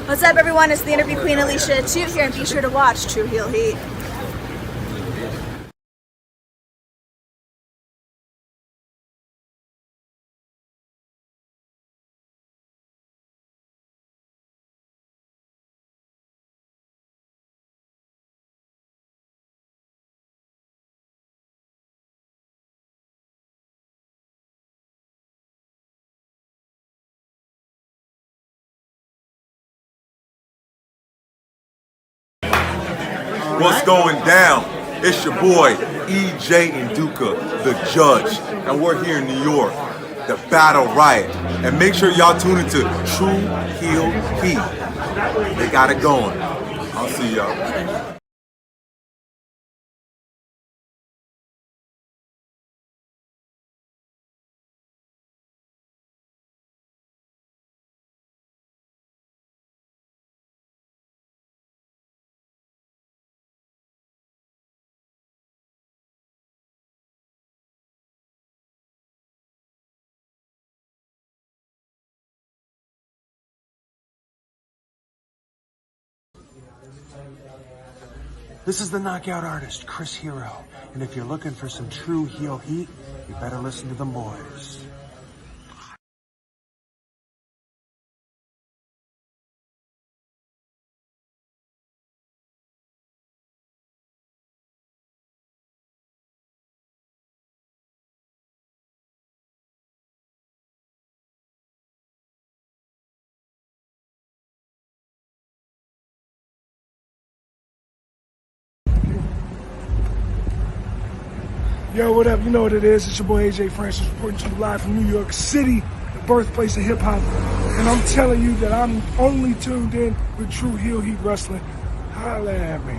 What's up, everyone? It's the interview queen Alicia Toot here, and be sure to watch True Heel Heat. What's going down? It's your boy, EJ Nduka, the judge, and we're here in New York, the Battle Riot. And make sure y'all tune into True Heel Heat. They got it going. I'll see y'all. This is the knockout artist, Chris Hero. And if you're looking for some true heel heat, you better listen to them boys. Yo, what up? You know what it is. It's your boy AJ Francis reporting to you live from New York City, the birthplace of hip-hop. And I'm telling you that I'm only tuned in with True Heel Heat Wrestling. Holla at me.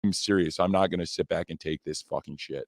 I'm serious. I'm not going to sit back and take this fucking shit.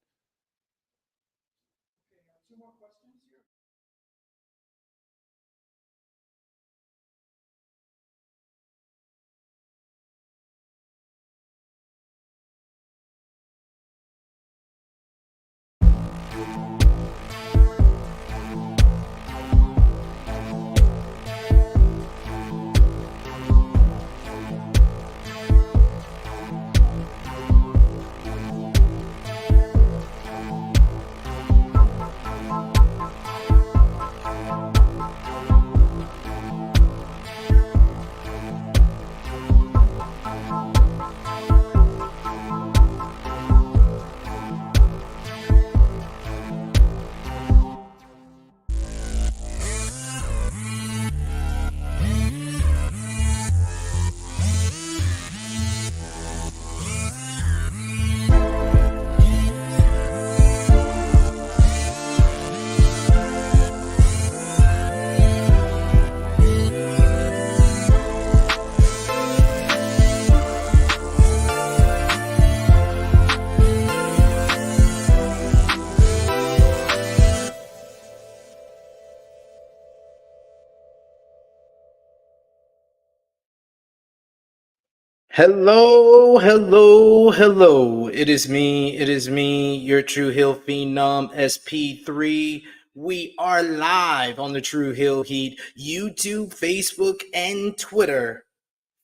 Hello, hello, hello. It is me, your True Hill Phenom, SP3. We are live on the True Hill Heat, YouTube, Facebook, and Twitter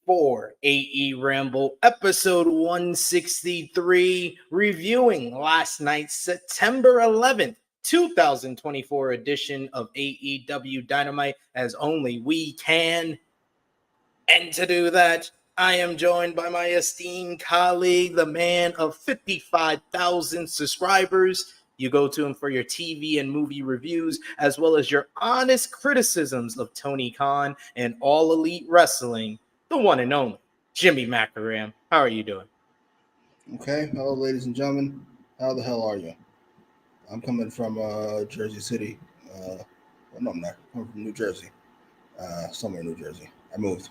for AEWramble, episode 163, reviewing last night's September 11th, 2024 edition of AEW Dynamite, as only we can. And to do that, I am joined by my esteemed colleague, the man of 55,000 subscribers. You go to him for your TV and movie reviews, as well as your honest criticisms of Tony Khan and All Elite Wrestling, the one and only Jimmy Macram. How are you doing? Okay. Hello, ladies and gentlemen. How the hell are you? I'm coming from Jersey City. No, I'm not. I'm from New Jersey. Somewhere in New Jersey. I moved.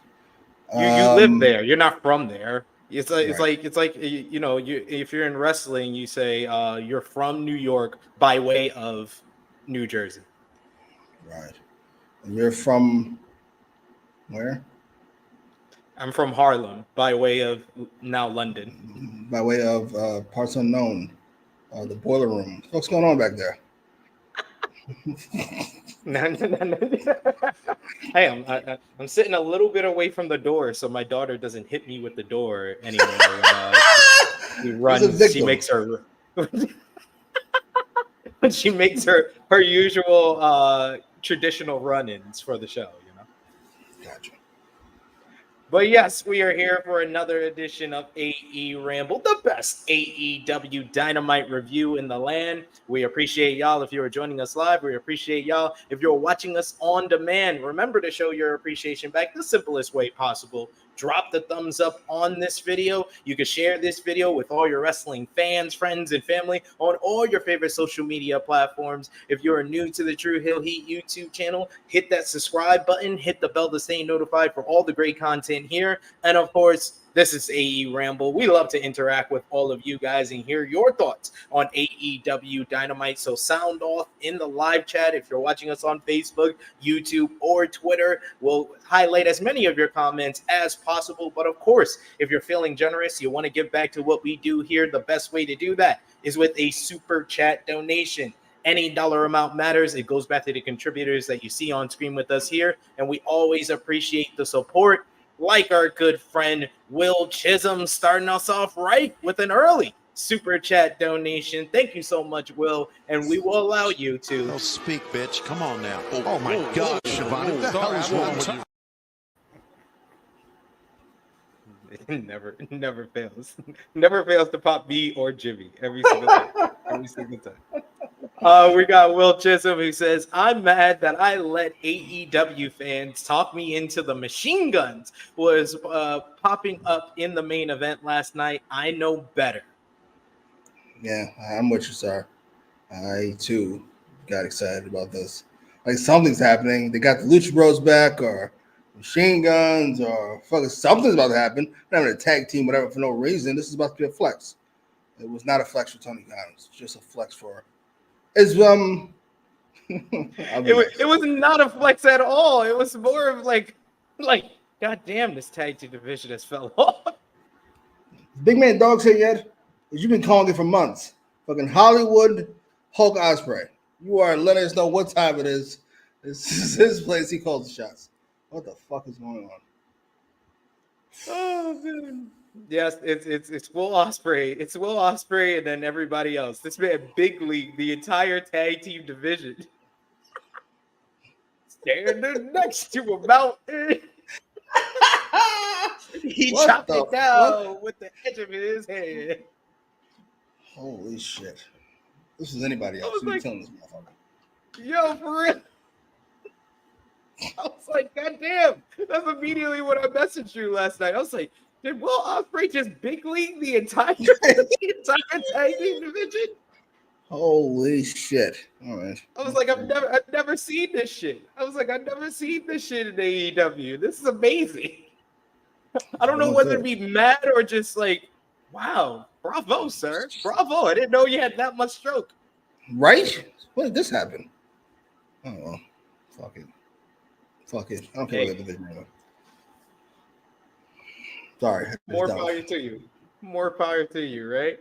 You live there. You're not from there. It's like Right. it's like you know, if you're in wrestling, you say you're from New York by way of New Jersey. Right. And you're from where? I'm from Harlem by way of now London. By way of parts unknown. the boiler room. What's going on back there? No. Hey, I'm sitting a little bit away from the door so my daughter doesn't hit me with the door anymore. She runs. She makes her. She makes her usual traditional run-ins for the show. Gotcha. But yes, we are here for another edition of AEWramble, the best AEW Dynamite review in the land. We appreciate y'all if you are joining us live. We appreciate y'all if you're watching us on demand. Remember to show your appreciation back the simplest way possible. Drop the thumbs up on this video. You can share this video with all your wrestling fans, friends, and family on all your favorite social media platforms. If you are new to the True Hill Heat YouTube channel, hit that subscribe button, hit the bell to stay notified for all the great content here. And of course, this is AEWramble. We love to interact with all of you guys and hear your thoughts on AEW Dynamite. So sound off in the live chat. If you're watching us on Facebook, YouTube, or Twitter, we'll highlight as many of your comments as possible. But of course, if you're feeling generous, you want to give back to what we do here, the best way to do that is with a super chat donation. Any dollar amount matters. It goes back to the contributors that you see on screen with us here. And we always appreciate the support. Like our good friend Will Chisholm starting us off right with an early super chat donation. Thank you so much, Will, and we will allow you to. Oh, speak, bitch. Come on now. Oh my God, Siobhan, what the hell is wrong with you? It never fails. Never fails to pop me or Jimmy every single time. Every single time. We got Will Chisholm who says, I'm mad that I let AEW fans talk me into the Machine Guns was popping up in the main event last night. I know better. Yeah, I'm with you, sir. I, too, got excited about this. Like, something's happening. They got the Lucha Bros back, or Machine Guns, or fucking something's about to happen. They're having a tag team, whatever, for no reason. This is about to be a flex. It was not a flex for Tony Khan. It's just a flex for... It's it was not a flex at all. It was more of like, God damn, this tag team division has fell off. Big Man Dog's here yet? You've been calling it for months. Fucking Hollywood Hulk Ospreay. You are letting us know what time it is. This is his place. He calls the shots. What the fuck is going on? Oh man. Yes, it's Will Ospreay. It's Will Ospreay and then everybody else. This man big league the entire tag team division. Standing next to a mountain. He chopped it down with the edge of his hand. Holy shit. This is anybody else. Who's telling this motherfucker? Yo, for real. I was like, God damn. That's immediately what I messaged you last night. I was like, did Will Ospreay just big league the entire tag team division? Holy shit. All right. I was like, I've never seen this shit. I was like, I've never seen this shit in AEW. This is amazing. I don't know whether to be mad or just like, wow, bravo, sir. Bravo. I didn't know you had that much stroke. Right? When did this happen? Oh, well. Fuck it. Fuck it. I don't care what the division is. Sorry. More power to you. More power to you, right?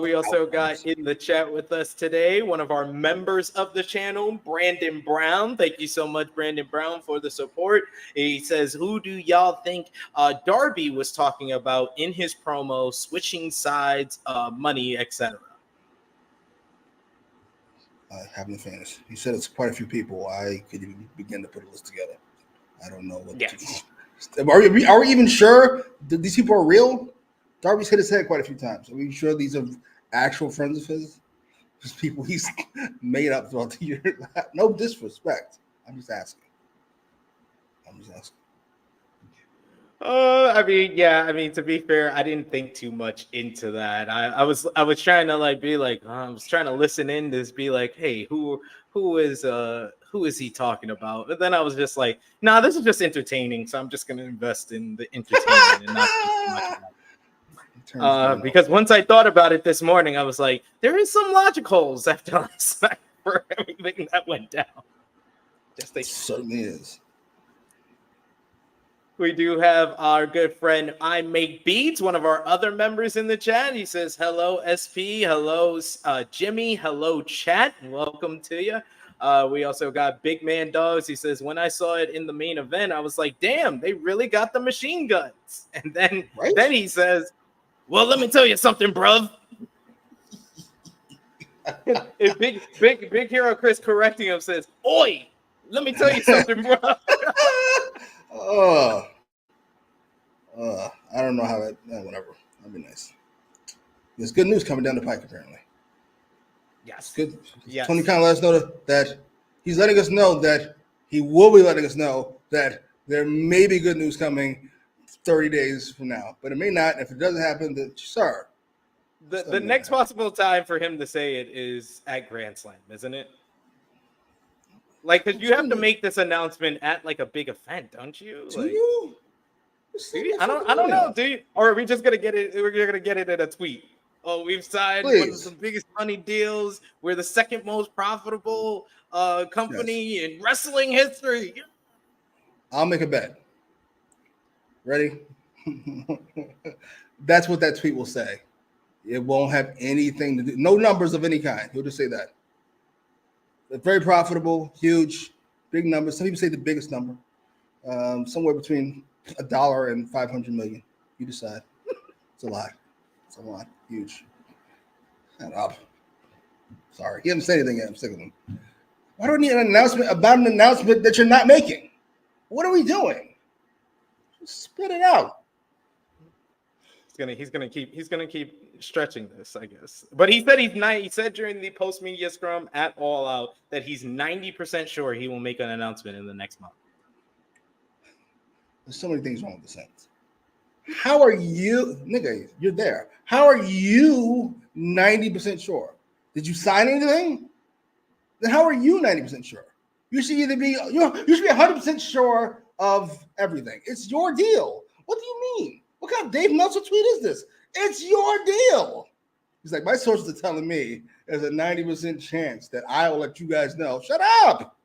We also got in the chat with us today one of our members of the channel, Brandon Brown. Thank you so much, Brandon Brown, for the support. He says, who do y'all think Darby was talking about in his promo, switching sides, money, etc.? Having fans. He said it's quite a few people. I could even begin to put a list together. I don't know what. Yes. Are we even sure that these people are real? Darby's hit his head quite a few times. Are we sure these are actual friends of his? Just people he's made up throughout the year. No disrespect. I'm just asking. I mean, to be fair, I didn't think too much into that. I was trying to I was trying to listen in to be like, hey, who is he talking about? But then I was just like, nah, this is just entertaining, so I'm just gonna invest in the entertainment and not think too much about it. Because once I thought about it this morning, I was like, there is some logic holes after last night for everything that went down. It certainly is. We do have our good friend I Make Beats, one of our other members in the chat. He says, hello, SP. Hello, Jimmy. Hello, chat. Welcome to you. We also got Big Man Dogs. He says, when I saw it in the main event, I was like, damn, they really got the machine guns. And then he says, well, let me tell you something, bruv. If Big Hero Chris correcting him says, oi, let me tell you something, bruv. I don't know how that. Whatever. That'd be nice. There's good news coming down the pike, apparently. Yes. Good. Yes. Tony Khan let us know that he's letting us know that he will be letting us know that there may be good news coming 30 days from now, but it may not. If it doesn't happen, then sir. The next possible time for him to say it is at Grand Slam, isn't it? Like, because you have to make this announcement at like a big event, don't you? Do like, you? I don't know. Do you? Or are we just gonna get it? We're gonna get it in a tweet. Oh, we've signed one of the biggest money deals. We're the second most profitable company in wrestling history. I'll make a bet. Ready? That's what that tweet will say. It won't have anything to do, no numbers of any kind. He'll just say that. They're very profitable, huge, big numbers. Some people say the biggest number, somewhere between $1 and 500 million. You decide. It's a lot. It's a lot. Huge. Shut up. Sorry. He hasn't said anything yet. I'm sick of him. Why do we need an announcement about an announcement that you're not making? What are we doing? Just spit it out. He's gonna keep stretching this, I guess. But he said he said during the post media scrum at All Out that he's 90% sure he will make an announcement in the next month. There's so many things wrong with the Saints. How are you, nigga? You're there. How are you 90% sure? Did you sign anything? Then how are you 90% sure? You should either be you should be 100% sure of everything. It's your deal. What do you mean? What kind of Dave Meltzer tweet is this? It's your deal. He's like, my sources are telling me there's a 90% chance that I will let you guys know. Shut up.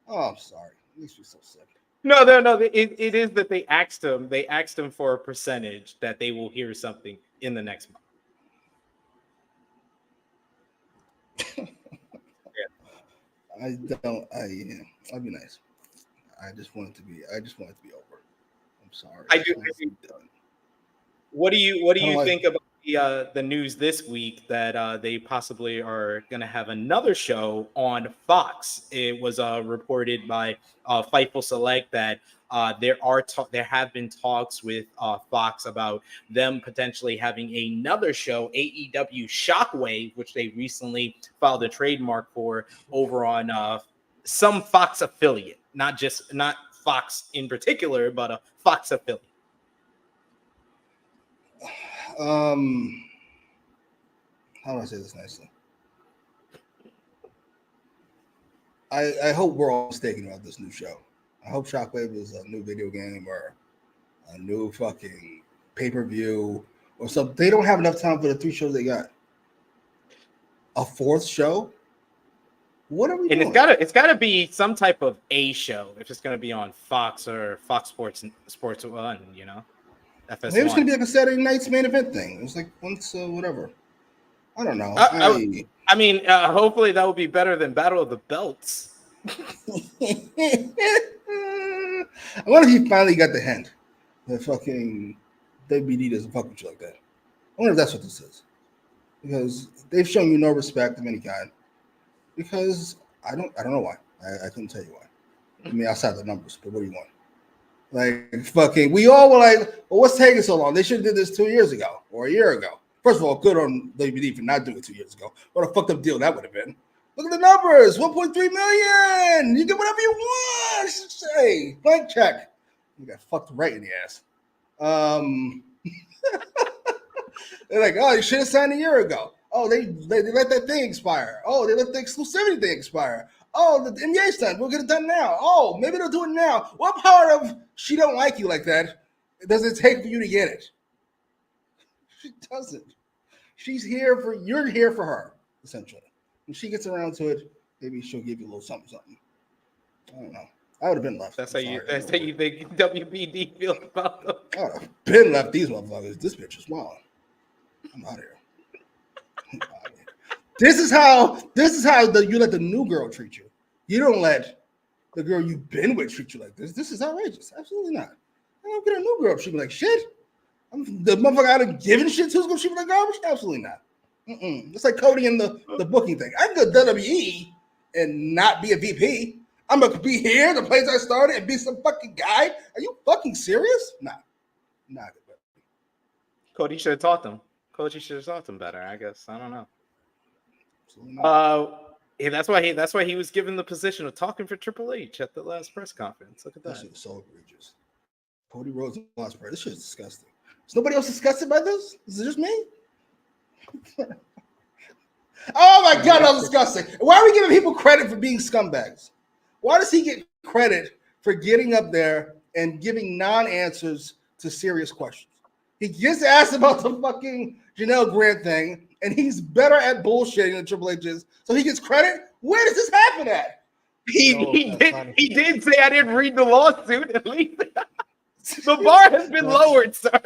Oh, I'm sorry. It makes me so sick. No. It is that they asked him. They asked him for a percentage that they will hear something in the next month. I'd be nice. I just want it to be over. I'm sorry. I do. What do you think about the news this week that they possibly are going to have another show on Fox? It was reported by Fightful Select that there have been talks with Fox about them potentially having another show, AEW Shockwave, which they recently filed a trademark for over on some Fox affiliate, not Fox in particular, but a Fox affiliate. How do I say this nicely? I hope we're all mistaken about this new show. I hope Shockwave is a new video game or a new fucking pay-per-view or something. They don't have enough time for the 3 shows they got. A 4th show? What are we doing? And it's gotta be some type of A show if it's gonna be on Fox or Fox Sports 1, you know. FS1. Maybe it's gonna be like a Saturday night's main event thing. It's like once whatever. I don't know. I mean, hopefully that will be better than Battle of the Belts. I wonder if he finally got the hint that fucking WBD doesn't fuck with you like that. I wonder if that's what this is. Because they've shown you no respect of any kind. Because I don't know why. I couldn't tell you why. I mean, outside the numbers, but what do you want? Like, fucking, we all were like, well, what's taking so long? They should have did this 2 years ago or a year ago. First of all, good on WBD for not doing it 2 years ago. What a fucked up deal that would have been. Look at the numbers, 1.3 million. You get whatever you want. Say, blank check. You got fucked right in the ass. They're like, oh, you should have signed a year ago. Oh, they let that thing expire. Oh, they let the exclusivity thing expire. Oh, the NBA's done. We'll get it done now. Oh, maybe they'll do it now. What part of she don't like you like that does it take for you to get it? She doesn't. You're here for her, essentially. When she gets around to it, maybe she'll give you a little something. I don't know. I would have been left. That's how you think WBD feels about them. I would have been left these motherfuckers. This bitch is wild. I'm out of here. This is how you let the new girl treat you. You don't let the girl you've been with treat you like this. This is outrageous. Absolutely not. I don't get a new girl treat me like shit. The motherfucker out of giving shit to who's gonna treat me like garbage? Absolutely not. It's like Cody and the booking thing. I can go to WWE and not be a VP. I'm gonna be here, the place I started, and be some fucking guy. Are you fucking serious? Nah. Cody should have taught them. Cody should have taught them better, I guess. I don't know. Yeah, that's why he was given the position of talking for Triple H at the last press conference. Look at that. That shit is so egregious. Cody Rhodes lost press. This shit is disgusting. Is nobody else disgusted by this? Is it just me? Oh my god, that was disgusting. Why are we giving people credit for being scumbags? Why does he get credit for getting up there and giving non-answers to serious questions? He gets asked about the fucking Janelle Grant thing, and he's better at bullshitting than Triple H is. So he gets credit? Where does this happen at? He did say I didn't read the lawsuit, at least. The bar has been lowered, sir.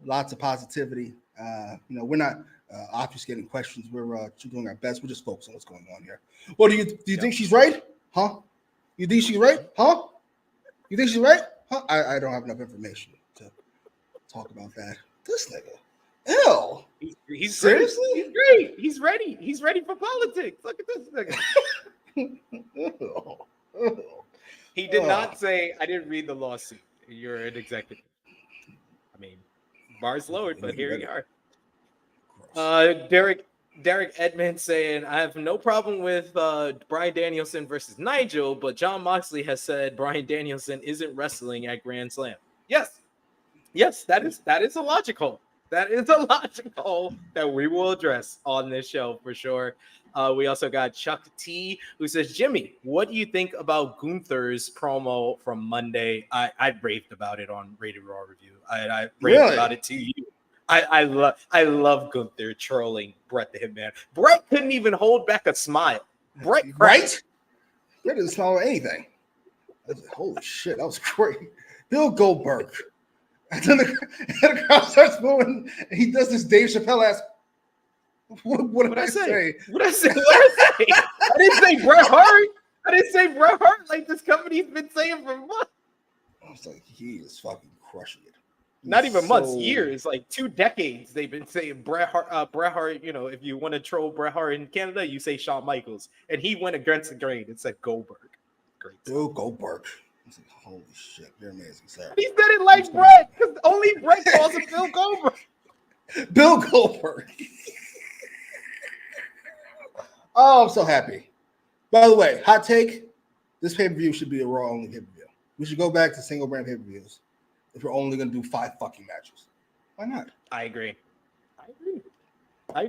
Lots of positivity. We're not obfuscating questions. We're doing our best. We're just focused on what's going on here. Well, do you think she's right? Huh? You think she's right? Huh? You think she's right? Huh? I don't have enough information to talk about that. This nigga. Ew. He's seriously? He's great. He's ready. He's ready for politics. Look at this nigga. Ew. He did not say, I didn't read the lawsuit. You're an executive. I mean, bar's lowered, but here we are. Derek Edmonds saying, I have no problem with Bryan Danielson versus Nigel, but Jon Moxley has said Bryan Danielson isn't wrestling at Grand Slam. Yes, that is illogical. That is illogical that we will address on this show for sure. We also got Chuck T, who says, Jimmy, what do you think about Gunther's promo from Monday? I raved about it on Rated Raw Review. I raved about it to you. I love Gunther trolling Bret the Hitman. Bret couldn't even hold back a smile. Bret didn't smile at anything. Holy shit, that was great. Bill Goldberg. And then the crowd starts moving, and he does this Dave Chappelle ass. What did I say? What did I say? I didn't say Bret Hart. I didn't say Bret Hart like this company's been saying for months. I was like, he is fucking crushing it. Not even months, years, like 2 decades. They've been saying Bret Hart. If you want to troll Bret Hart in Canada, you say Shawn Michaels, and he went against the grain and said Goldberg. Great. Bill Goldberg. I was like, holy shit, you're amazing, sir. He said it like Bret, because only Bret calls him Bill Goldberg. Bill Goldberg. Oh, I'm so happy. By the way, hot take: this pay-per-view should be a Raw only pay-per-view. We should go back to single brand pay-per-views if we're only going to do 5 fucking matches. Why not? I agree. I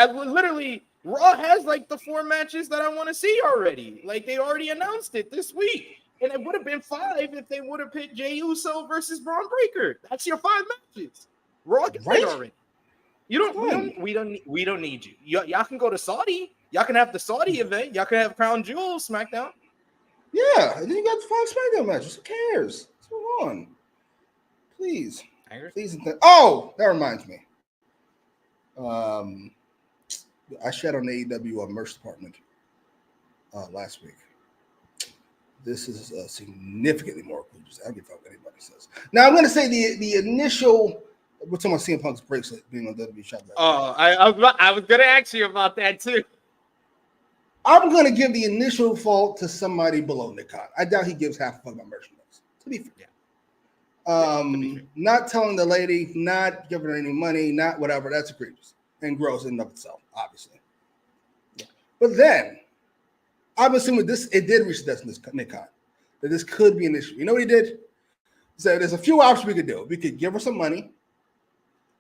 literally, Raw has like the 4 matches that I want to see already. Like they already announced it this week. And it would have been 5 if they would have picked Jey Uso versus Braun Breaker. That's your 5 matches. Raw gets it already. We don't need you. Y'all can go to Saudi. Y'all can have the Saudi event. Y'all can have Crown Jewel SmackDown. Yeah, and then you got the 5 SmackDown matches. Who cares? Let's move on. Please. Oh, that reminds me. I shat on the AEW merch department last week. This is significantly more egregious. I don't give a fuck what anybody says. Now I'm going to say the initial. We're talking about CM Punk's bracelet being on WWE Shop. Oh, I was going to ask you about that too. I'm going to give the initial fault to somebody below Nick Khan. I doubt he gives half a fuck about merchandise. To be fair. Not telling the lady, not giving her any money, not whatever. That's egregious and gross in and of itself, obviously. Yeah. But then, I'm assuming it did reach the destination, Nick Khan, that this could be an issue. You know what he did? He said, there's a few options we could do. We could give her some money.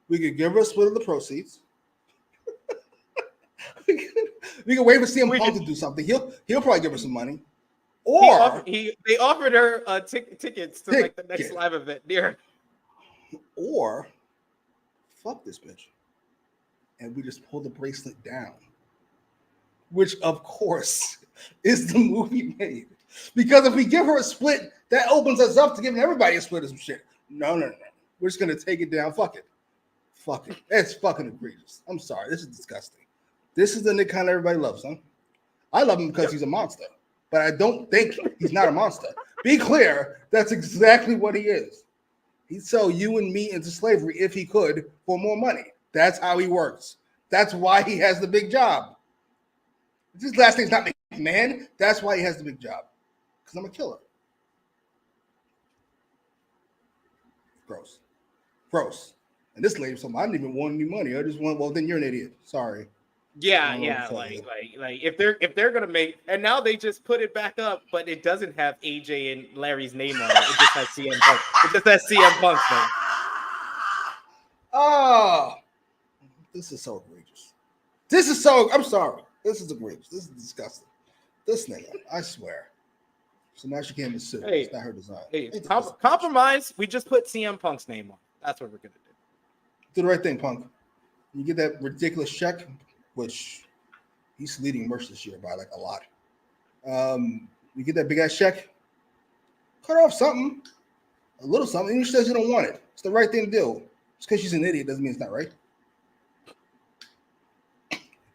We could give her a split of the proceeds. we could wait for CM Punk to do something. He'll probably give her some money. Or they offered her tickets to like the next live event near. Or fuck this bitch, and we just pull the bracelet down, which of course is the move he made. Because if we give her a split, that opens us up to giving everybody a split of some shit. No. We're just gonna take it down. Fuck it. It's fucking egregious. I'm sorry. This is disgusting. This is the Nick Khan everybody loves, huh? I love him because he's a monster, but I don't think he's not a monster. Be clear, that's exactly what he is. He'd sell you and me into slavery if he could for more money. That's how he works. That's why he has the big job. His last name's not McMahon. That's why he has the big job. Because I'm a killer. Gross. And this lady, so I didn't even want any money. I just want. Well, then you're an idiot. Sorry. Yeah. Like if they're gonna make, and now they just put it back up, but it doesn't have AJ and Larry's name on it. It just has CM Punk. It just has CM Punk's name. Oh, this is so egregious. I'm sorry. This is egregious. This is disgusting. This nigga, I swear. So now she can't be sued. It's not her design. Hey, compromise. We just put CM Punk's name on. That's what we're gonna do. Do the right thing, Punk. You get that ridiculous check, which he's leading merch this year by like a lot. You get that big ass check, cut off something, a little something. Even if she says you don't want it, it's the right thing to do. Just because she's an idiot doesn't mean it's not right.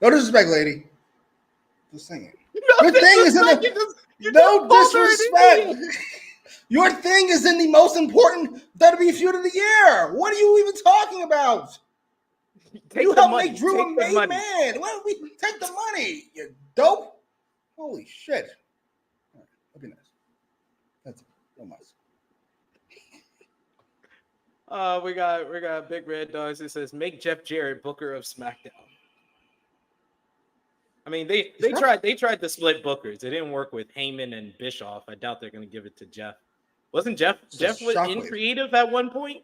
No disrespect, lady. Just saying. Your thing is in the no disrespect. Your thing is in the most important WWE feud of the year. What are you even talking about? You helped make Drew a made man. Why don't we take the money? You dope. Holy shit. All right, that'd be nice. That's it. No mas. We got Big Red Dogs. It says make Jeff Jarrett Booker of SmackDown. I mean, they tried to split Bookers. It didn't work with Heyman and Bischoff. I doubt they're going to give it to Jeff. Wasn't Jeff was in creative at one point?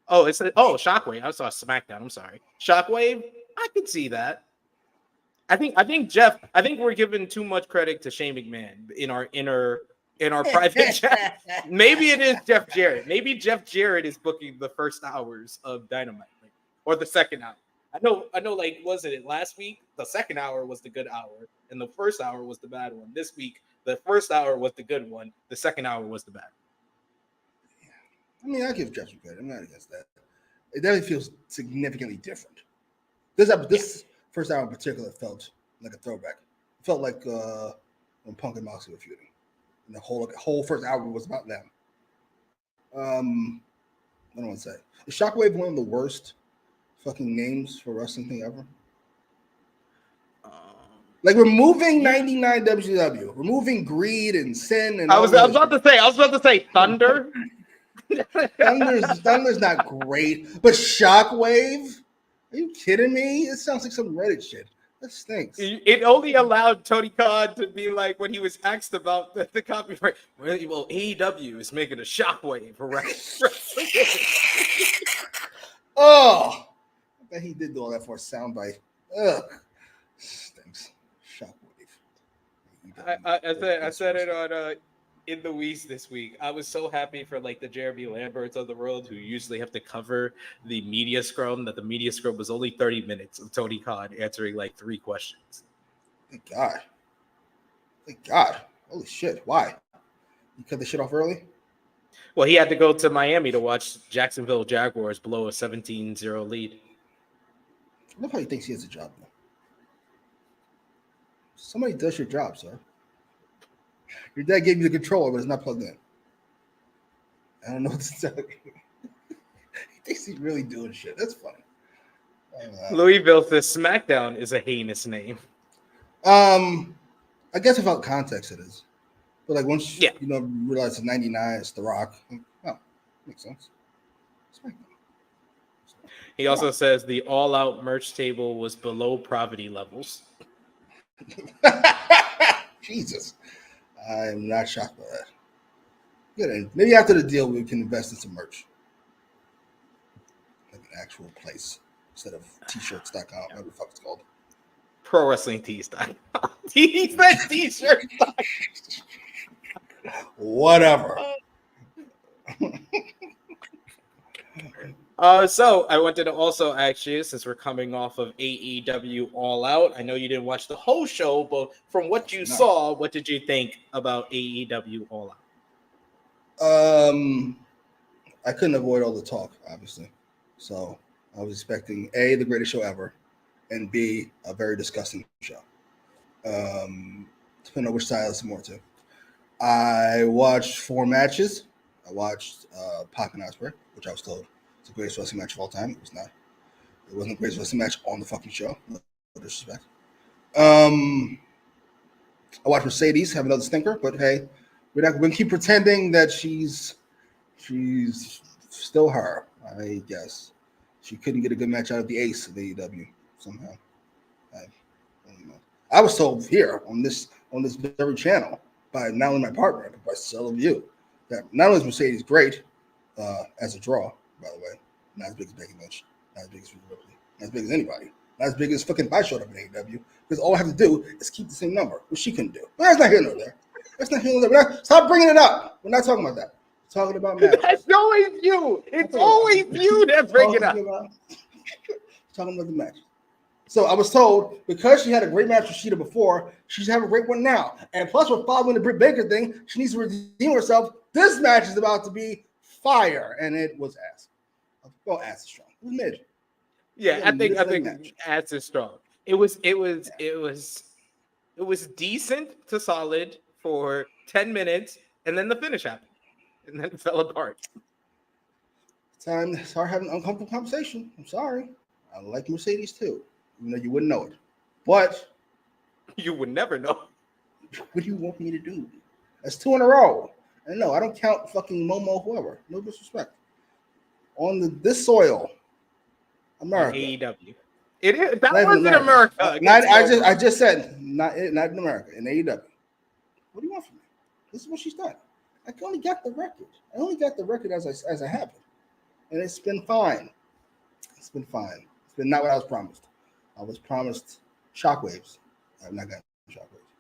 Oh, Shockwave. I saw SmackDown. I'm sorry, Shockwave. I could see that. I think we're giving too much credit to Shane McMahon in our private chat. Maybe it is Jeff Jarrett. Maybe Jeff Jarrett is booking the first hours of Dynamite, or the second hour. I know. Like, wasn't it last week? The second hour was the good hour, and the first hour was the bad one. This week, the first hour was the good one. The second hour was the bad. I mean, I give Jeff some credit. I'm not against that. It definitely feels significantly different. This first hour in particular felt like a throwback. It felt like when Punk and Moxley were feuding. And the whole first hour was about them. I don't want to say. Is Shockwave one of the worst fucking names for wrestling thing ever? Like removing 99 WCW, removing Greed and Sin, and I was about to say Thunder. Thunder's not great, but Shockwave? Are you kidding me? It sounds like some Reddit shit. That stinks. It only allowed Tony Khan to be like, when he was asked about the copyright. Well, AEW is making a Shockwave, right? Oh, I bet he did do all that for a soundbite. Ugh, stinks. Shockwave. I said it on in the West this week. I was so happy for like the Jeremy Lamberts of the world who usually have to cover the media scrum, that the media scrum was only 30 minutes of Tony Khan answering like 3 questions. Thank God. Holy shit. Why? You cut the shit off early? Well, he had to go to Miami to watch Jacksonville Jaguars blow a 17-0 lead. I love how he thinks he has a job, though. Somebody does your job, sir. Your dad gave you the controller, but it's not plugged in. I don't know what to tell you. He thinks he's really doing shit. That's funny. Louisville says SmackDown is a heinous name. I guess without context it is. But like once you realize it's 99, it's The Rock. Oh, makes sense. SmackDown. He also says the all-out merch table was below poverty levels. Jesus. I am not shocked by that. Good. Maybe after the deal, we can invest in some merch. Like an actual place instead of t-shirts.com, whatever the fuck it's called. Pro Wrestling Tees.com. He said t-shirt. Whatever. So I wanted to also ask you, since we're coming off of AEW All Out, I know you didn't watch the whole show, but from what you saw, what did you think about AEW All Out? I couldn't avoid all the talk, obviously. So I was expecting A, the greatest show ever, and B, a very disgusting show. Depending on which side I listen more to. I watched 4 matches. I watched Pac and Ospreay, which I was told it's the greatest wrestling match of all time. It was not. It wasn't the greatest wrestling match on the fucking show. No disrespect. I watched Mercedes have another stinker, but hey, we're not going to keep pretending that she's still her. I guess she couldn't get a good match out of the ace of the AEW somehow. I don't know. I was told here on this very channel by not only my partner but by several of you that not only is Mercedes great as a draw, by the way, not as big as Becky Lynch, not as big as Rhea Ripley, not as big as anybody, not as big as fucking if I showed up in AEW, because all I have to do is keep the same number, which she couldn't do. But that's not here nor there. That's not here nor there. Stop bringing it up. We're not talking about that. We're talking about matches. That's always you. It's always you that bring it up. Talking about the match. So I was told because she had a great match with Sheeta before, she's having a great one now. And plus, we're following the Britt Baker thing. She needs to redeem herself. This match is about to be fire, and it was ass. Well, ass is strong. It was mid. Yeah, I think ass is strong. It was decent to solid for 10 minutes, and then the finish happened, and then it fell apart. Time to start having an uncomfortable conversation. I'm sorry. I like Mercedes too. Even though you wouldn't know it. But you would never know. What do you want me to do? That's 2 in a row. And no, I don't count fucking Momo, whoever. No disrespect. On this soil, America. AEW. It is. That wasn't America. I just said not in America. In AEW. What do you want from me? This is what she's done. I only got the record. I only got the record as I happened, and it's been fine. It's been fine. It's been not what I was promised. I was promised shockwaves. I've not gotten shockwaves,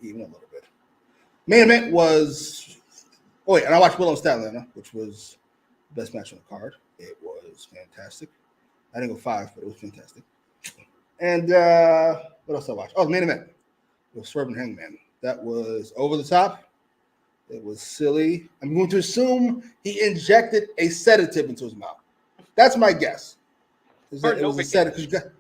even a little bit. Main event was. Oh wait, and I watched Willow and Statlander, which was the best match on the card. It was fantastic. I didn't go 5, but it was fantastic. And what else I watched? Oh, the main event. It was Swerve and Hangman. That was over the top. It was silly. I'm going to assume he injected a sedative into his mouth. That's my guess. It was a sedative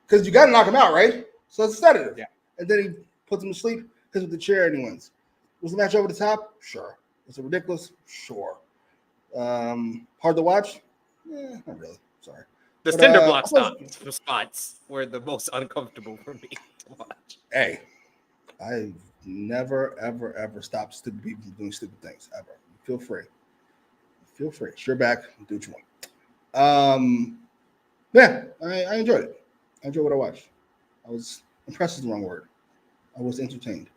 because you got to knock him out, right? So it's a sedative. Yeah. And then he puts him to sleep because of the chair and he wins. Was the match over the top? Sure. Was it ridiculous? Sure. Hard to watch? Yeah, not really. Sorry. The cinder block spots were the most uncomfortable for me to watch. Hey, I've never, ever stopped stupid people from doing stupid things, ever. Feel free. It's your back. Do what you want. Yeah, I enjoyed it. I enjoyed what I watched. I was impressed is the wrong word. I was entertained.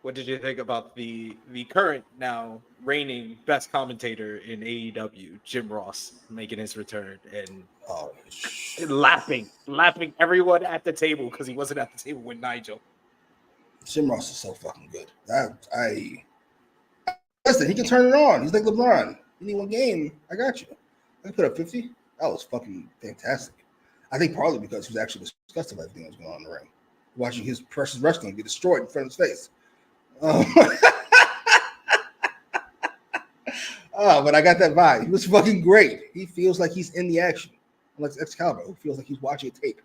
What did you think about the current now reigning best commentator in AEW, Jim Ross, making his return and laughing everyone at the table because he wasn't at the table with Nigel. Jim Ross is so fucking good. Listen, he can turn it on. He's like LeBron. You need one game, I got you. I put up 50. That was fucking fantastic. I think partly because he was actually disgusted by everything that was going on in the ring. Watching his precious wrestling get destroyed in front of his face. But I got that vibe. He was fucking great. He feels like he's in the action. Like Excalibur, who feels like he's watching a tape.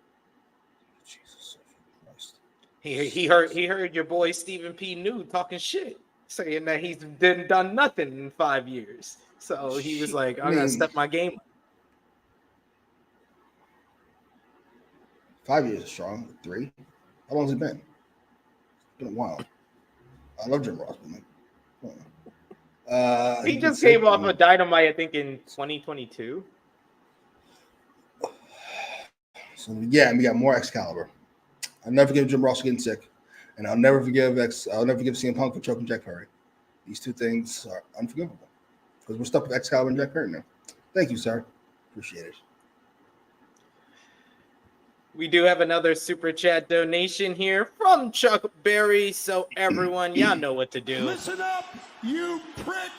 Jesus Christ. He heard your boy Stephen P. New talking shit, saying that he's done nothing in 5 years. So he was like, I'm gonna step my game up. 5 years is strong. 3. How long has it been? It's been a while. I love Jim Ross, man. He just came off of Dynamite, I think, in 2022. So yeah, and we got more Excalibur. I'll never forgive Jim Ross for getting sick, and I'll never forgive CM Punk for choking Jack Perry. These two things are unforgivable because we're stuck with Excalibur and Jack Perry now. Thank you, sir. Appreciate it. We do have another super chat donation here from Chuck Berry. So everyone, y'all know what to do. Listen up, you prick.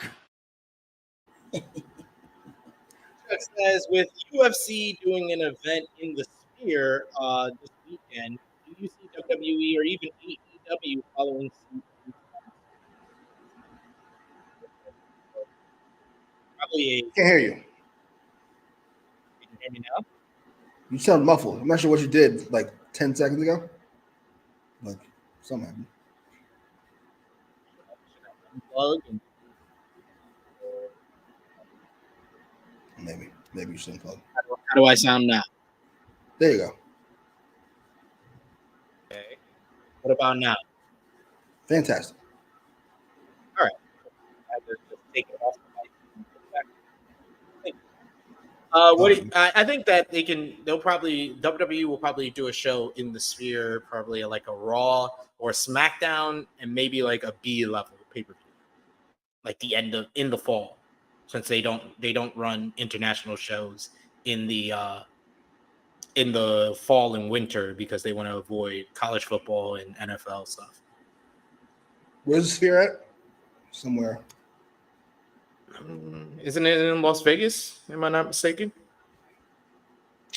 says, with UFC doing an event in the Sphere this weekend, do you see WWE or even AEW following suit? Probably a. Can't hear you. Can you hear me now? You sound muffled. I'm not sure what you did like 10 seconds ago. Like something happened. Unplug and Maybe you shouldn't plug. how do I sound now? There you go. Okay. What about now? Fantastic. All right. I had to just take it off the mic and put it back. I think that WWE will probably do a show in the Sphere, probably like a Raw or SmackDown, and maybe like a B level pay-per-view, like in the fall, since they don't run international shows in the fall and winter because they want to avoid college football and NFL stuff. Where's the Sphere at? Somewhere. Isn't it in Las Vegas? Am I not mistaken?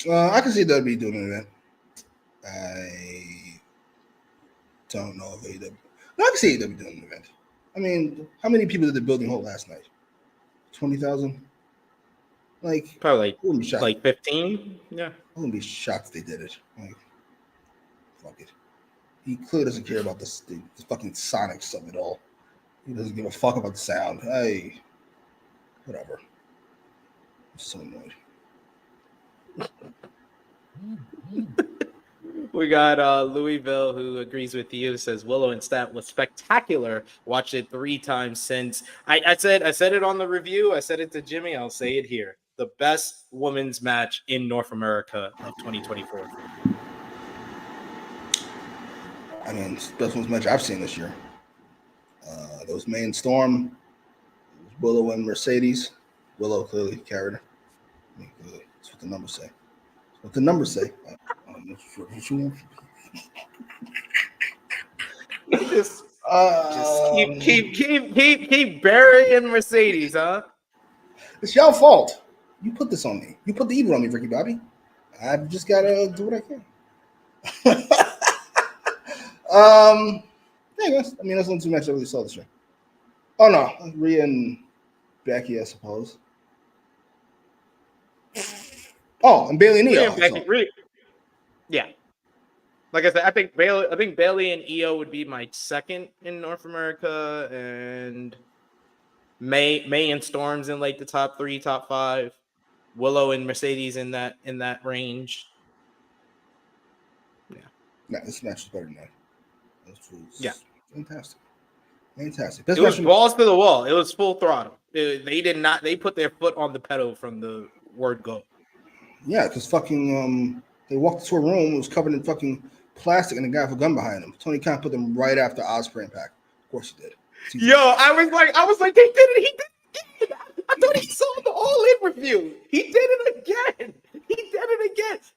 I can see WWE doing an event. I don't know if AEW. No, I can see AEW doing an event. I mean, how many people did the building hold last night? 20,000? Like, Probably wouldn't be shocked. like 15. Yeah. I wouldn't be shocked if they did it. Like, fuck it. He clearly doesn't care about the fucking sonics of it all. He doesn't give a fuck about the sound. Hey, whatever. I'm so annoyed. We got Louisville, who agrees with you, says Willow and Stat was spectacular. Watched it 3 times since. I said it on the review. I said it to Jimmy. I'll say it here. The best women's match in North America of 2024. I mean, it's the best women's match I've seen this year. There was May and Storm, Willow and Mercedes. Willow clearly carried her. I mean, that's what the numbers say. That's what the numbers say. Just keep burying Mercedes, huh? It's your fault. You put this on me. You put the evil on me, Ricky Bobby. I've just gotta do what I can. Yeah, I mean, that's the only 2 matches I really saw this year. Oh no, Rhea and Becky, I suppose. Oh, and Bailey and Io. Yeah. Like I said, I think Bailey and Io would be my second in North America, and May and Storm's in like the top 3, top 5. Willow and Mercedes in that range. Yeah. Nah, this match is better than that. Yeah. Fantastic. It was balls to the wall. It was full throttle. They put their foot on the pedal from the word go. Yeah, because fucking they walked into a room, it was covered in fucking plastic, and the guy with a gun behind him. Tony Khan put them right after Ospreay and Pac. Of course he did. Yo, I was like, they did it. He did it. I thought he saw the All-In review. He did it again.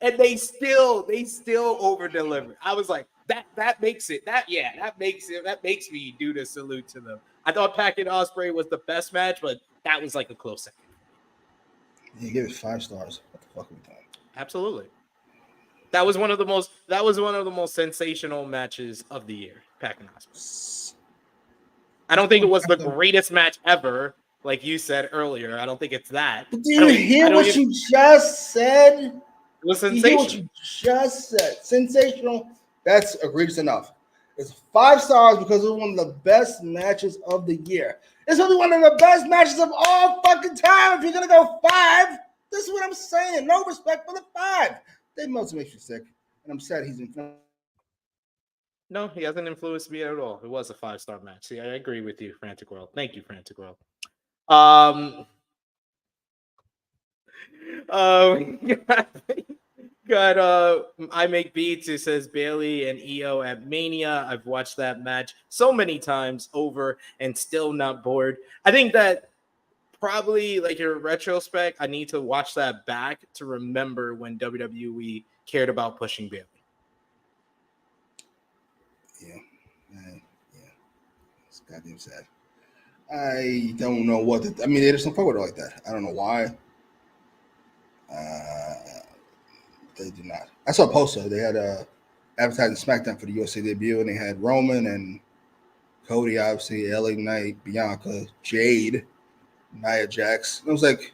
And they still over delivered. I was like, that makes me do the salute to them. I thought Pac and Ospreay was the best match, but that was like a close second. He gave it 5 stars. What the fuck are we doing? Absolutely. That was one of the most sensational matches of the year, Pac and Ospreay. I don't think it was the greatest match ever, like you said earlier. I don't think it's that. But do you hear what you just said? It was sensational. You hear what you just said? Sensational. That's egregious enough. It's 5 stars because it was one of the best matches of the year. It's only one of the best matches of all fucking time. If you're gonna go 5, this is what I'm saying. No respect for the 5. Dave Meltzer makes you sick, and I'm sad he's in. No, he hasn't influenced me at all. It was a 5-star match. See, I agree with you, Frantic World. Thank you, Frantic World. Got I Make Beats who says Bailey and Io at Mania. I've watched that match so many times over and still not bored. I think that probably like in retrospect, I need to watch that back to remember when WWE cared about pushing Bailey. Yeah. It's goddamn sad. I don't know what. I mean, they just don't fuck with her like that. I don't know why. They did not. I saw a poster. They had advertising SmackDown for the USA debut, and they had Roman and Cody, obviously, LA Knight, Bianca, Jade, Nia Jax. And I was like,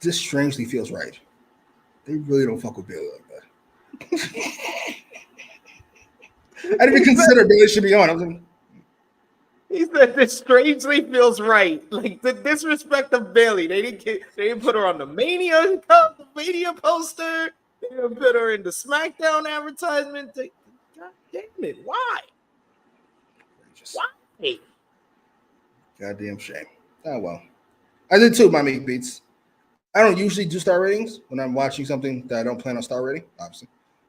this strangely feels right. They really don't fuck with Bayley like that. I didn't even consider Bayley should be on. I was like, He said this strangely feels right. Like the disrespect of Bayley. They didn't put her on the Mania poster. They didn't put her in the SmackDown advertisement. God damn it. Why? Why? Goddamn shame. Oh well. I did too, my meat beats. I don't usually do star ratings when I'm watching something that I don't plan on star rating, obviously.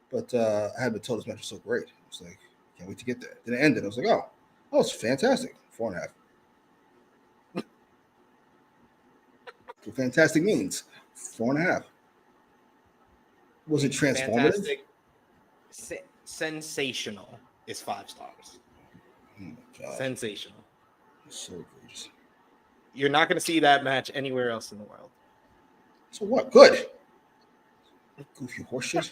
But I had been told this match was so great. I was like, can't wait to get there. Then it ended. I was like, oh, it's fantastic. 4.5. What fantastic means 4.5. Was it transformative? Sensational is 5 stars. Oh my God. Sensational. So egregious. You're not going to see that match anywhere else in the world. So what? Good. Goofy horseshit.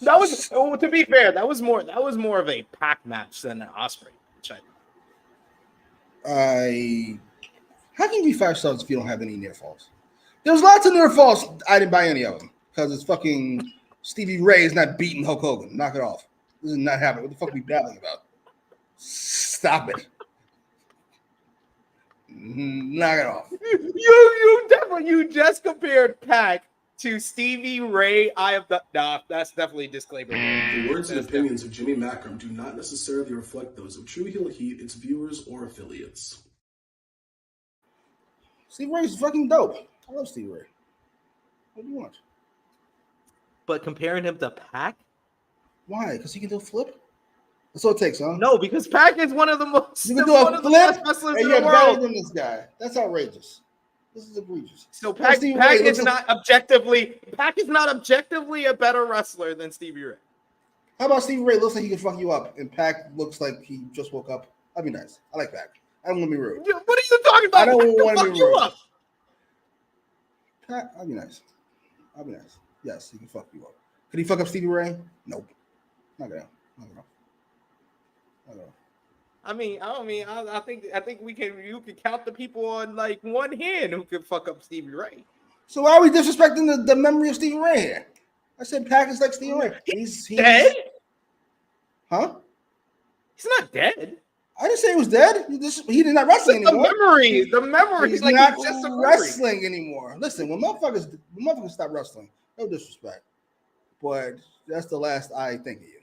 That was, to be fair, that was more of a pack match than an Osprey match. How can you be 5 stars if you don't have any near falls? There's lots of near falls. I didn't buy any of them because it's fucking Stevie Ray is not beating Hulk Hogan. Knock it off. This is not happening. What the fuck are we battling about? Stop it. Knock it off. You just compared Pac to Stevie Ray. That's definitely a disclaimer. The words and opinions of Jimmy Macram do not necessarily reflect those of True Heel Heat, its viewers, or affiliates. Stevie Ray's fucking dope. I love Stevie Ray. What do you want? But comparing him to Pac? Why? Because he can do a flip? That's all it takes, huh? No, because Pac is one of the most. You can do a flip, wrestlers and in you're the better world. than this guy. That's outrageous. This is egregious. So Pac is not objectively a better wrestler than Stevie Ray. How about Stevie Ray looks like he can fuck you up, and Pac looks like he just woke up? That'd be nice. I like Pac. I don't want to be rude. What are you talking about? I don't want to fuck be you rude. up. Pac, I'd be nice. I'd be nice. Yes, he can fuck you up. Could he fuck up Stevie Ray? Nope. Not gonna. I think you can count the people on like one hand who could fuck up Stevie Ray. So why are we disrespecting the memory of Stevie Ray here? I said Pac is like Stevie Ray. He's dead? Huh? He's not dead. I didn't say he was dead. He did not wrestle anymore. The memory. He's like not he's just wrestling anymore. Listen, when motherfuckers stop wrestling, no disrespect, but that's the last I think of you.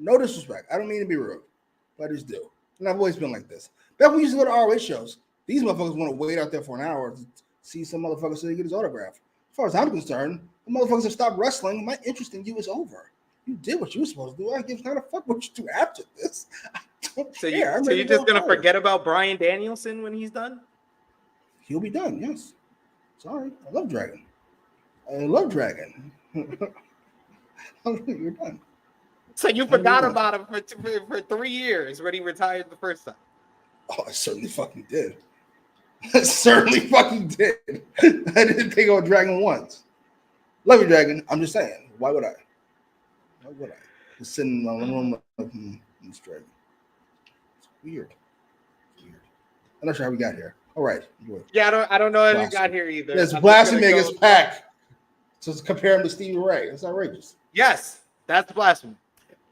No disrespect. I don't mean to be rude, but I just do. And I've always been like this. Back when we used to go to ROH shows, these motherfuckers want to wait out there for an hour to see some motherfucker so they get his autograph. As far as I'm concerned, the motherfuckers have stopped wrestling. My interest in you is over. You did what you were supposed to do. I give kind of fuck what you do after this. I don't care. So you're just gonna forget about Bryan Danielson when he's done? He'll be done. Yes. Sorry, I love Dragon. You're done. So you forgot about him for 3 years when he retired the first time. Oh, I certainly fucking did. I didn't think about Dragon once. Love you, Dragon. I'm just saying. Why would I? Just sitting in my room like, this Dragon. It's weird. I'm not sure how we got here. All right. Yeah, I don't know how we got here either. It's blasphemy against Pac. So compare him to Stevie Ray. That's outrageous. Yes, that's blasphemy.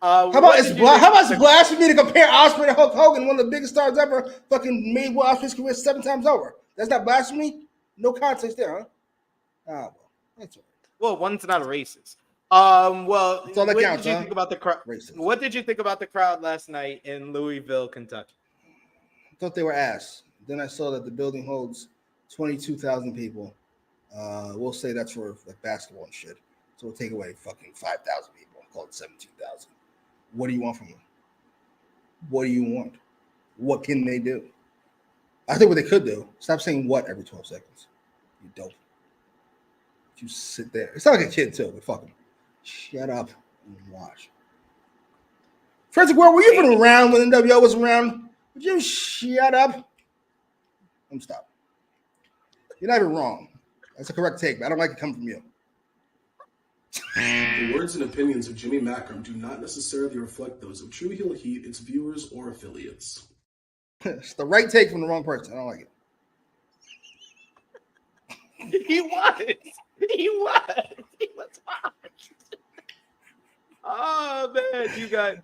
How about it's blasphemy to compare Osprey to Hulk Hogan, one of the biggest stars ever, fucking made Will Ospreay's career 7 times over? That's not blasphemy? No context there, huh? Well, that's all right. Well, one's not a racist. Well, that's all that counts, did you think about the crowd? What did you think about the crowd last night in Louisville, Kentucky? I thought they were ass. Then I saw that the building holds 22,000 people. We'll say that's for like basketball and shit. So we'll take away fucking 5,000 people. Call it 17,000. What do you want from them? What do you want? What can they do? I think what they could do, stop saying what every 12 seconds. You dope. You sit there. It's not like a kid too, but fuck them. Shut up and watch. Frederick, where were you even around when NWO was around? Would you shut up? I'm stopping. You're not even wrong. That's a correct take, but I don't like it coming from you. The words and opinions of Jimmy Macram do not necessarily reflect those of True Heel Heat, its viewers, or affiliates. It's the right take from the wrong person. I don't like it. He was. He was hot. Oh man, you got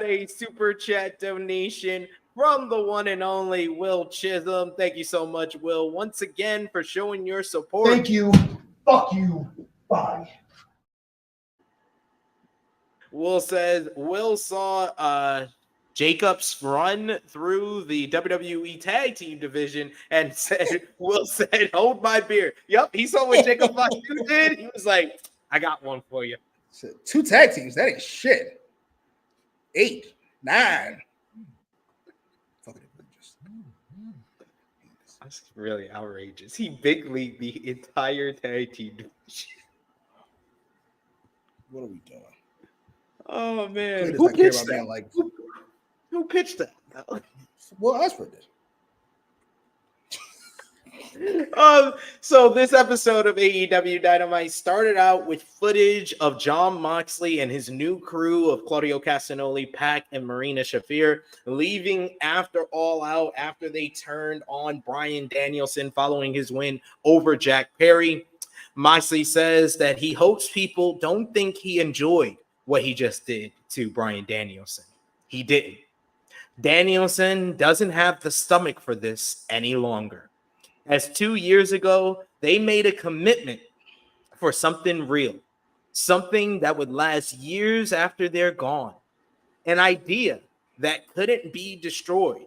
a super chat donation from the one and only Will Chisholm. Thank you so much, Will, once again for showing your support. Thank you. Fuck you. Bye. Will says Will saw Jacob's run through the WWE Tag Team division and said, Will said, hold my beer. Yep, he saw what Jacob Fatu did. He was like, I got one for you. So 2 tag teams, that ain't shit. 8, 9. Fucking outrageous. That's really outrageous. He big leagued the entire tag team division. What are we doing? Oh man, Who pitched that? Like, who pitched that? Well, Ashford did. So this episode of AEW Dynamite started out with footage of Jon Moxley and his new crew of Claudio Castagnoli, Pac, and Marina Shafir leaving after All Out after they turned on Bryan Danielson following his win over Jack Perry. Moxley says that he hopes people don't think he enjoyed what he just did to Bryan Danielson. He didn't. Danielson doesn't have the stomach for this any longer. As 2 years ago, they made a commitment for something real, something that would last years after they're gone, an idea that couldn't be destroyed,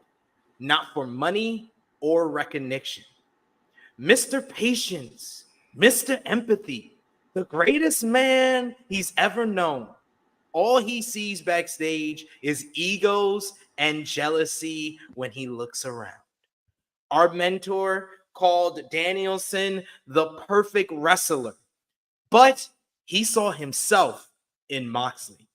not for money or recognition. Mr. Patience, Mr. Empathy, the greatest man he's ever known. All he sees backstage is egos and jealousy when he looks around. Our mentor called Danielson the perfect wrestler, but he saw himself in Moxley.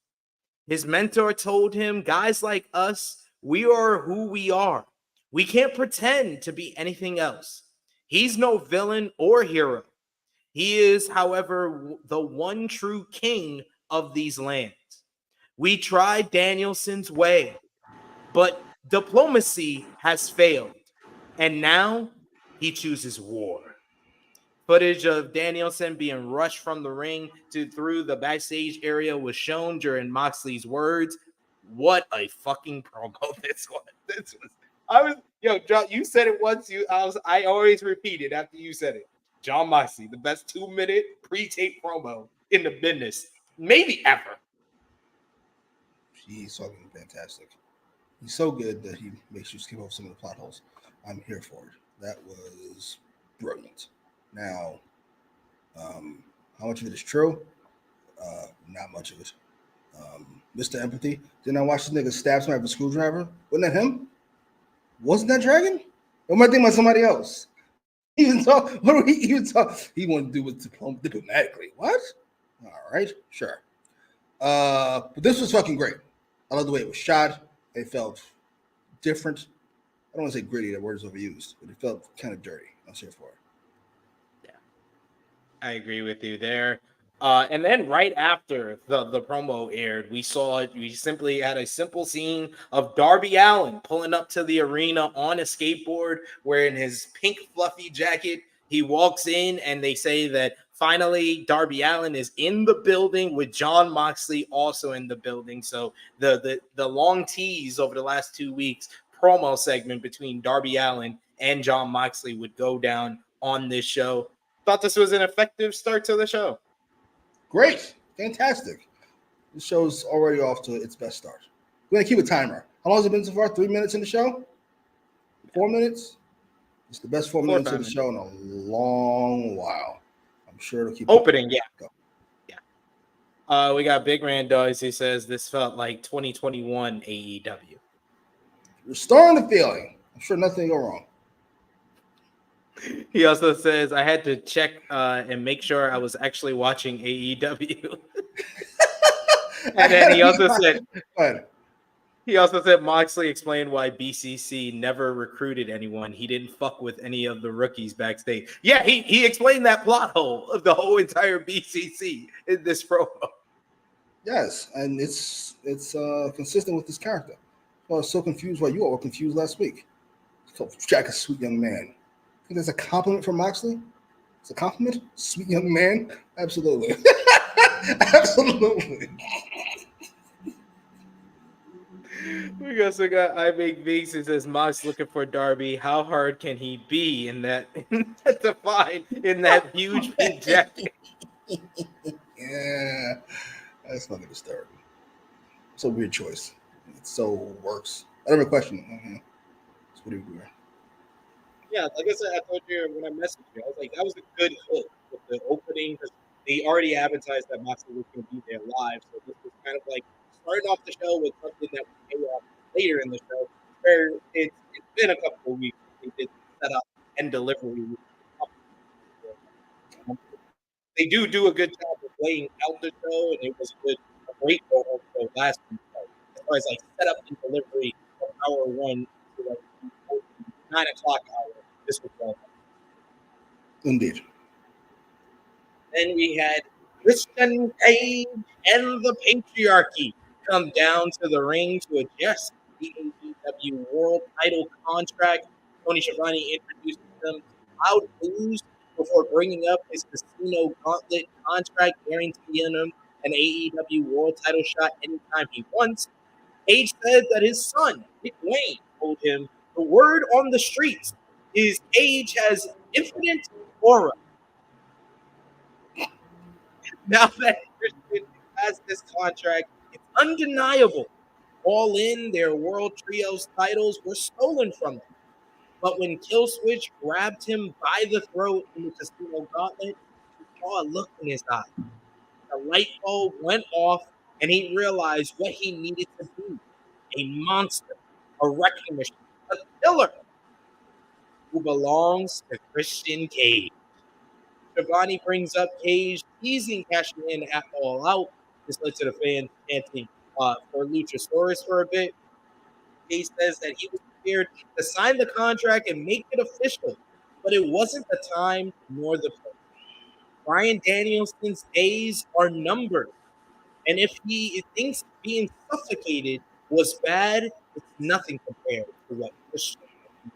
His mentor told him, guys like us, we are who we are. We can't pretend to be anything else. He's no villain or hero. He is, however, the one true king of these lands. We tried Danielson's way, but diplomacy has failed, and now he chooses war. Footage of Danielson being rushed from the ring through the backstage area was shown during Moxley's words. What a fucking promo this was. John, you said it once. I always repeat it after you said it. Jon Moxley, the best 2-minute pre-tape promo in the business, maybe ever. He's fucking fantastic. He's so good that he makes you skip over some of the plot holes. I'm here for it. That was brilliant. Now, how much of it is true? Not much of it. Mr. Empathy, didn't I watch this nigga stab somebody with a screwdriver? Wasn't that him? Wasn't that Dragon? Or am I thinking about somebody else? What do he even talk? He wanted to do with diplomatically. What? All right, sure. But this was fucking great. I love the way it was shot. It felt different. I don't want to say gritty, that word is overused, but it felt kind of dirty. I was here for it. Yeah, I agree with you there. And then right after the promo aired, we simply had a simple scene of Darby Allin pulling up to the arena on a skateboard wearing his pink fluffy jacket. He walks in and they say that finally Darby Allin is in the building with Jon Moxley also in the building. So the long tease over the last 2 weeks promo segment between Darby Allin and Jon Moxley would go down on this show. Thought this was an effective start to the show. Great. Fantastic. This show's already off to its best start. We're going to keep a timer. How long has it been so far? 3 minutes in the show? 4 minutes? It's the best 4 minutes of the show in a long while. I'm sure it'll keep opening. Go. Yeah. We got Big Randois. He says this felt like 2021 AEW. Restoring the feeling. I'm sure nothing will go wrong. He also says, I had to check and make sure I was actually watching AEW. And then he also said, He also said Moxley explained why BCC never recruited anyone. He didn't fuck with any of the rookies backstage. Yeah, he explained that plot hole of the whole entire BCC in this promo. Yes, and it's consistent with this character. I was so confused why you all were confused last week. Jack, a sweet young man. I think that's a compliment from Moxley. It's a compliment, sweet young man. Absolutely, absolutely. We also got I Make Beats. It says Mox looking for Darby. How hard can he be in that in that huge pink jacket? Yeah, that's fucking disturbing. It's a weird choice. It so works. I never question it. Mm-hmm. That's what he would wear. Yeah, like I said, I told you when I messaged you, I was like, that was a good hook with the opening because they already advertised that Moxley was going to be there live. So this was kind of like starting off the show with something that would pay off later in the show. Where it's been a couple of weeks. They did set up and delivery. They do a good job of laying out the show, and it was a great show last week. As far as like setup and delivery of hour one to like 9 o'clock hour, this was well done. Indeed. Then we had Christian Cage and the Patriarchy come down to the ring to adjust the AEW World Title contract. Tony Schiavone introduced them to loud booze before bringing up his Casino Gauntlet contract, guaranteeing him an AEW World Title shot anytime he wants. Cage said that his son, Nick Wayne, told him the word on the streets is Cage has infinite aura. Now that Christian has this contract, it's undeniable. All in, their World Trios titles were stolen from them. But when Killswitch grabbed him by the throat in the Casino Gauntlet, he saw a look in his eye. The light bulb went off, and he realized what he needed to be. A monster, a wrecking machine, a killer who belongs to Christian Cage. Schiavone brings up Cage teasing cashing in at All Out. This led to the fans chanting for Luchasaurus for a bit. Cage says that he was prepared to sign the contract and make it official, but it wasn't the time nor the place. Bryan Danielson's days are numbered, and if he thinks being suffocated was bad, it's nothing compared to what Christian did.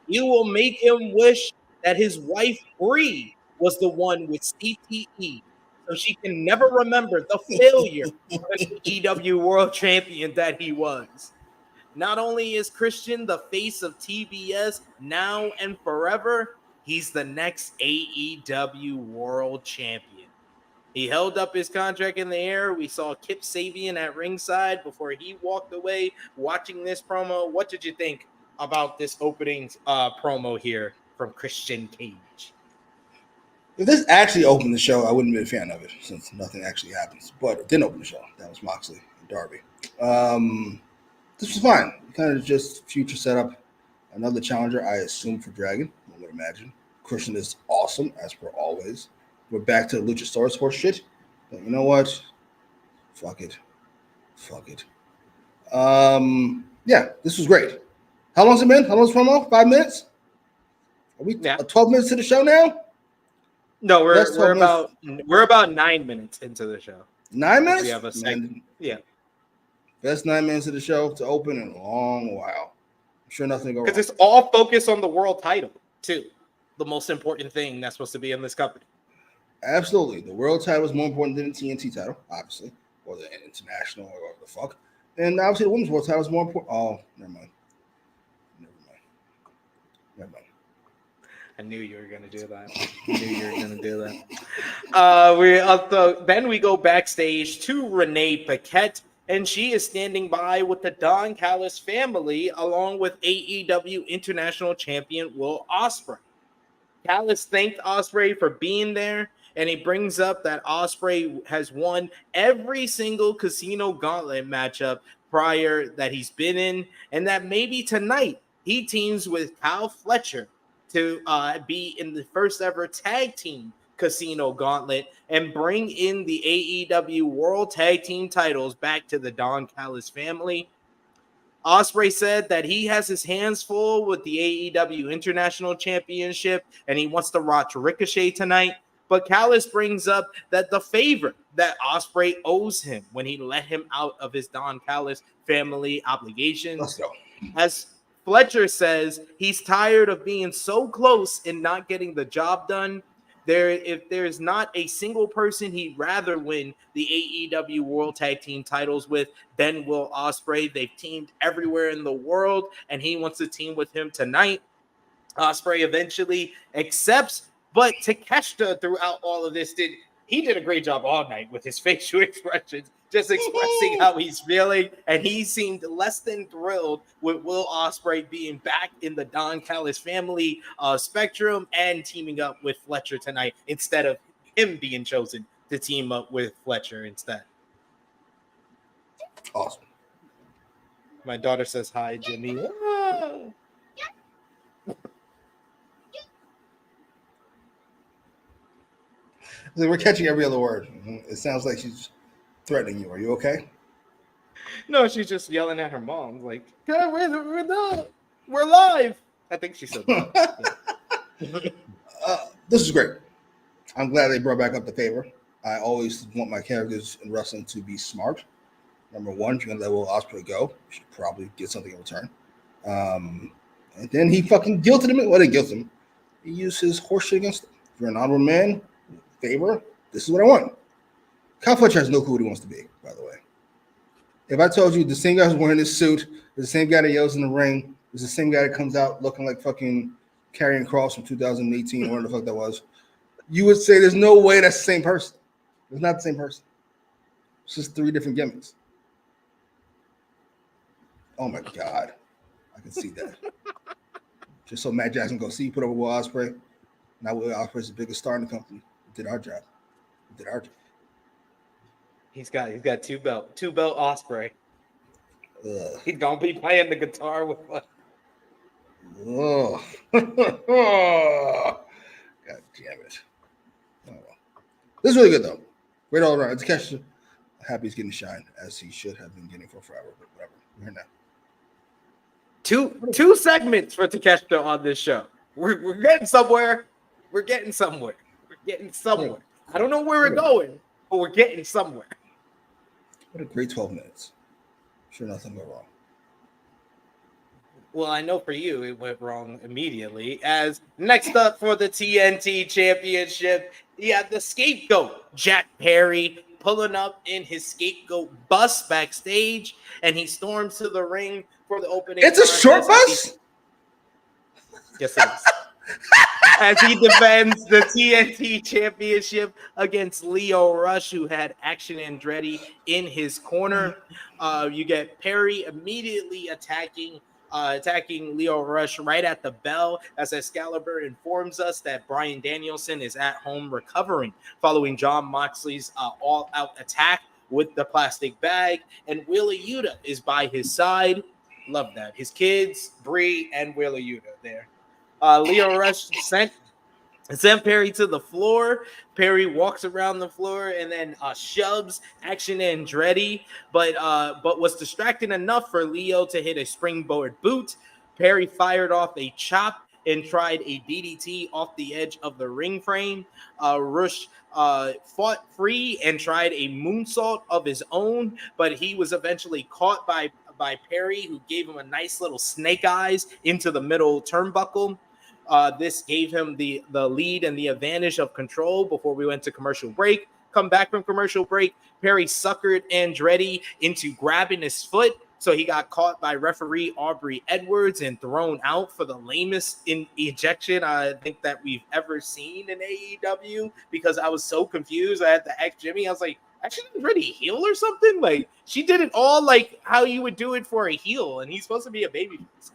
You will make him wish that his wife Bree was the one with CTE, so she can never remember the failure of an AEW World Champion that he was. Not only is Christian the face of TBS now and forever, he's the next AEW World Champion. He held up his contract in the air. We saw Kip Sabian at ringside before he walked away watching this promo. What did you think about this opening promo here from Christian Cage? If this actually opened the show, I wouldn't be a fan of it since nothing actually happens. But it didn't open the show. That was Moxley and Darby. This was fine. Kind of just future setup. Another challenger, I assume, for Dragon. I would imagine. Christian is awesome, as per always. We're back to the Luchasaurus horse shit. But you know what? Fuck it. Yeah, this was great. How long's it been? How long's the promo? 5 minutes? Are we 12 minutes to the show now? No, we're about 9 minutes into the show. 9 minutes? We have a segment. Yeah. Best 9 minutes of the show to open in a long while. I'm sure nothing will go wrong. Because it's all focused on the world title, too. The most important thing that's supposed to be in this company. Absolutely. The world title is more important than the TNT title, obviously, or the international or whatever the fuck. And obviously the women's world title is more important. Oh, never mind. I knew you were going to do that. Then we go backstage to Renee Paquette, and she is standing by with the Don Callis family along with AEW International Champion Will Ospreay. Callis thanked Ospreay for being there, and he brings up that Ospreay has won every single Casino Gauntlet matchup prior that he's been in, and that maybe tonight he teams with Kyle Fletcher to be in the first ever tag team Casino Gauntlet and bring in the AEW World Tag Team titles back to the Don Callis family. Ospreay said that he has his hands full with the AEW International Championship and he wants to watch Ricochet tonight. But Callis brings up that the favor that Ospreay owes him when he let him out of his Don Callis family obligations. Let's go. As Fletcher says, he's tired of being so close and not getting the job done. If there's not a single person he'd rather win the AEW World Tag Team titles with than Will Ospreay. They've teamed everywhere in the world, and he wants to team with him tonight. Ospreay eventually accepts, but Takeshita throughout all of this did a great job all night with his facial expressions, just expressing how he's feeling, and he seemed less than thrilled with Will Ospreay being back in the Don Callis family spectrum and teaming up with Fletcher tonight instead of him being chosen to team up with Fletcher instead. Awesome. My daughter says hi, Jimmy. We're catching every other word. It sounds like she's threatening you. Are you okay? No, she's just yelling at her mom, like, we're live. I think she said that. This is great. I'm glad they brought back up the favor. I always want my characters in wrestling to be smart. Number one, if you're going to let Will Ospreay go, you should probably get something in return. And then he fucking guilted him. Well, they guilted him. He used his horseshit against him. If you're an honorable man, favor, this is what I want. Kyle Fletcher has no clue what he wants to be, by the way. If I told you the same guy who's wearing this suit, the same guy that yells in the ring, is the same guy that comes out looking like fucking Karrion Kross from 2018, or whatever the fuck that was, you would say there's no way that's the same person. It's not the same person. It's just three different gimmicks. Oh my God. I can see that. Just so Matt Jackson go see you put over Will Ospreay. Now Will Ospreay's the biggest star in the company. We did our job. We did our job. He's got two belt Ospreay. He's gonna be playing the guitar with us. Oh. God damn it. Oh, well. This is really good though. Great all around. Takeshita, happy he's getting shine as he should have been getting for forever, but whatever. We're here now. Two segments for Takeshita on this show. We're getting somewhere. We're getting somewhere. I don't know where we're going, but we're getting somewhere. What a great 12 minutes. Sure nothing went wrong. Well, I know for you it went wrong immediately. As next up for the TNT Championship, you have the scapegoat, Jack Perry, pulling up in his scapegoat bus backstage, and he storms to the ring for the opening. It's a short bus? Yes, it is. As he defends the TNT Championship against Lio Rush, who had Action Andretti in his corner. You get Perry immediately attacking Lio Rush right at the bell, as Excalibur informs us that Bryan Danielson is at home recovering following Jon Moxley's all-out attack with the plastic bag, and Wheeler Yuta is by his side. Love that. His kids, Bree and Wheeler Yuta there. Lio Rush sent Perry to the floor. Perry walks around the floor and then shoves Action Andretti, but was distracted enough for Lio to hit a springboard boot. Perry fired off a chop and tried a DDT off the edge of the ring frame. Rush fought free and tried a moonsault of his own, but he was eventually caught by Perry, who gave him a nice little snake eyes into the middle turnbuckle. This gave him the lead and the advantage of control before we went to commercial break. Come back from commercial break, Perry suckered Andretti into grabbing his foot, so he got caught by referee Aubrey Edwards and thrown out for the lamest ejection I think that we've ever seen in AEW, because I was so confused. I had to ask Jimmy. I was like, Action Andretti heel or something? Like, she did it all like how you would do it for a heel, and he's supposed to be a babyface.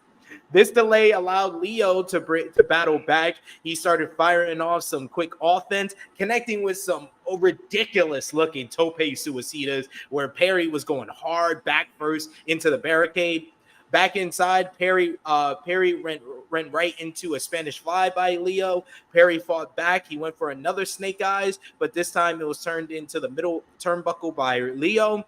This delay allowed Lio to battle back. He started firing off some quick offense, connecting with some ridiculous-looking tope suicidas, where Perry was going hard back first into the barricade. Back inside, Perry went went right into a Spanish fly by Leo. Perry fought back. He went for another snake eyes, but this time it was turned into the middle turnbuckle by Leo.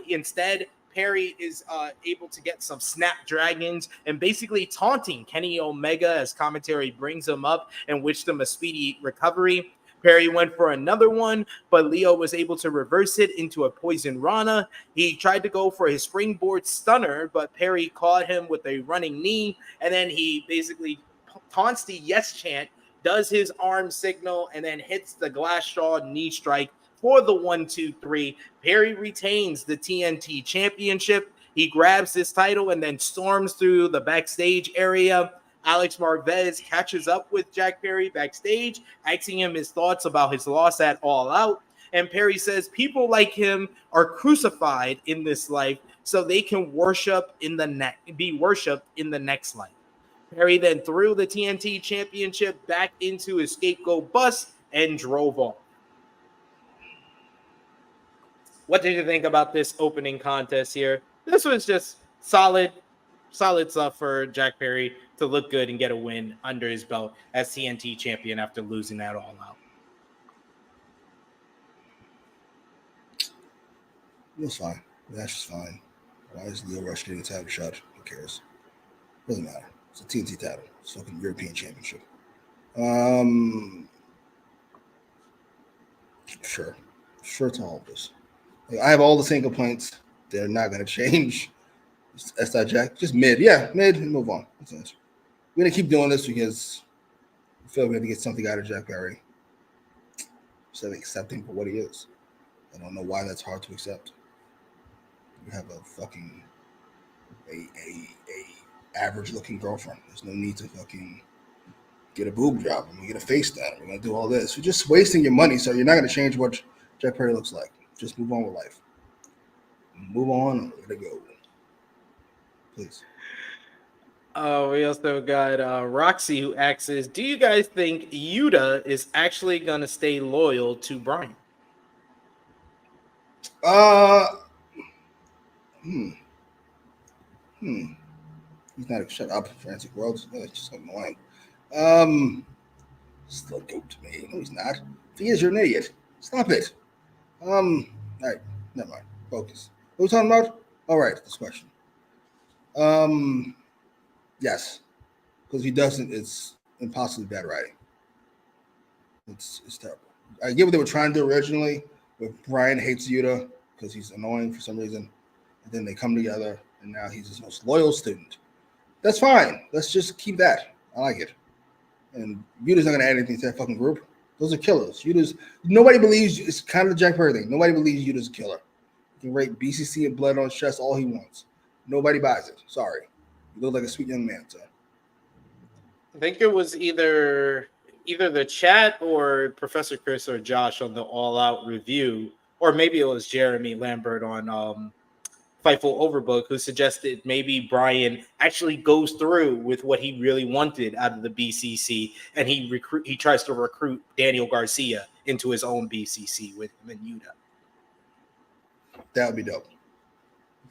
Instead, Perry is able to get some snapdragons and basically taunting Kenny Omega as commentary brings him up and wished him a speedy recovery. Perry went for another one, but Leo was able to reverse it into a poison Rana. He tried to go for his springboard stunner, but Perry caught him with a running knee, and then he basically taunts the yes chant, does his arm signal, and then hits the glass straw knee strike for the 1-2-3. Perry retains the TNT Championship. He grabs this title and then storms through the backstage area. Alex Marvez catches up with Jack Perry backstage, asking him his thoughts about his loss at All Out. And Perry says people like him are crucified in this life so they can be worshipped in the next life. Perry then threw the TNT Championship back into his scapegoat bus and drove off. What did you think about this opening contest here? This was just solid stuff for Jack Perry to look good and get a win under his belt as TNT champion after losing that All Out. It was fine. The match was fine. Why is Leo Rush getting a title shot? Who cares? Doesn't matter. It's a TNT title. It's a fucking European Championship. Sure to all of this. I have all the same complaints. They're not going to change. S.I. Jack, just mid, and move on. That's it. We're gonna keep doing this because I feel we have to get something out of Jack Perry instead of accepting for what he is. I don't know why that's hard to accept. You have a fucking a average looking girlfriend. There's no need to fucking get a boob job and we get a face down. We're gonna do all this. You're just wasting your money, so you're not gonna change what Jack Perry looks like. Just move on with life. Move on. Let it go. Please. We also got Roxy who asks, do you guys think Yuta is actually going to stay loyal to Bryan? He's not. Shut up, Frantic World. That's just annoying. Still goat to me. No, he's not. If he is, you're an idiot. Stop it. All right, never mind. Focus. What are we talking about? All right, this question. Yes, because if he doesn't, it's impossibly bad writing. It's terrible. I get what they were trying to do originally, but Bryan hates Yuta because he's annoying for some reason, and then they come together, and now he's his most loyal student. That's fine. Let's just keep that. I like it. And Yuta's not going to add anything to that fucking group. Those are killers. Nobody believes. It's kind of the Jack Perry thing. Nobody believes Yuta's a killer. He can rate BCC and blood on his chest all he wants. Nobody buys it. Sorry. You look like a sweet young man, sir. I think it was either the chat or Professor Chris or Josh on the All Out review, or maybe it was Jeremy Lambert on Fightful Overbook who suggested maybe Bryan actually goes through with what he really wanted out of the BCC, and he tries to recruit Daniel Garcia into his own BCC with him and Yuta. That would be dope.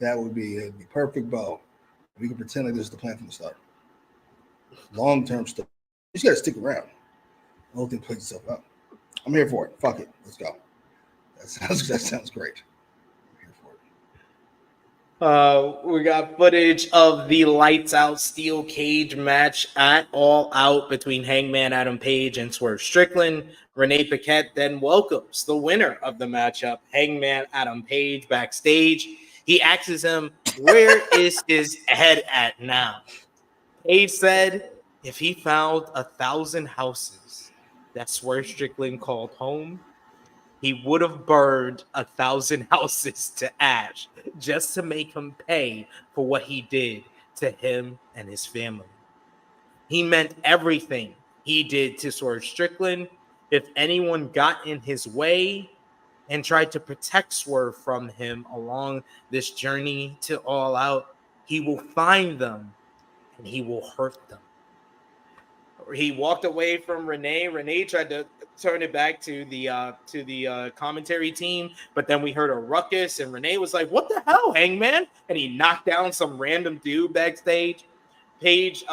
That would be a perfect bow. We can pretend like this is the plan from the start. Long-term stuff. You just got to stick around. The whole thing plays itself out. I'm here for it. Fuck it. Let's go. That sounds great. I'm here for it. We got footage of the lights out steel cage match at All Out between Hangman Adam Page and Swerve Strickland. Renee Paquette then welcomes the winner of the matchup, Hangman Adam Page, backstage. He asks him, where is his head at now? Page said if he found 1,000 houses that Swerve Strickland called home, he would have burned 1,000 houses to ash just to make him pay for what he did to him and his family. He meant everything he did to Swerve Strickland. If anyone got in his way and tried to protect Swerve from him along this journey to All Out, he will find them and he will hurt them. He walked away from Renee. Renee tried to turn it back to the commentary team, but then we heard a ruckus, and Renee was like, "What the hell, Hangman?" And he knocked down some random dude backstage. Page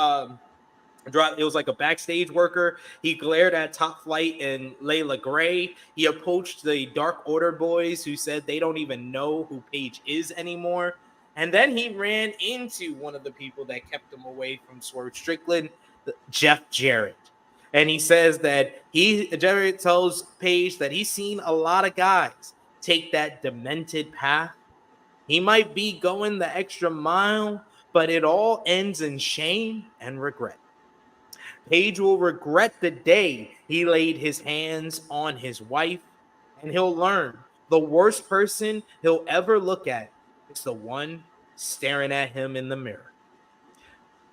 It was like a backstage worker. He glared at Top Flight and Layla Gray. He approached the Dark Order boys, who said they don't even know who Paige is anymore. And then he ran into one of the people that kept him away from Swerve Strickland, Jeff Jarrett. And he says that Jarrett tells Paige that he's seen a lot of guys take that demented path. He might be going the extra mile, but it all ends in shame and regret. Paige will regret the day he laid his hands on his wife, and he'll learn the worst person he'll ever look at is the one staring at him in the mirror.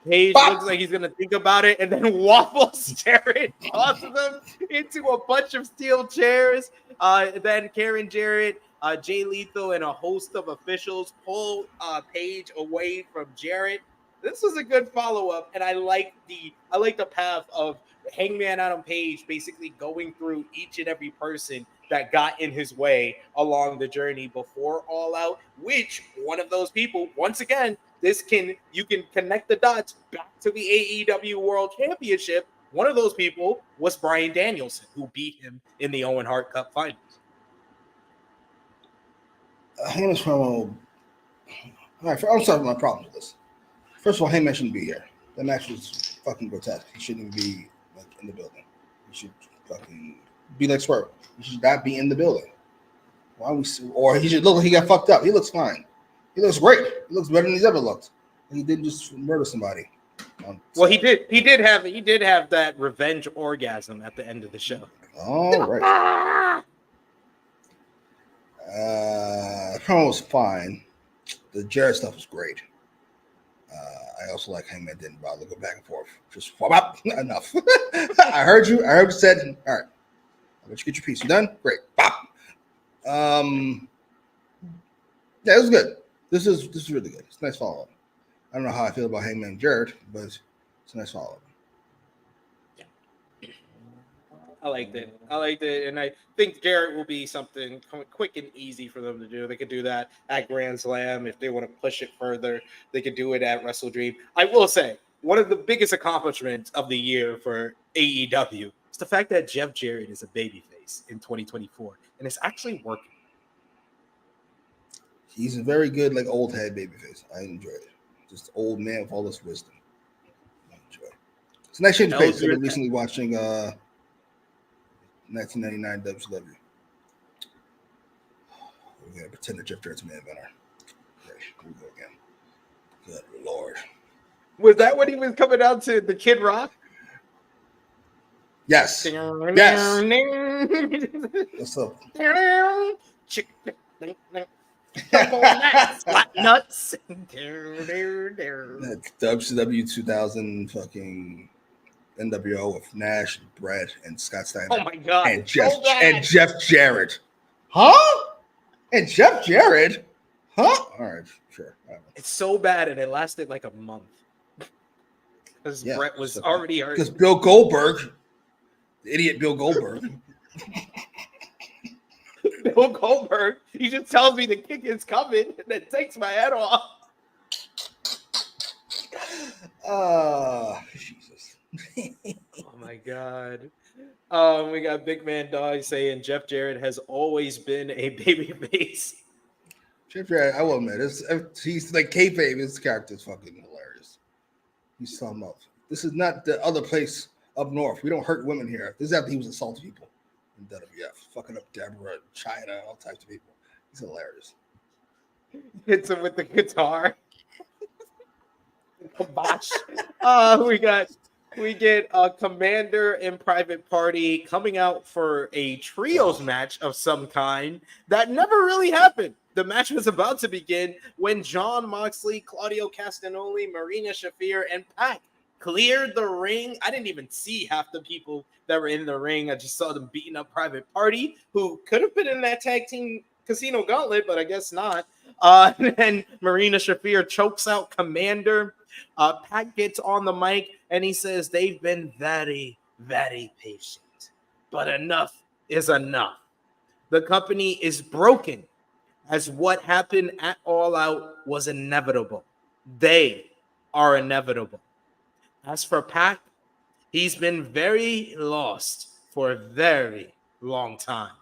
Paige looks like he's going to think about it and then waffles Jarrett, tosses him into a bunch of steel chairs. Then Karen Jarrett, Jay Lethal, and a host of officials pull Paige away from Jarrett. This was a good follow-up, and I like the path of Hangman Adam Page basically going through each and every person that got in his way along the journey before All Out, which one of those people, once again, you can connect the dots back to the AEW World Championship. One of those people was Bryan Danielson, who beat him in the Owen Hart Cup Finals. Hangman's promo. All right, I'm starting my problem with this. First of all, Hangman shouldn't be here. That match was fucking grotesque. He shouldn't even be like in the building. He should fucking be like Swerve. He should not be in the building. Or he should look like he got fucked up. He looks fine. He looks great. He looks better than he's ever looked. He didn't just murder somebody. Well, he did. He did have that revenge orgasm at the end of the show. All right. Promo was fine. The Jarrett stuff was great. I also like Hangman didn't bother to go back and forth. Just enough. I heard you. I heard you said, all right, I'll let you get your piece. You done? Great. Bop. Yeah, it was good. This is really good. It's a nice follow-up. I don't know how I feel about Hangman and Jarrett, but it's a nice follow-up. I liked it. And I think Jarrett will be something quick and easy for them to do. They could do that at Grand Slam. If they want to push it further, they could do it at Wrestle Dream. I will say, one of the biggest accomplishments of the year for AEW is the fact that Jeff Jarrett is a babyface in 2024, and it's actually working. He's a very good, like, old head babyface. I enjoy it. Just old man with all this wisdom. I enjoy it. It's a nice change of pace. I've been recently watching 1999 WCW. We're going to pretend that Jeff Jarrett's main eventer. Great. Here we go again. Good Lord. Was that when he was coming out to the Kid Rock? Yes. Yes. What's up? Nuts. That's WCW 2000 fucking NWO with Nash, Brett, and Scott Steiner. Oh my god! And Jeff Jarrett. Huh? And Jeff Jarrett? Huh? All right, sure. It's so bad, and it lasted like a month because Brett was already hurt. Because Bill Goldberg, the idiot Bill Goldberg. Bill Goldberg, he just tells me the kick is coming and then takes my head off. Jesus. Oh my god. We got Big Man Dog saying Jeff Jarrett has always been a baby face. Jeff Jarrett, I will admit, he's like kayfabe. His character is fucking hilarious. He's something else. This is not the other place up north. We don't hurt women here. This is after he was assaulting people in WWF, fucking up Deborah, China, all types of people. He's hilarious. Hits him with the guitar. We get a Commander and Private Party coming out for a trios match of some kind that never really happened. The match was about to begin when Jon Moxley, Claudio Castagnoli, Marina Shafir, and Pac cleared the ring. I didn't even see half the people that were in the ring. I just saw them beating up Private Party, who could have been in that Tag Team Casino Gauntlet, but I guess not. And Marina Shafir chokes out Commander. Pac gets on the mic and he says they've been very, very patient, but enough is enough. The company is broken, as what happened at All Out was inevitable. They are inevitable. As for Pac, He's been very lost for a very long time,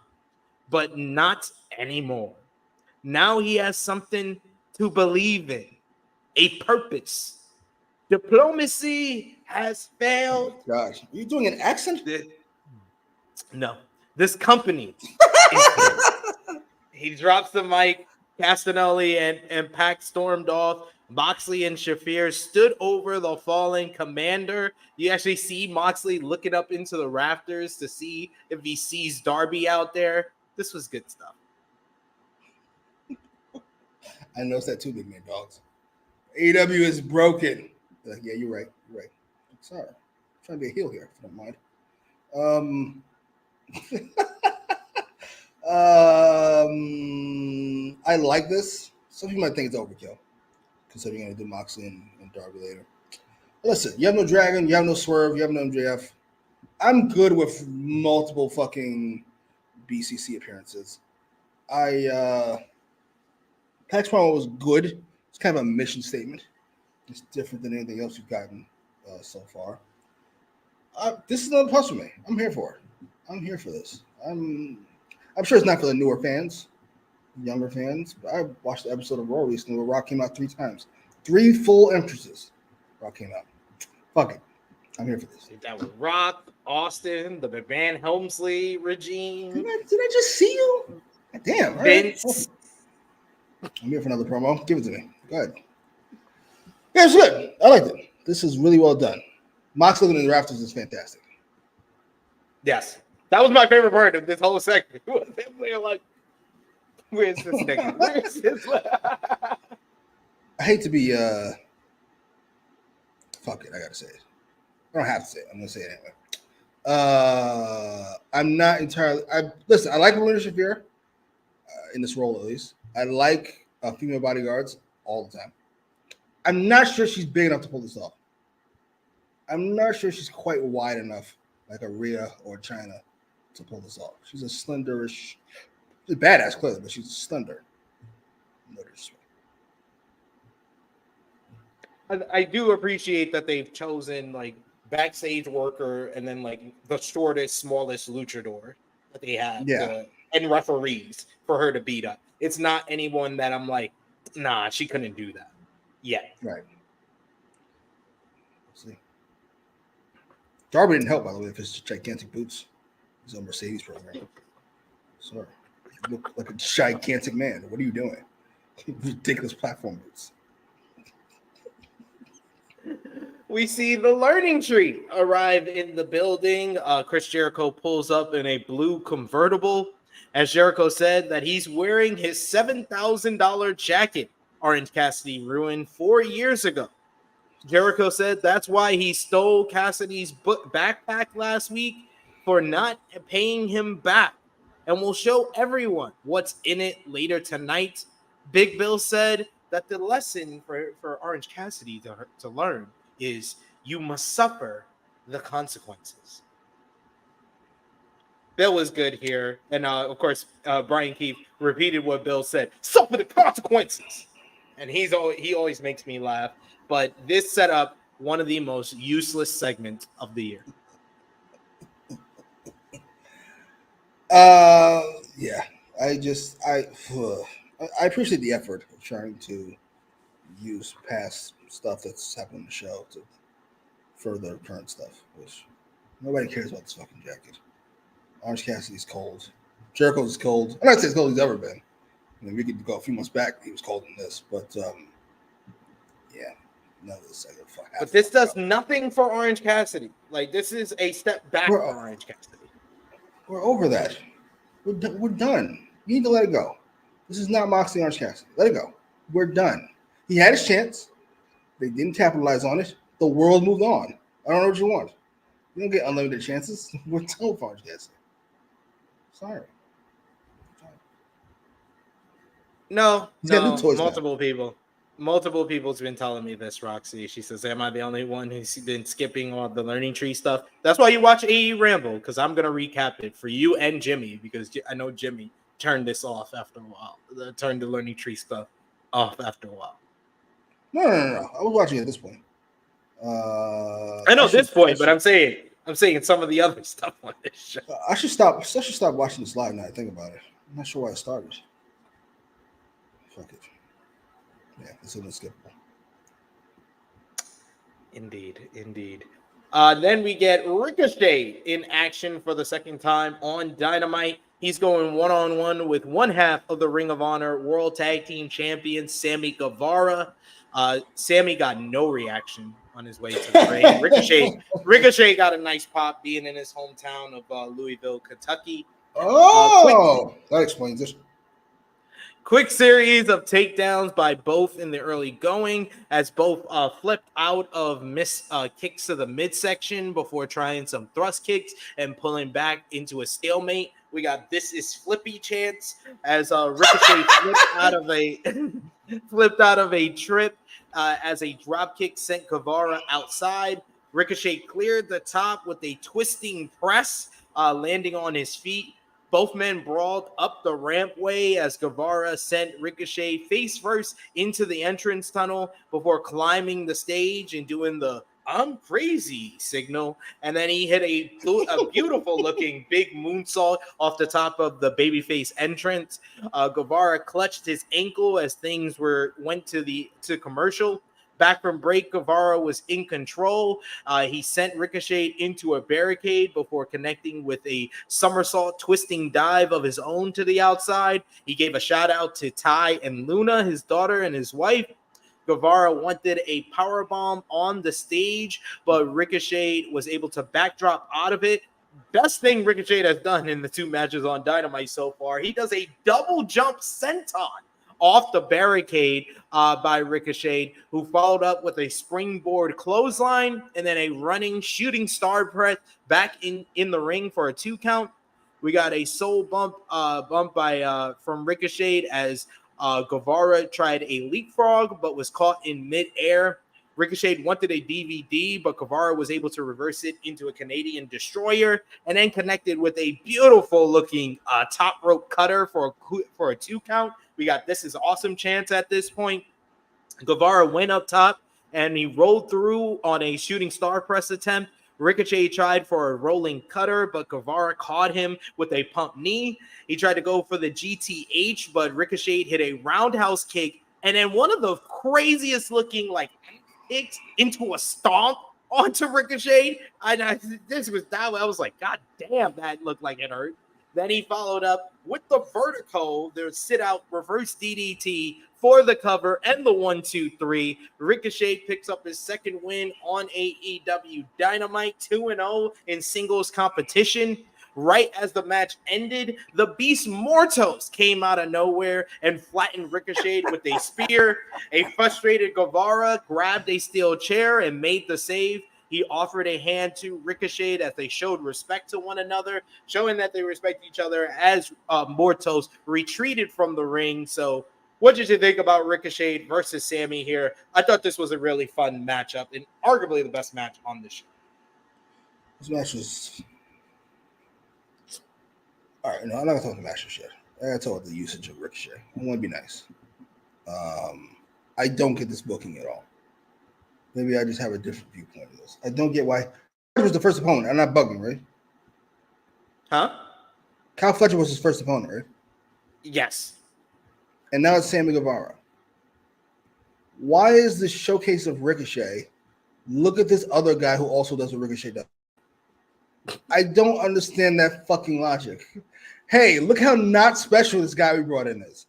but not anymore. Now he has something to believe in, a purpose. Diplomacy has failed. Oh gosh, are you doing an accent? No, this company is dead. He drops the mic. Castanelli and Pac stormed off. Moxley and Shafir stood over the fallen commander. You actually see Moxley looking up into the rafters to see if he sees Darby out there. This was good stuff. I noticed that too, big man dogs. AEW is broken. Like, yeah, you're right. You're right. Sorry. I'm trying to be a heel here, if you don't mind. I like this. Some people might think it's overkill, considering you're going to do Moxley and Darby later. But listen, you have no Dragon, you have no Swerve, you have no MJF. I'm good with multiple fucking BCC appearances. Pac's promo was good. It's kind of a mission statement. It's different than anything else you've gotten so far. This is another plus for me. I'm here for it. I'm here for this. I'm sure it's not for the newer fans, younger fans. But I watched the episode of Raw recently where Rock came out 3 times. 3 full entrances. Rock came out. Fuck it. I'm here for this. That was Rock, Austin, the McMahon Helmsley regime. Did I just see you? Damn. Vince. Right. I'm here for another promo. Give it to me. Go ahead. Yeah, it's good. I liked it. This is really well done. Mox looking in the rafters is fantastic. Yes. That was my favorite part of this whole segment. They're like, where's this nigga? Where's this? I hate to be fuck it, I gotta say it. I don't have to say it. I'm gonna say it anyway. I'm not entirely listen, I like Marina Shafir in this role at least. I like female bodyguards all the time. I'm not sure she's big enough to pull this off. I'm not sure she's quite wide enough, like a Rhea or China, to pull this off. She's a slenderish, she's a badass clearly, but she's slender. No disrespect. I do appreciate that they've chosen like backstage worker and then like the shortest, smallest luchador that they have, and referees for her to beat up. It's not anyone that I'm like, nah, she couldn't do that yet. Right. Let's see. Darby didn't help, by the way, with his gigantic boots. He's on Mercedes program. Sorry. You look like a gigantic man. What are you doing? Ridiculous platform boots. We see the learning tree arrive in the building. Chris Jericho pulls up in a blue convertible. As Jericho said that he's wearing his $7,000 jacket Orange Cassidy ruined 4 years ago. Jericho said that's why he stole Cassidy's backpack last week for not paying him back. And we'll show everyone what's in it later tonight. Big Bill said that the lesson for Orange Cassidy to learn is you must suffer the consequences. Bill was good here. And of course, Brian Keefe repeated what Bill said. Suffer the consequences. And he always makes me laugh. But this set up one of the most useless segments of the year. Yeah. I appreciate the effort of trying to use past stuff that's happened on the show to further current stuff, which nobody cares about this fucking jacket. Orange Cassidy's cold. Jericho's is cold. I'm not saying as cold as he's ever been. I mean, we could go a few months back, he was colder than this, but yeah, none of this. But this does nothing for Orange Cassidy. Like, this is a step back for Orange Cassidy. We're over that. We're done. You need to let it go. This is not Moxley Orange Cassidy. Let it go. We're done. He had his chance. They didn't capitalize on it. The world moved on. I don't know what you want. You don't get unlimited chances. We're done with Orange Cassidy. Sorry. No, multiple people's been telling me this, Roxy. She says, am I the only one who's been skipping all the learning tree stuff? That's why you watch AEWramble, because I'm going to recap it for you and Jimmy, because I know Jimmy turned this off after a while. Turned the learning tree stuff off after a while. No. I was watching at this point. I know this point, but I'm saying I'm saying some of the other stuff on this show. I should stop watching this live now. I think about it. I'm not sure why it started. Fuck it. Yeah, it's unskippable. Indeed. Then we get Ricochet in action for the second time on Dynamite. He's going one-on-one with one half of the Ring of Honor World Tag Team Champion, Sammy Guevara. Sammy got no reaction on his way to the ring. Ricochet got a nice pop being in his hometown of Louisville, Kentucky. That explains it. Quick series of takedowns by both in the early going as both flipped out of kicks to the midsection before trying some thrust kicks and pulling back into a stalemate. We got "This is Flippy" chants as Ricochet flipped out of a trip as a drop kick sent Guevara outside. Ricochet cleared the top with a twisting press, landing on his feet. Both men brawled up the rampway as Guevara sent Ricochet face first into the entrance tunnel before climbing the stage and doing the "I'm crazy" signal. And then he hit a beautiful looking big moonsault off the top of the babyface entrance. Guevara clutched his ankle as things went to commercial. Back from break, Guevara was in control. He sent Ricochet into a barricade before connecting with a somersault twisting dive of his own to the outside. He gave a shout out to Ty and Luna, his daughter and his wife. Guevara wanted a powerbomb on the stage, but Ricochet was able to backdrop out of it. Best thing Ricochet has done in the two matches on Dynamite so far. He does a double jump senton off the barricade by Ricochet, who followed up with a springboard clothesline and then a running shooting star press back in the ring for a 2 count. We got a soul bump by from Ricochet as Guevara tried a leapfrog but was caught in midair. Ricochet wanted a DVD, but Guevara was able to reverse it into a Canadian destroyer and then connected with a beautiful looking top rope cutter for a 2 count. We got "This is awesome" chance at this point. Guevara went up top and he rolled through on a shooting star press attempt. Ricochet tried for a rolling cutter, but Guevara caught him with a pump knee. He tried to go for the GTH, but Ricochet hit a roundhouse kick and then one of the craziest looking kicks into a stomp onto Ricochet. I was like, God damn, that looked like it hurt. Then he followed up with the vertical, the sit-out reverse DDT for the cover and the 1-2-3. Ricochet picks up his second win on AEW Dynamite, 2-0 in singles competition. Right as the match ended, the Beast Mortos came out of nowhere and flattened Ricochet with a spear. A frustrated Guevara grabbed a steel chair and made the save. He offered a hand to Ricochet as they showed respect to one another, showing that they respect each other as Mortos retreated from the ring. So what did you think about Ricochet versus Sammy here? I thought this was a really fun matchup and arguably the best match on the show. This match was... All right, no, I'm not going to talk the match shit. I got to talk about the usage of Ricochet. I want to be nice. I don't get this booking at all. Maybe I just have a different viewpoint of this. I don't get why. Fletcher was the first opponent. I'm not bugging, right? Huh? Kyle Fletcher was his first opponent, right? Yes. And now it's Sammy Guevara. Why is this showcase of Ricochet? Look at this other guy who also does what Ricochet does. I don't understand that fucking logic. Hey, look how not special this guy we brought in is.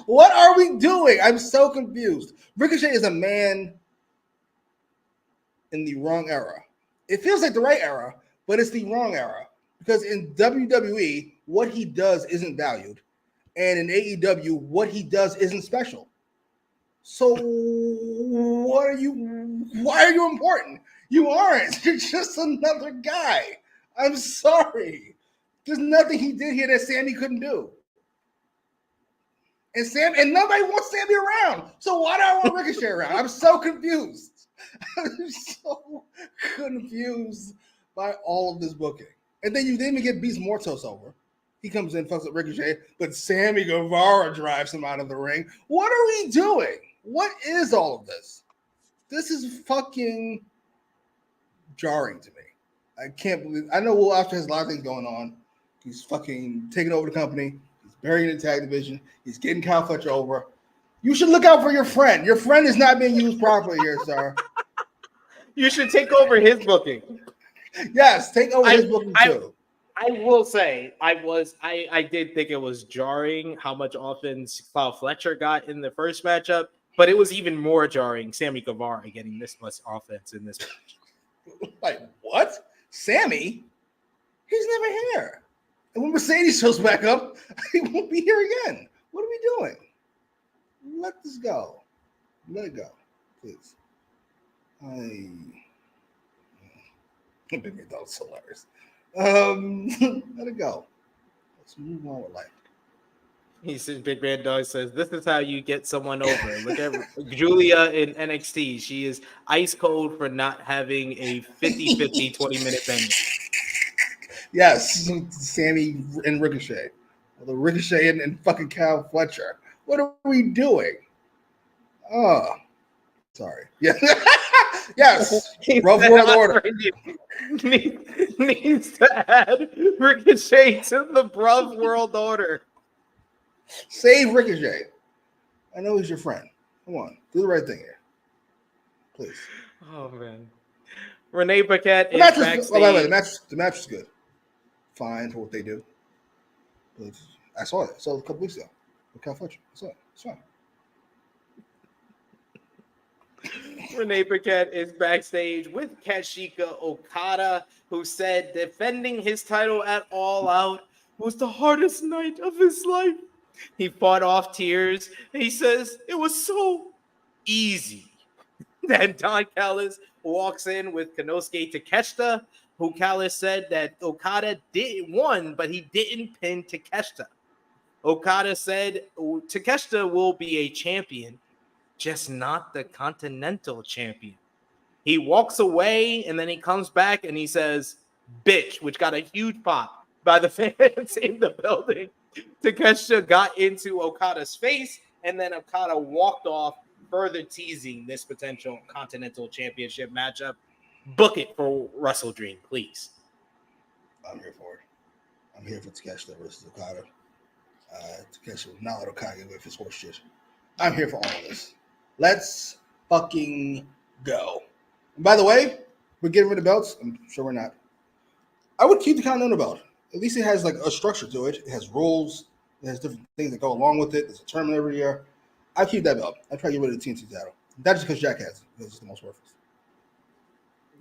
What are we doing? I'm so confused. Ricochet is a man in the wrong era. It feels like the right era, but it's the wrong era. Because in WWE, what he does isn't valued. And in AEW, what he does isn't special. So why are you important? You aren't. You're just another guy. I'm sorry. There's nothing he did here that Sammy couldn't do. And nobody wants Sammy around. So why do I want Ricochet around? I'm so confused. I'm so confused by all of this booking. And then you didn't even get Beast Mortos over. He comes in, fucks up Ricochet, but Sammy Guevara drives him out of the ring. What are we doing? What is all of this? This is fucking jarring to me. I can't believe. I know Will Ospreay has a lot of things going on. He's fucking taking over the company. He's burying the tag division. He's getting Kyle Fletcher over. You should look out for your friend. Your friend is not being used properly here, sir. You should take over his booking. Yes, take over his booking too. I will say, I did think it was jarring how much offense Kyle Fletcher got in the first matchup, but it was even more jarring Sammy Guevara getting this much offense in this match. Like, what? Sammy? He's never here. And when Mercedes shows back up, he won't be here again. What are we doing? Let this go. Let it go, please. That's hilarious. Let it go. Let's move on with life. He says, Big Bad Dog says, this is how you get someone over. Look at Julia in NXT. She is ice cold for not having a 50-50 20-minute venue. Yes, Sammy and Ricochet. The Ricochet and fucking Kyle Fletcher. What are we doing? Oh, sorry. Yeah. Yes. Rough World Order. Needs to add Ricochet to the Bruv World Order. Save Ricochet. I know he's your friend. Come on. Do the right thing here. Please. Oh, man. Renee Paquette is backstage. By the way, the match is good. Fine for what they do. But I saw it. I saw it a couple weeks ago with Kyle Fletcher. I saw it. It's fine. Renee Paquette is backstage with Katsuhiko Okada, who said defending his title at All Out was the hardest night of his life. He fought off tears. He says it was so easy. Then Don Callis walks in with Konosuke Takeshita, who Callis said that Okada won, but he didn't pin Takeshita. Okada said Takeshita will be a champion, just not the Continental Champion. He walks away, and then he comes back, and he says, bitch, which got a huge pop by the fans in the building. Takeshita got into Okada's face, and then Okada walked off, further teasing this potential Continental Championship matchup. Book it for Wrestle Dream, please. I'm here for it. I'm here for Takeshita versus Okada. Takeshita will not let Okada get away with his horse shit. I'm here for all of this. Let's fucking go. And by the way, we're getting rid of belts. I'm sure we're not. I would keep the Continental belt. At least it has like a structure to it. It has rules. It has different things that go along with it. There's a tournament every year. I'd keep that belt. I'd probably get rid of the TNT title. That's just because Jack has it. Because it's the most worthless.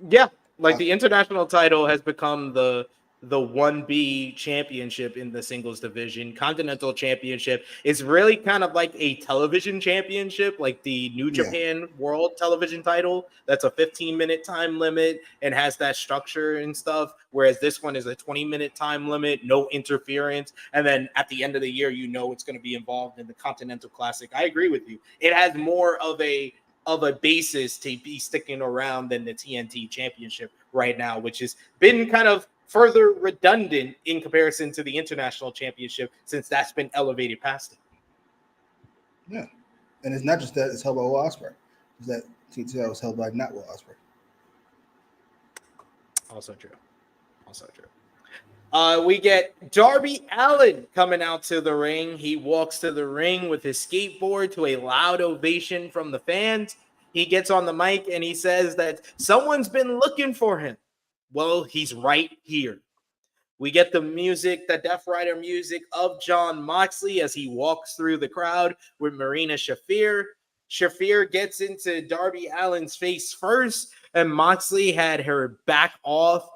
Yeah, like the international title has become the 1B championship in the singles division. Continental Championship is really kind of like a television championship, like the New Japan World Television title. That's a 15-minute time limit and has that structure and stuff, whereas this one is a 20-minute time limit, no interference, and then at the end of the year, you know it's going to be involved in the Continental Classic. I agree with you. It has more of a basis to be sticking around than the TNT Championship right now, which has been kind of further redundant in comparison to the International Championship since that's been elevated past it. Yeah. And it's not just that it's held by Will Ospreay. It's that TNT was held by not Will Ospreay. Also true. We get Darby Allin coming out to the ring. He walks to the ring with his skateboard to a loud ovation from the fans. He gets on the mic and he says that someone's been looking for him. Well, he's right here. We get the music, the Death Rider music of Jon Moxley as he walks through the crowd with Marina Shafir. Shafir gets into Darby Allin's face first, and Moxley had her back off.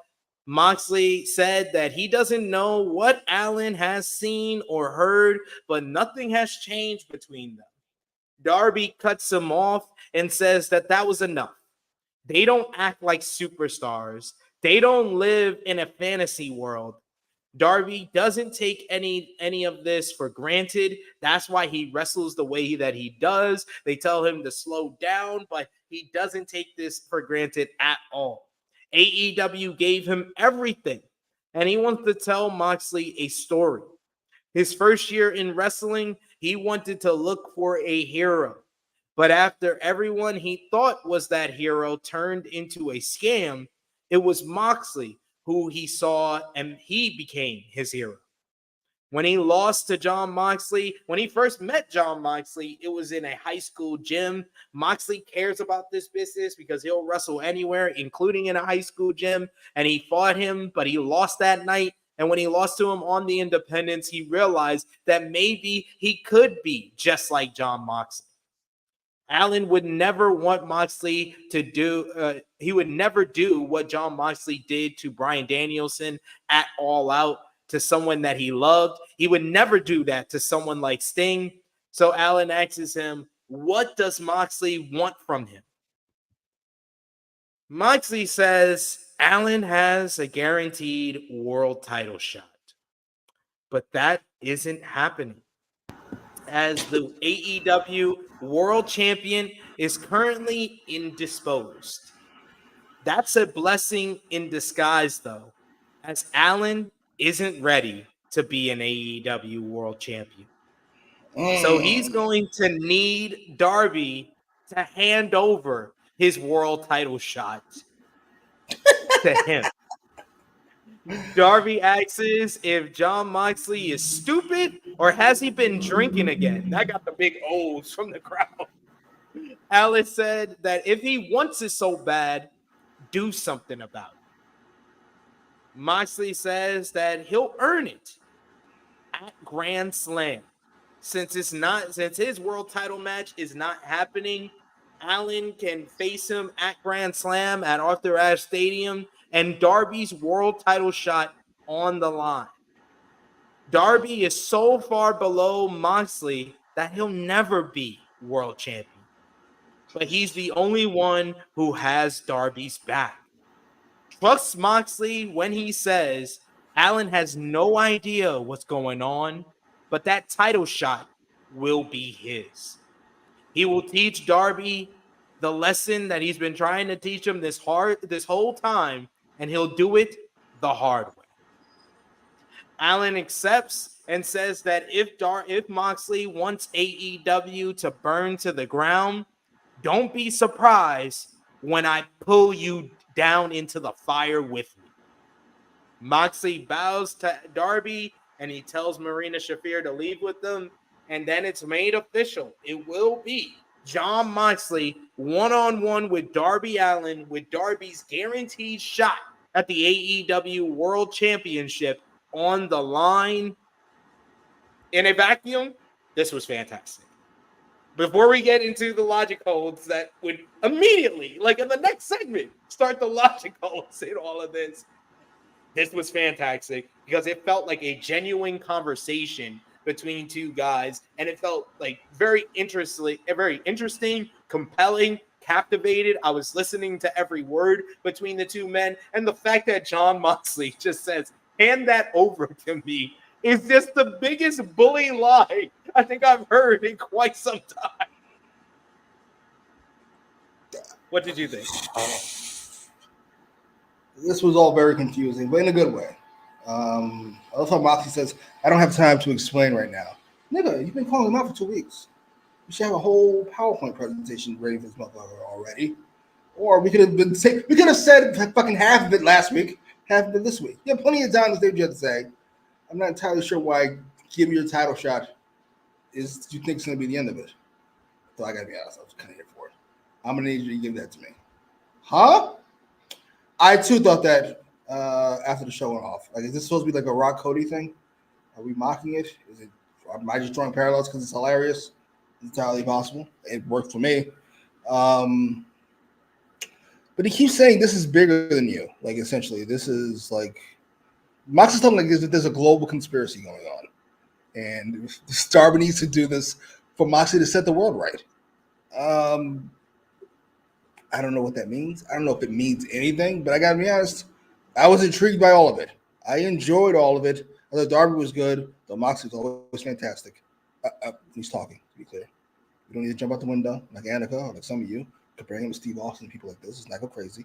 Moxley said that he doesn't know what Allin has seen or heard, but nothing has changed between them. Darby cuts him off and says that was enough. They don't act like superstars. They don't live in a fantasy world. Darby doesn't take any of this for granted. That's why he wrestles the way that he does. They tell him to slow down, but he doesn't take this for granted at all. AEW gave him everything, and he wants to tell Moxley a story. His first year in wrestling, he wanted to look for a hero. But after everyone he thought was that hero turned into a scam, It was Moxley who he saw and he became his hero. When he lost to Jon Moxley, when he first met Jon Moxley, it was in a high school gym. Moxley cares about this business because he'll wrestle anywhere, including in a high school gym. And he fought him, but he lost that night. And when he lost to him on the independents, he realized that maybe he could be just like Jon Moxley. Allin would never want Moxley to do, he would never do what Jon Moxley did to Bryan Danielson at All Out, to someone that he loved. He would never do that to someone like Sting. So Allin asks him, what does Moxley want from him? Moxley says Allin has a guaranteed world title shot. But that isn't happening, as the AEW World Champion is currently indisposed. That's a blessing in disguise, though, as Allin isn't ready to be an AEW World Champion. So he's going to need Darby to hand over his world title shot to him. Darby asks if Jon Moxley is stupid or has he been drinking again? That got the big O's from the crowd. Allin said that if he wants it so bad, do something about it. Moxley says that he'll earn it at Grand Slam. Since his world title match is not happening, Allin can face him at Grand Slam at Arthur Ashe Stadium, and Darby's world title shot on the line. Darby is so far below Moxley that he'll never be world champion. But he's the only one who has Darby's back. Trust Moxley when he says Allin has no idea what's going on, but that title shot will be his. He will teach Darby the lesson that he's been trying to teach him this whole time, and he'll do it the hard way. Allin accepts and says that if Moxley wants AEW to burn to the ground, don't be surprised when I pull you down into the fire with me. Moxley bows to Darby and he tells Marina Shafir to leave with them, and then it's made official. It will be Jon Moxley one-on-one with Darby Allin, with Darby's guaranteed shot at the AEW World Championship on the line. In a vacuum, this was fantastic. Before we get into the logic holds that would immediately, like in the next segment, start the logic holds in all of this, this was fantastic because it felt like a genuine conversation between two guys, and it felt like very interesting, compelling, captivated. I was listening to every word between the two men, and the fact that Jon Moxley just says, hand that over to me, is just the biggest bully lie I think I've heard in quite some time. What did you think? This was all very confusing, but in a good way. I love how Moxley says, I don't have time to explain right now. Nigga, you've been calling him out for 2 weeks. You should have a whole PowerPoint presentation ready for this motherfucker already. Or we could have said fucking half of it last week, half of it this week. You have plenty of time to say what you have to say. I'm not entirely sure why giving your title shot is you think it's going to be the end of it. So I got to be honest, I was kind of here for it. I'm going to need you to give that to me. Huh? I too thought that after the show went off. Like, is this supposed to be like a Rock Cody thing? Are we mocking it? Am I just drawing parallels because it's hilarious? It's entirely possible. It worked for me. But he keeps saying this is bigger than you. Like, essentially, this is like Mox is telling like there's a global conspiracy going on, and Darby needs to do this for Moxley to set the world right. I don't know what that means. I don't know if it means anything, but I gotta be honest, I was intrigued by all of it. I enjoyed all of it. I thought Darby was good. The Moxley was always fantastic. He's talking, to be clear. You don't need to jump out the window like Annika or like some of you, comparing him to Steve Austin and people like this. It's not go crazy.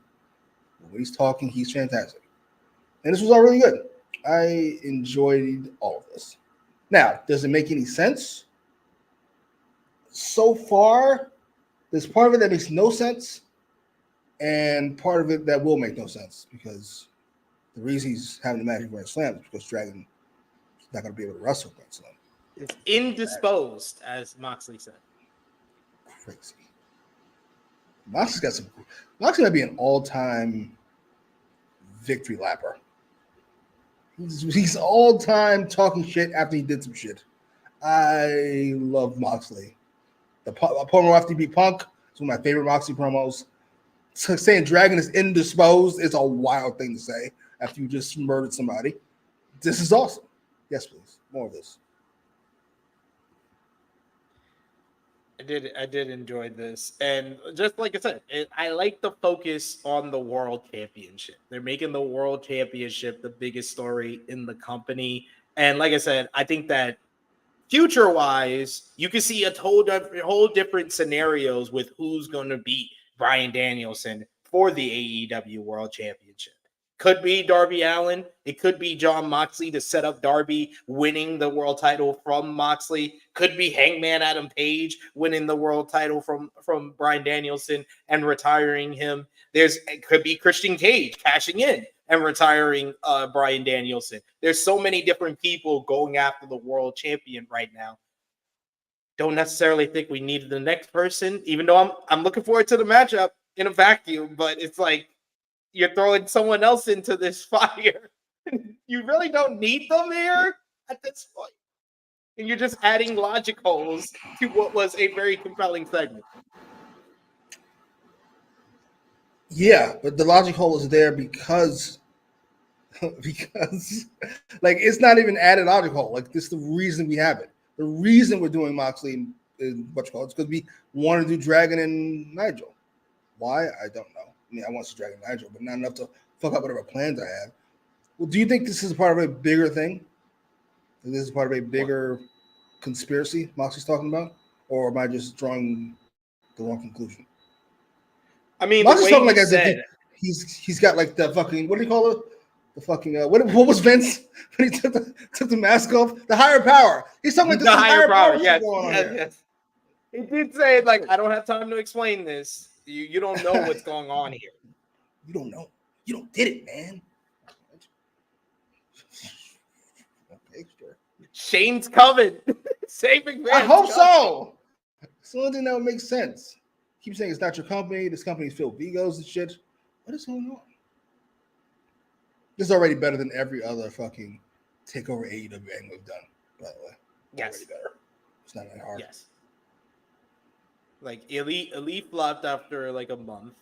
But when he's talking, he's fantastic. And this was all really good. I enjoyed all of this. Now, does it make any sense? So far, there's part of it that makes no sense. And part of it that will make no sense because the reason he's having the match at Grand Slam is because Dragon is not going to be able to wrestle Grand Slam. It's indisposed, as Moxley said. Crazy. Moxley might be an all-time victory lapper. He's all-time talking shit after he did some shit. I love Moxley. The promo after he beat Punk is one of my favorite Moxley promos. So saying Dragon is indisposed is a wild thing to say after you just murdered somebody. This is awesome. Yes, please. More of this. I did enjoy this. And just like I said, I like the focus on the World Championship. They're making the World Championship the biggest story in the company. And like I said, I think that future-wise, you can see a whole different scenarios with who's going to beat Bryan Danielson for the AEW World Championship. Could be Darby Allin. It could be Jon Moxley to set up Darby winning the world title from Moxley. Could be Hangman Adam Page winning the world title from Bryan Danielson and retiring him. It could be Christian Cage cashing in and retiring Bryan Danielson. There's so many different people going after the world champion right now. Don't necessarily think we needed the next person, even though I'm looking forward to the matchup in a vacuum, but it's like you're throwing someone else into this fire. You really don't need them here at this point. And you're just adding logic holes to what was a very compelling segment. Yeah, but the logic hole is there because like it's not even added logic hole. Like this is the reason we have it. The reason we're doing Moxley in what's called is because we want to do Dragon and Nigel. Why? I don't know. I mean, I want to see Dragon and Nigel, but not enough to fuck up whatever plans I have. Well, do you think this is part of a bigger thing? This is part of a bigger conspiracy Moxley's talking about? Or am I just drawing the wrong conclusion? I mean, Moxley's talking like as if he's got like the fucking, what do you call it? The fucking, what was Vince when he took the mask off? The higher power. He's talking like this the higher power. Yes. Yes. He did say, like, I don't have time to explain this. You don't know what's going on here. You don't know. You don't did it, man. Okay, sure. Shane's coming. Saving man. I hope so. It's the only thing that would make sense. Keep saying it's not your company. This company's filled with egos and shit. What is going on? This is already better than every other fucking takeover AEW angle we've done, by the way. Yes. Already better. It's not that hard. Yes. Like Elite flopped after like a month.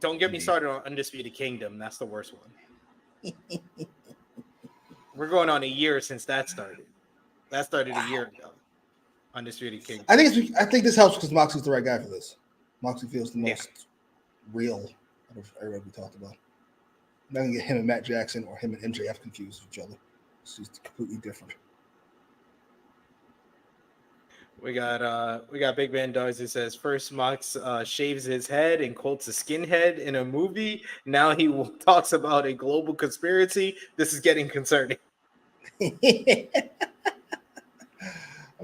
Don't get me started on Undisputed Kingdom. That's the worst one. We're going on a year since that started. That started a year ago. Undisputed Kingdom. I think this helps because Moxley's the right guy for this. Moxley feels the most real out of everybody we talked about. I'm not gonna get him and Matt Jackson or him and MJF confused with each other. It's just completely different. We got Big Man Dogs who says first Mox shaves his head and quotes a skinhead in a movie. Now he talks about a global conspiracy. This is getting concerning. I'm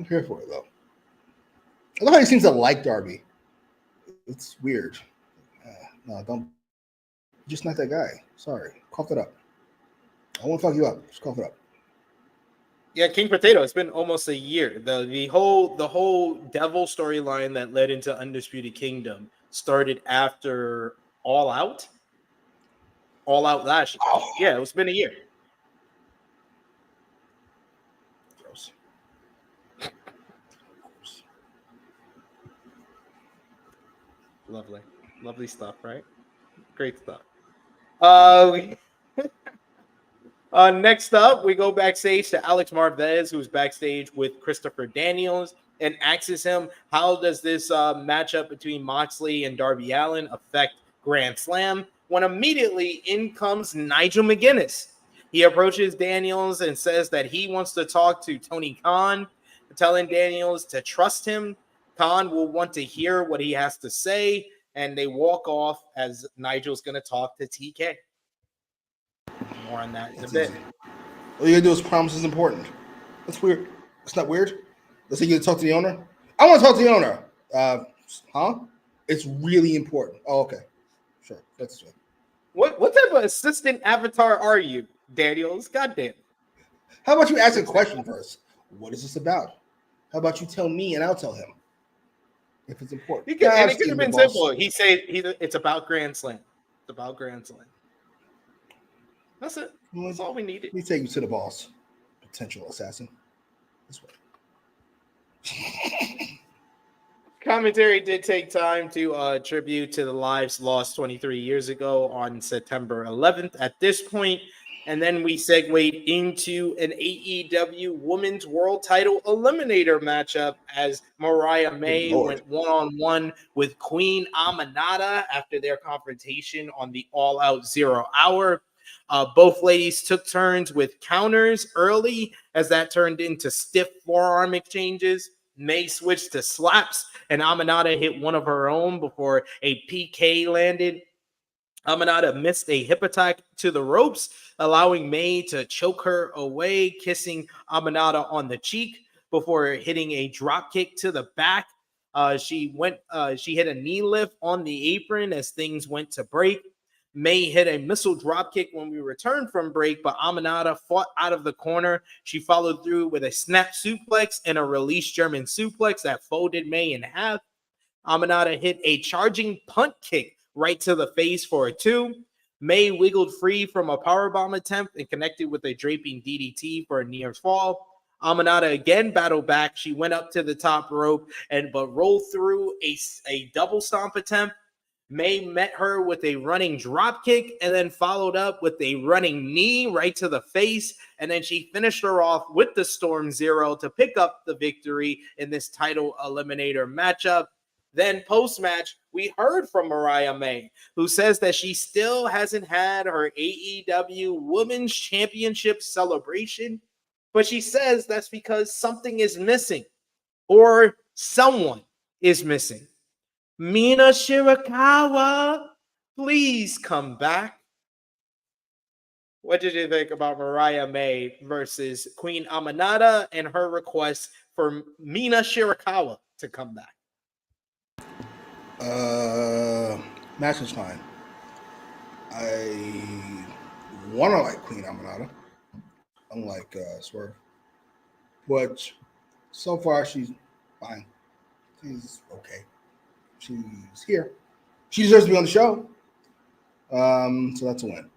here for it though. I love how he seems to like Darby. It's weird. No, don't. Just not that guy. Sorry. Cough it up. I won't fuck you up. Just cough it up. Yeah, King Potato. It's been almost a year. The whole Devil storyline that led into Undisputed Kingdom started after All Out. All Out last year. Oh. Yeah, it's been a year. Gross. Lovely stuff, right? Great stuff. Next up, we go backstage to Alex Marvez, who's backstage with Christopher Daniels, and asks him, how does this matchup between Moxley and Darby Allin affect Grand Slam? When immediately in comes Nigel McGuinness. He approaches Daniels and says that he wants to talk to Tony Khan, telling Daniels to trust him. Khan will want to hear what he has to say, and they walk off as Nigel's going to talk to TK. More on that in a bit. All you gotta do is promise is important. That's weird. It's not weird. Let's say you talk to the owner. I want to talk to the owner. Huh? It's really important. Oh, okay. Sure. That's it. What type of assistant avatar are you, Daniels? Goddamn. How about you ask a question first? What is this about? How about you tell me and I'll tell him if it's important. It could have been simple. He said it's about Grand Slam. It's about Grand Slam. That's it. That's all we needed. Let me take you to the boss, potential assassin. This way. Commentary did take time to tribute to the lives lost 23 years ago on September 11th at this point. And then we segued into an AEW Women's World Title Eliminator matchup as Mariah May went one-on-one with Queen Aminata after their confrontation on the All Out 0 Hour. Both ladies took turns with counters early as that turned into stiff forearm exchanges. May switched to slaps, and Aminata hit one of her own before a PK landed. Aminata missed a hip attack to the ropes, allowing May to choke her away, kissing Aminata on the cheek before hitting a drop kick to the back. She hit a knee lift on the apron as things went to break. May hit a missile dropkick when we returned from break, but Aminata fought out of the corner. She followed through with a snap suplex and a release German suplex that folded May in half. Aminata hit a charging punt kick right to the face for a 2. May wiggled free from a powerbomb attempt and connected with a draping DDT for a near fall. Aminata again battled back. She went up to the top rope but rolled through a double stomp attempt. May met her with a running drop kick and then followed up with a running knee right to the face. And then she finished her off with the Storm Zero to pick up the victory in this title eliminator matchup. Then post-match, we heard from Mariah May, who says that she still hasn't had her AEW Women's Championship celebration, but she says that's because something is missing or someone is missing. Mina Shirakawa, please come back. What did you think about Mariah May versus Queen Aminata and her request for Mina Shirakawa to come back? Match is fine. I want to like Queen Aminata, unlike Swerve, but so far she's fine. She's okay. She's here. She deserves to be on the show. So that's a win.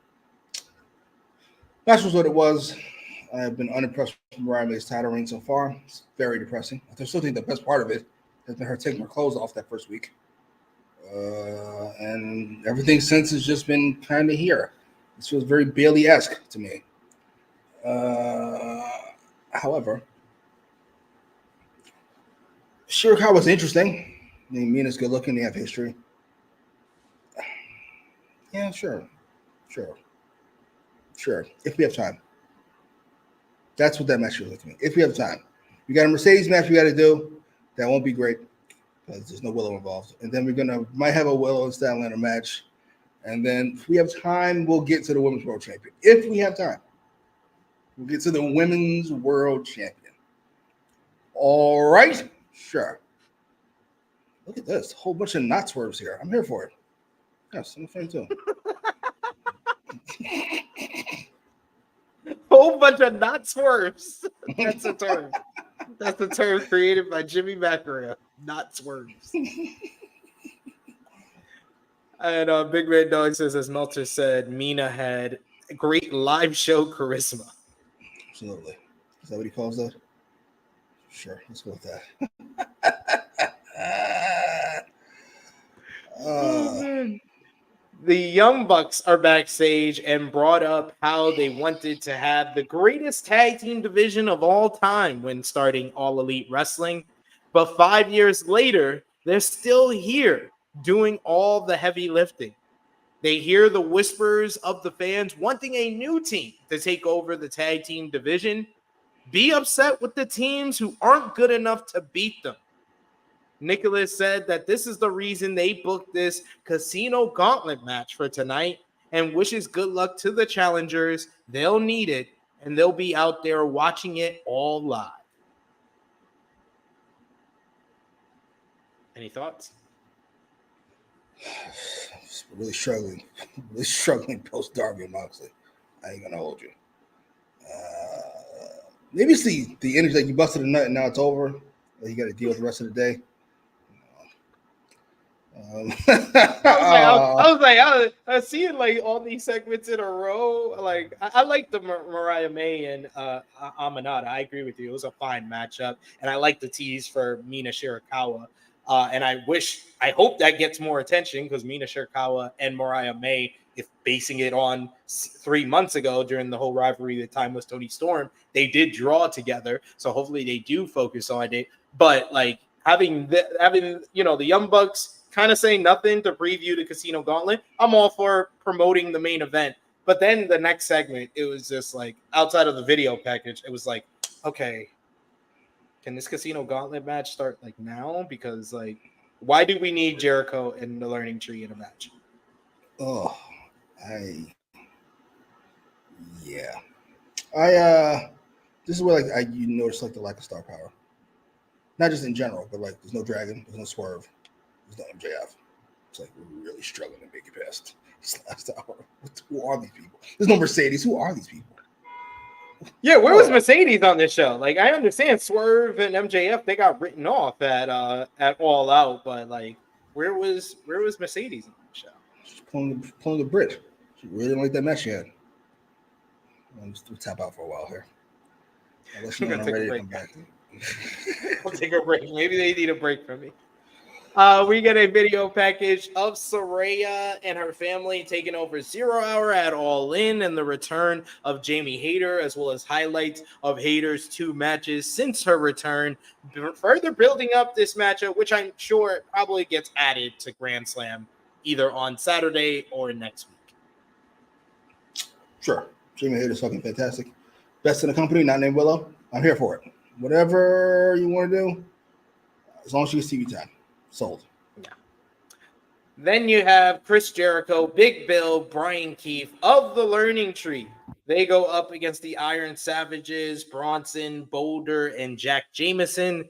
Match was what it was. I've been unimpressed with Mariah May's title reign so far. It's very depressing. I still think the best part of it has been her taking her clothes off that first week. And everything since has just been kind of here. This feels very Bayley-esque to me. However, Shirakawa was interesting. I mean, Mina's good looking. They have history. Yeah, sure. If we have time. That's what that match feels like to me. If we have time. We got a Mercedes match we got to do. That won't be great because there's no Willow involved. And then might have a Willow and Statlander match. And then if we have time, we'll get to the Women's World Champion. If we have time. We'll get to the Women's World Champion. All right? Sure. Look at this. A whole bunch of knot swerves here. I'm here for it. Yes, I'm a fan too. Whole bunch of knot swerves. That's a term. That's the term created by Jimmy Macram. Knot swerves. And Big Red Dog says, as Meltzer said, Mina had great live show charisma. Absolutely. Is that what he calls that? Sure. Let's go with that. The Young Bucks are backstage and brought up how they wanted to have the greatest tag team division of all time when starting All Elite Wrestling. But 5 years later, they're still here doing all the heavy lifting. They hear the whispers of the fans wanting a new team to take over the tag team division. Be upset with the teams who aren't good enough to beat them. Nicholas said that this is the reason they booked this Casino Gauntlet match for tonight and wishes good luck to the challengers. They'll need it, and they'll be out there watching it all live. Any thoughts? really struggling post Darby and Moxley. I ain't gonna hold you. Maybe it's the energy, like you busted a nut and now it's over. Like you got to deal with the rest of the day. I was seeing like all these segments in a row. Like I like the Mariah May and Amanada. I agree with you. It was a fine matchup, and I like the tease for Mina Shirakawa. And I hope that gets more attention because Mina Shirakawa and Mariah May, if basing it on 3 months ago during the whole rivalry, the time was Tony Storm, they did draw together. So hopefully they do focus on it. But like having the Young Bucks kind of saying nothing to preview the Casino Gauntlet, I'm all for promoting the main event. But then the next segment, it was just like outside of the video package, it was like, okay, can this Casino Gauntlet match start like now? Because like, why do we need Jericho and the Learning Tree in a match? This is where like you notice like the lack of star power, not just in general, but like there's no Dragon, there's no Swerve, there's no MJF. It's like we're really struggling to make it past this last hour. Who are these people? There's no Mercedes. Who are these people? Yeah, where was Mercedes on this show? Like, I understand Swerve and MJF, they got written off at All Out, but like, where was Mercedes on the show? She's pulling the Brit. She really didn't like that match yet. I'm just gonna tap out for a while here. Unless you're not ready to come back. I'll take a break. Maybe they need a break from me. We get a video package of Saraya and her family taking over 0 Hour at All In and the return of Jamie Hayter, as well as highlights of Hayter's 2 matches since her return, further building up this matchup, which I'm sure probably gets added to Grand Slam either on Saturday or next week. Sure. Jamie Hayter's fucking fantastic. Best in the company, not named Willow. I'm here for it. Whatever you want to do, as long as she gets TV time. Sold. Yeah. Then you have Chris Jericho, Big Bill, Brian Keith of the Learning Tree. They go up against the Iron Savages, Bronson, Boulder, and Jack Jameson.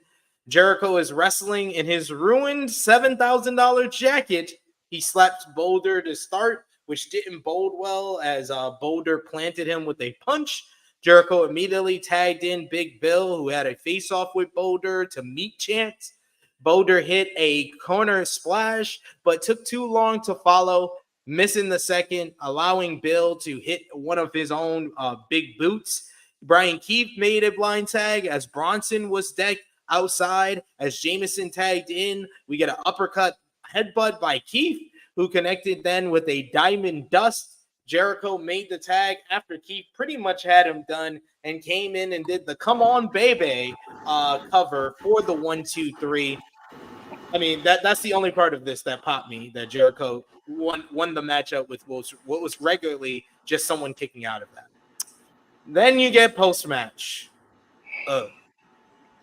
Jericho is wrestling in his ruined $7,000 jacket. He slaps Boulder to start, which didn't bode well as Boulder planted him with a punch. Jericho immediately tagged in Big Bill, who had a face-off with Boulder to meet Chance. Boulder hit a corner splash, but took too long to follow, missing the second, allowing Bill to hit one of his own big boots. Brian Keith made a blind tag as Bronson was decked outside. As Jameson tagged in, we get an uppercut headbutt by Keith, who connected then with a diamond dust. Jericho made the tag after Keith pretty much had him done and came in and did the Come On Baby cover for the 1, 2, 3. I mean, that's the only part of this that popped me, that Jericho won the matchup with what was regularly just someone kicking out of that. Then you get post-match.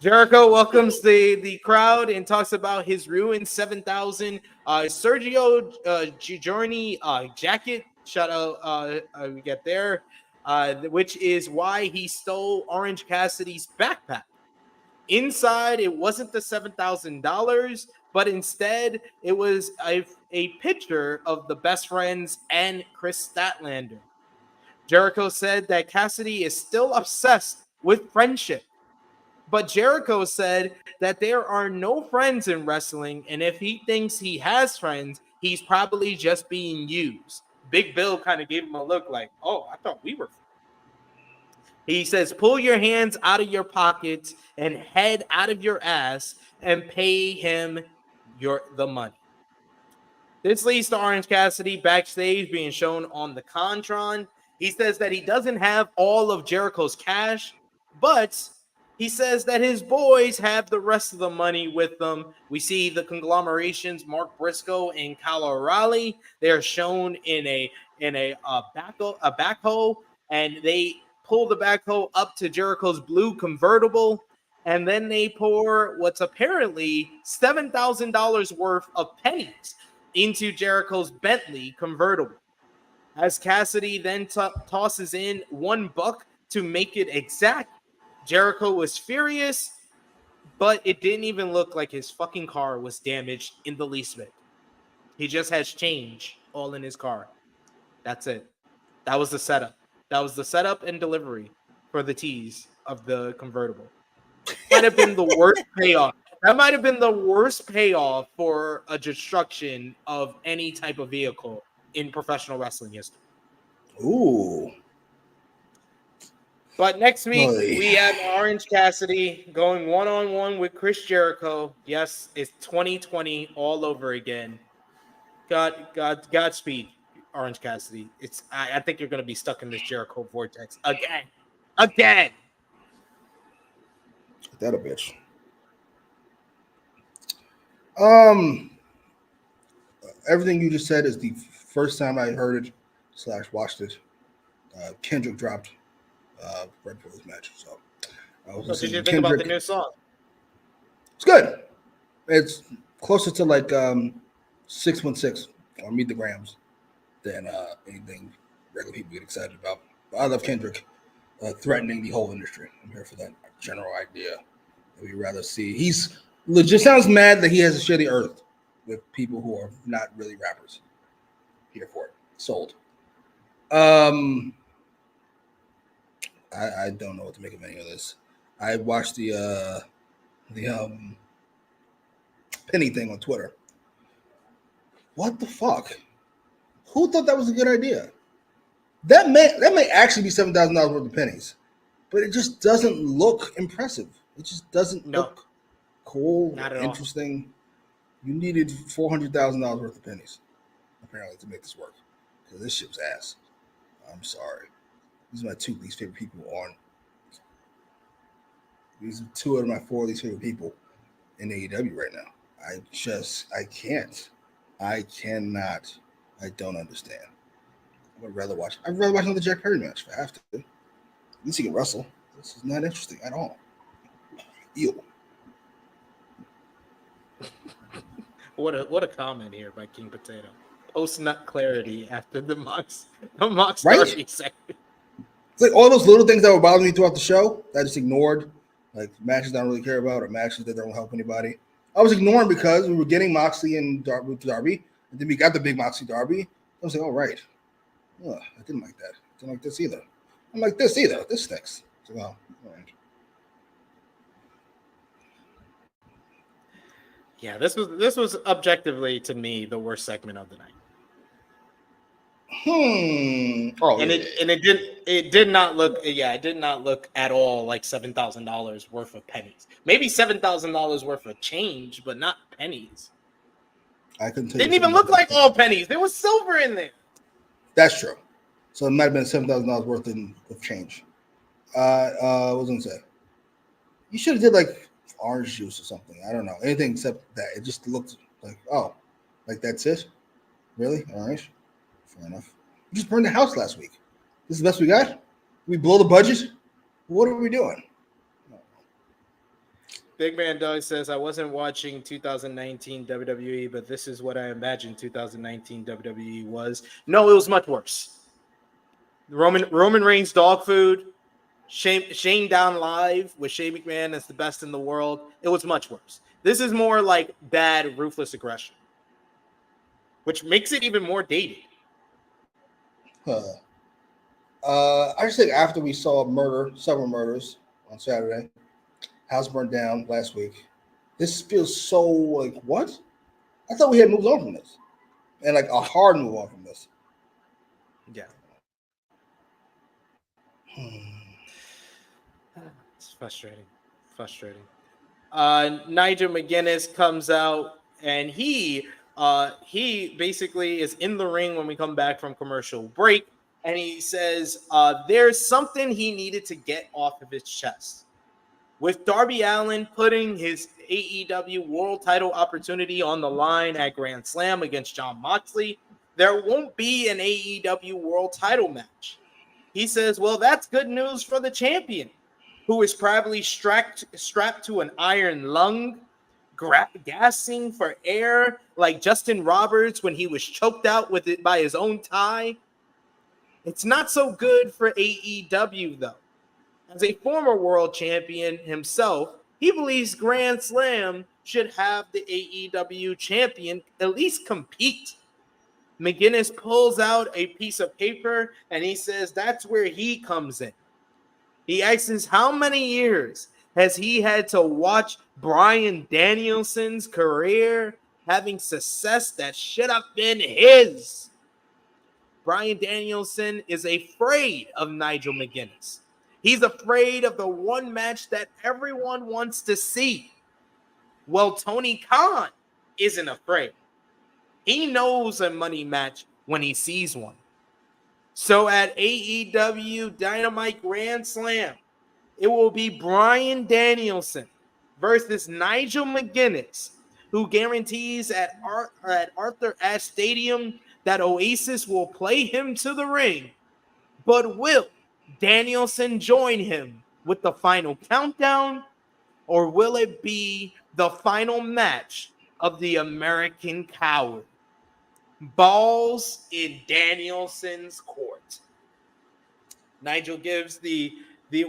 Jericho welcomes the crowd and talks about his ruined 7,000 Sergio Giorni jacket. Shout out, we get there, which is why he stole Orange Cassidy's backpack. Inside, it wasn't the $7,000, but instead it was a picture of the Best Friends and Chris Statlander. Jericho said that Cassidy is still obsessed with friendship, but Jericho said that there are no friends in wrestling, and if he thinks he has friends, he's probably just being used. Big Bill kind of gave him a look like, oh, I thought we were friends. He says, pull your hands out of your pockets and head out of your ass and pay him the money. This leads to Orange Cassidy backstage being shown on the Contron. He says that he doesn't have all of Jericho's cash, but he says that his boys have the rest of the money with them. We see the conglomerations, Mark Briscoe and Kyle O'Reilly. They are shown in a backhoe, and they pull the backhoe up to Jericho's blue convertible, and then they pour what's apparently $7,000 worth of pennies into Jericho's Bentley convertible. As Cassidy then tosses in $1 to make it exact, Jericho was furious, but it didn't even look like his fucking car was damaged in the least bit. He just has change all in his car. That's it. That was the setup. That was the setup and delivery for the tease of the convertible. Might have been the worst payoff. That might have been the worst payoff for a destruction of any type of vehicle in professional wrestling history. Ooh. But next week, Oy. we have Orange Cassidy going one-on-one with Chris Jericho. Yes, it's 2020 all over again. Godspeed, Orange Cassidy. I think you're going to be stuck in this Jericho vortex again. That a bitch. Everything you just said is the first time I heard it / watched it. Kendrick dropped right before this match, so I was What did you think about the new song? It's good. It's closer to like 616 or Meet the Grams than anything regular people get excited about. But I love Kendrick threatening the whole industry. I'm here for that general idea that we'd rather see. He's legit sounds mad that he has to share the earth with people who are not really rappers. Here for it. Sold. I don't know what to make of any of this. I watched the penny thing on Twitter. What the fuck? Who thought that was a good idea? That may actually be $7,000 worth of pennies, but it just doesn't look impressive. It just doesn't look cool, interesting. You needed $400,000 worth of pennies, apparently, to make this work. Because this shit was ass. I'm sorry. These are my two least favorite people on. These are two of my four least favorite people in AEW right now. I can't. I cannot. I don't understand. I'd rather watch another Jack Perry match if I have to. At least he can wrestle. This is not interesting at all. Ew. What a comment here by King Potato. Post nut clarity after the Mox Darby segment. It's like all those little things that were bothering me throughout the show that I just ignored, like matches I don't really care about or matches that don't help anybody. I was ignoring because we were getting Moxley and Darby, and then we got the big Moxley Darby. I was like, all right. I didn't like that. I didn't like this either. I don't like this either. This stinks. So, well, all right. Yeah, this was objectively to me the worst segment of the night. It did not look at all like $7,000 worth of pennies. Maybe $7,000 worth of change, but not pennies. I couldn't tell Didn't even look like all pennies. There was silver in there. That's true. So it might have been $7,000 worth of change. What was I gonna say? You should have did like orange juice or something. I don't know. Anything except that. It just looked like, oh, like that's it? Really? All right. Fair enough. We just burned the house last week. This is the best we got? We blow the budget? What are we doing? Big Man Doug says, I wasn't watching 2019 WWE, but this is what I imagined 2019 WWE was. No, it was much worse. Roman Reigns dog food, Shane down live with Shane McMahon as the best in the world. It was much worse. This is more like bad, ruthless aggression, which makes it even more dated. I just think after we saw several murders on Saturday, house burned down last week, this feels so like, what? I thought we had moved on from this. And like a hard move on from this. Yeah. It's frustrating. Nigel McGuinness comes out and he basically is in the ring when we come back from commercial break, and he says there's something he needed to get off of his chest. With Darby Allin putting his AEW world title opportunity on the line at Grand Slam against Jon Moxley, there won't be an AEW world title match. He says, well, that's good news for the champion, who is probably strapped to an iron lung, gasping for air like Justin Roberts when he was choked out with it by his own tie. It's not so good for AEW, though. As a former world champion himself, he believes Grand Slam should have the AEW champion at least compete. McGinnis pulls out a piece of paper and he says that's where he comes in. He asks how many years has he had to watch Bryan Danielson's career having success that should have been his. Bryan Danielson is afraid of Nigel McGinnis. He's afraid of the one match that everyone wants to see. Well, Tony Khan isn't afraid. He knows a money match when he sees one. So at AEW Dynamite Grand Slam, it will be Bryan Danielson versus Nigel McGinnis, who guarantees at Arthur Ashe Stadium that Oasis will play him to the ring. But will Danielson join him with the final countdown, or will it be the final match of the American Coward? Balls in Danielson's court. Nigel gives the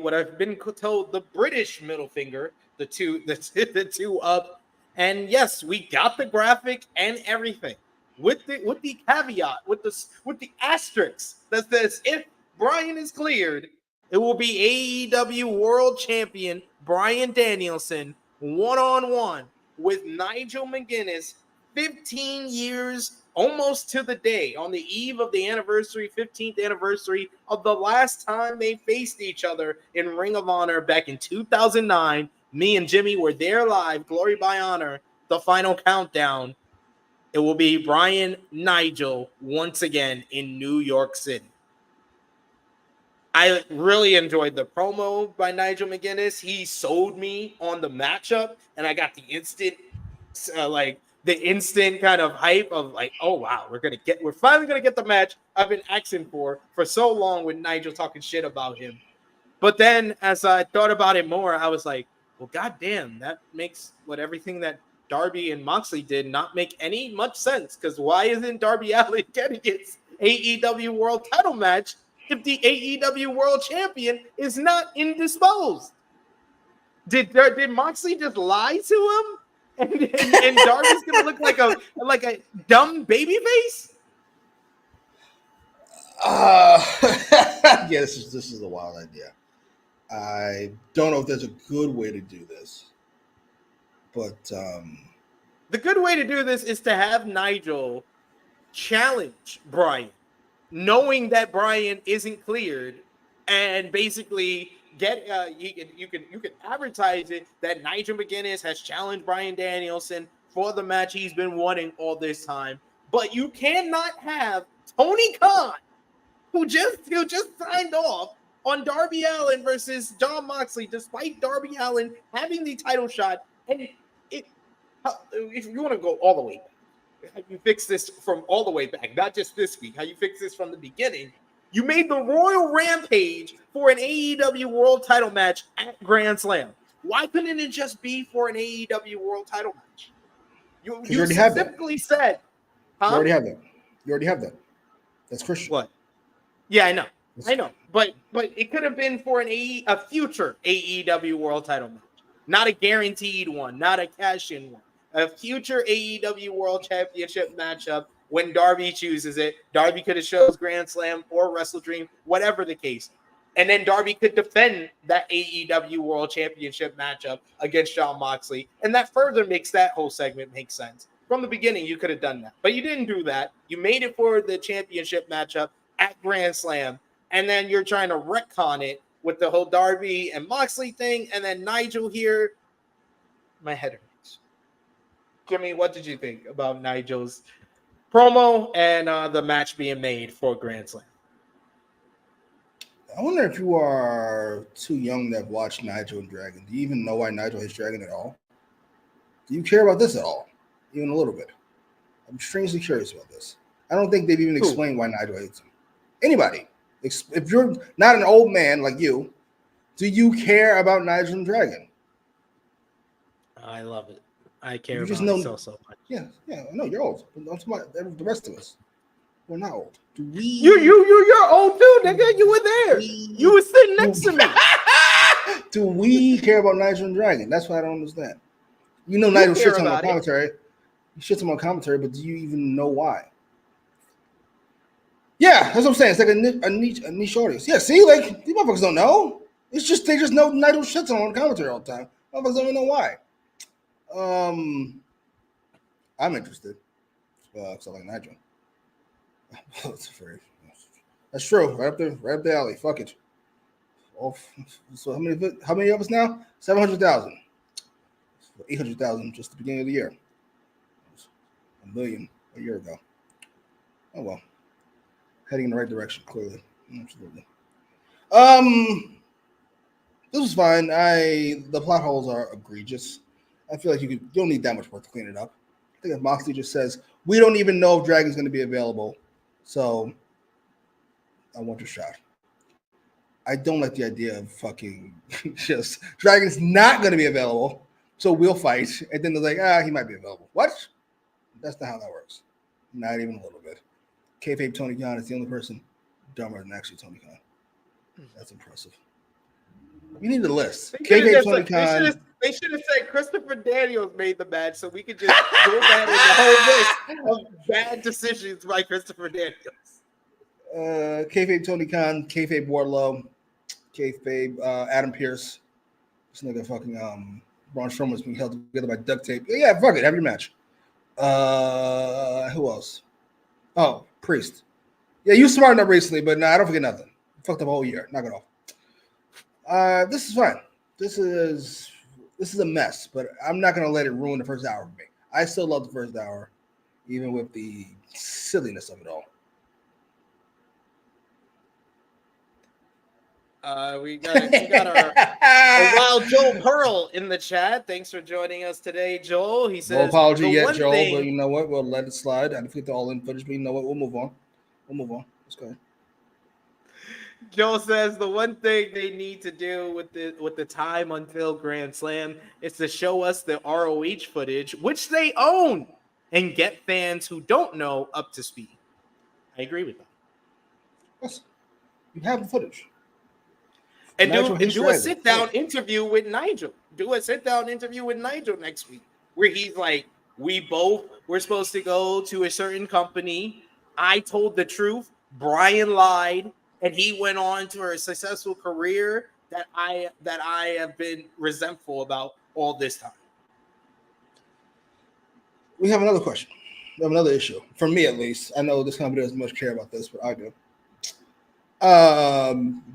what I've been told, the British middle finger, the two up, and yes, we got the graphic and everything with the caveat, with the asterisk that says if Bryan is cleared, it will be AEW World Champion Bryan Danielson one-on-one with Nigel McGinnis, 15 years almost to the day, on the eve of the 15th anniversary of the last time they faced each other in Ring of Honor back in 2009. Me and Jimmy were there live, Glory by Honor, the final countdown. It will be Bryan Nigel once again in New York City. I really enjoyed the promo by Nigel McGinnis. He sold me on the matchup, and I got the instant kind of hype of like, oh wow, we're finally gonna get the match I've been asking for so long with Nigel talking shit about him. But then as I thought about it more, I was like, well, goddamn, that makes everything that Darby and Moxley did not make any much sense. Because why isn't Darby Allin getting his AEW World Title match if the AEW World Champion is not indisposed? Did Moxley just lie to him? And Darby's gonna look like a dumb baby face? Yeah, this is a wild idea. I don't know if there's a good way to do this, but the good way to do this is to have Nigel challenge Bryan, knowing that Bryan isn't cleared, and basically get you can advertise it that Nigel McGinnis has challenged Bryan Danielson for the match he's been wanting all this time. But you cannot have Tony Khan, who just signed off on Darby Allin versus Jon Moxley, despite Darby Allin having the title shot. And if you want to go all the way back, how you fix this from all the way back, not just this week, how you fix this from the beginning. You made the Royal Rampage for an AEW World Title match at Grand Slam. Why couldn't it just be for an AEW World Title match? You specifically said, huh? You already have that. You already have that. That's Christian. What? Yeah, I know. But it could have been for a future AEW World Title match, not a guaranteed one, not a cash-in one. A future AEW World Championship matchup when Darby chooses it. Darby could have chose Grand Slam or Wrestle Dream, whatever the case. And then Darby could defend that AEW World Championship matchup against Jon Moxley. And that further makes that whole segment make sense. From the beginning, you could have done that. But you didn't do that. You made it for the championship matchup at Grand Slam. And then you're trying to retcon it with the whole Darby and Moxley thing. And then Nigel here. My head hurts. Jimmy, what did you think about Nigel's promo and the match being made for Grand Slam? I wonder if you are too young to have watched Nigel and Dragon. Do you even know why Nigel hates Dragon at all? Do you care about this at all? Even a little bit. I'm strangely curious about this. I don't think they've even explained why Nigel hates him. Anybody. If you're not an old man like you, do you care about Nigel and Dragon? I love it. I care about it so much. Yeah, I know you're old. But I'm talking about the rest of us. We're not old. Do we? You're old too, nigga. You were there. You were sitting next to me. Do we care about Nigel and Dragon? That's what I don't understand. Nigel shits on my commentary. He shits on my commentary, but do you even know why? Yeah, that's what I'm saying. It's like a niche audience. Yeah, see, like these motherfuckers don't know. It's just they just know Nigel shits on commentary all the time. Motherfuckers don't even know why. I'm interested. Because I like Nigel. That's true. Right up the alley. Fuck it. Oh, so how many of us now? 700,000. 800,000 just the beginning of the year. 1 million a year ago. Oh well. Heading in the right direction, clearly. Absolutely. This was fine. The plot holes are egregious. I feel like you don't need that much work to clean it up. I think if Moxley just says, we don't even know if Dragon's going to be available, so I want your shot. I don't like the idea of fucking just Dragon's not going to be available, so we'll fight. And then they're like, he might be available. What? That's not how that works. Not even a little bit. Kayfabe Tony Khan is the only person dumber than actually Tony Khan. That's impressive. We need a list. Kayfabe Tony Khan. They should have said Christopher Daniels made the match so we could just go down in the whole list of bad decisions by Christopher Daniels. Kayfabe Tony Khan, Kayfabe Wardlow, Kayfabe Adam Pearce. This nigga fucking Braun Strowman's being held together by duct tape. Yeah, fuck it. Have your match. Who else? Oh, Priest. Yeah, you smartened up recently, but I don't forget nothing. Fucked up a whole year. Knock it off. This is fine. This is a mess, but I'm not going to let it ruin the first hour for me. I still love the first hour, even with the silliness of it all. We got our wild Joel Pearl in the chat. Thanks for joining us today, Joel. He says, no apology yet, Joel, but you know what? We'll let it slide. I didn't forget the all-in footage, but you know what? We'll move on. Let's go. Joel says the one thing they need to do with the time until Grand Slam is to show us the ROH footage, which they own, and get fans who don't know up to speed. I agree with that. Yes. You have the footage. And do a sit-down interview with Nigel. Do a sit-down interview with Nigel next week, where he's like, we both were supposed to go to a certain company. I told the truth. Brian lied. And he went on to a successful career that I have been resentful about all this time. We have another question. We have another issue. For me, at least. I know this company doesn't much care about this, but I do.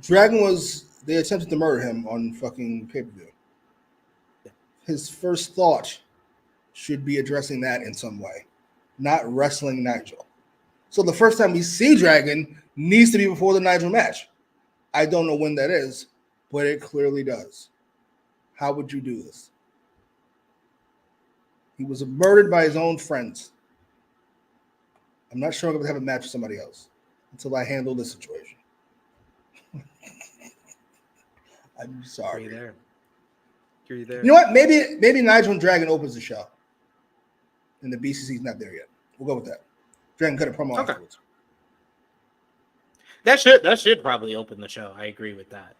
Dragon they attempted to murder him on fucking pay-per-view. His first thought should be addressing that in some way, not wrestling Nigel. So the first time we see Dragon needs to be before the Nigel match. I don't know when that is, but it clearly does. How would you do this? He was murdered by his own friends. I'm not sure I'm going to have a match with somebody else until I handle this situation. I'm sorry. You're there. You know what? Maybe Nigel and Dragon opens the show, and the BCC's not there yet. We'll go with that. Dragon cut a promo afterwards. That should probably open the show. I agree with that.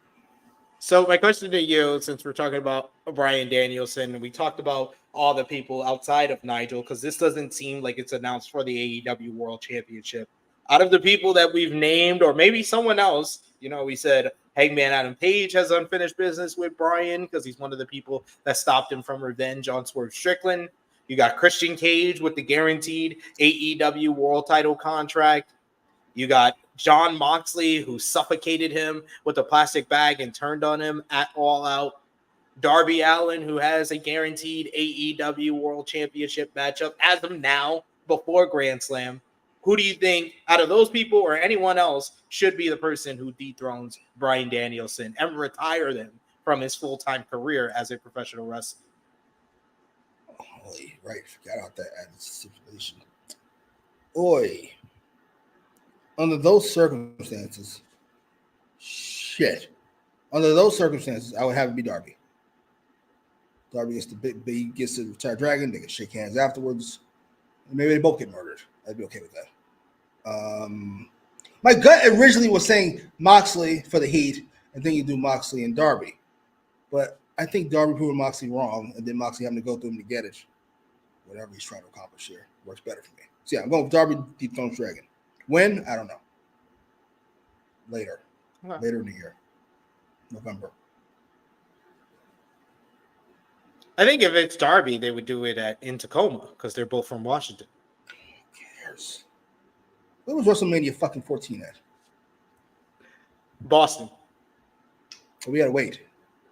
So my question to you, since we're talking about Bryan Danielson, and we talked about all the people outside of Nigel, because this doesn't seem like it's announced for the AEW World Championship. Out of the people that we've named, or maybe someone else, we said Hangman Adam Page has unfinished business with Bryan because he's one of the people that stopped him from revenge on Swerve Strickland. You got Christian Cage with the guaranteed AEW World Title contract. You got Jon Moxley, who suffocated him with a plastic bag and turned on him at All Out. Darby Allin, who has a guaranteed AEW World Championship matchup as of now before Grand Slam. Who do you think, out of those people or anyone else, should be the person who dethrones Bryan Danielson and retire them from his full-time career as a professional wrestler? Oy, right, forgot about that added stipulation. Oy. Under those circumstances, I would have it be Darby. Darby gets gets to retire Dragon. They can shake hands afterwards. Maybe they both get murdered. I'd be okay with that. My gut originally was saying Moxley for the heat, and then you do Moxley and Darby. But I think Darby proved Moxley wrong, and then Moxley having to go through him to get it. Whatever he's trying to accomplish here works better for me. So yeah, I'm going with Darby dethrones Dragon. When? I don't know. later in the year, November. I think if it's Darby, they would do it in Tacoma because they're both from Washington. Who cares? Where was WrestleMania fucking 14 at? Boston. But we gotta wait.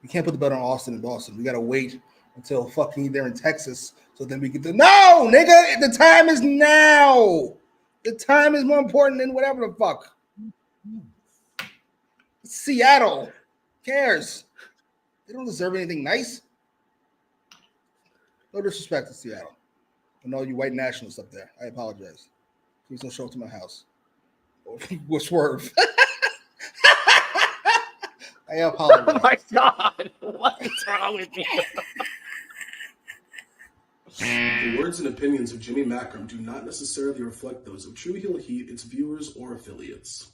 We can't put the bet on Austin and Boston. We gotta wait until fucking they're in Texas, so then we get to. No, nigga, the time is now. The time is more important than whatever the fuck. It's Seattle. Who cares? They don't deserve anything nice. No disrespect to Seattle. And all you white nationalists up there. I apologize. Please don't show up to my house. Or swerve. I apologize. Oh my God. What is wrong with you? The words and opinions of Jimmy Macram do not necessarily reflect those of True Heel Heat, its viewers, or affiliates.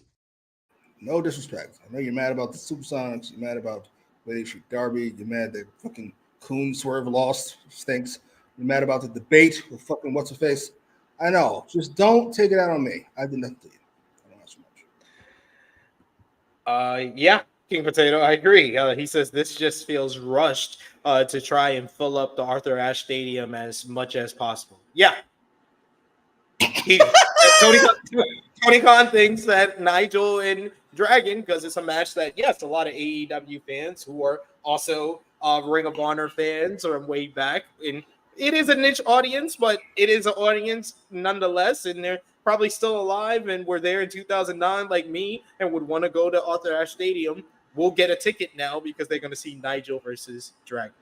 No disrespect. I know you're mad about the Supersonics. You're mad about the way they treat Darby. You're mad that fucking Coon Swerve lost. Stinks. You're mad about the debate with fucking what's-her-face. I know. Just don't take it out on me. I did nothing to you. I don't ask much. Yeah, King Potato, I agree. He says this just feels rushed to try and fill up the Arthur Ashe Stadium as much as possible. Yeah. Tony Khan thinks that Nigel and Dragon, because it's a match that, yes, a lot of AEW fans who are also Ring of Honor fans are way back. And it is a niche audience, but it is an audience nonetheless. And they're probably still alive and were there in 2009 like me and would want to go to Arthur Ashe Stadium. We'll get a ticket now because they're going to see Nigel versus Dragon.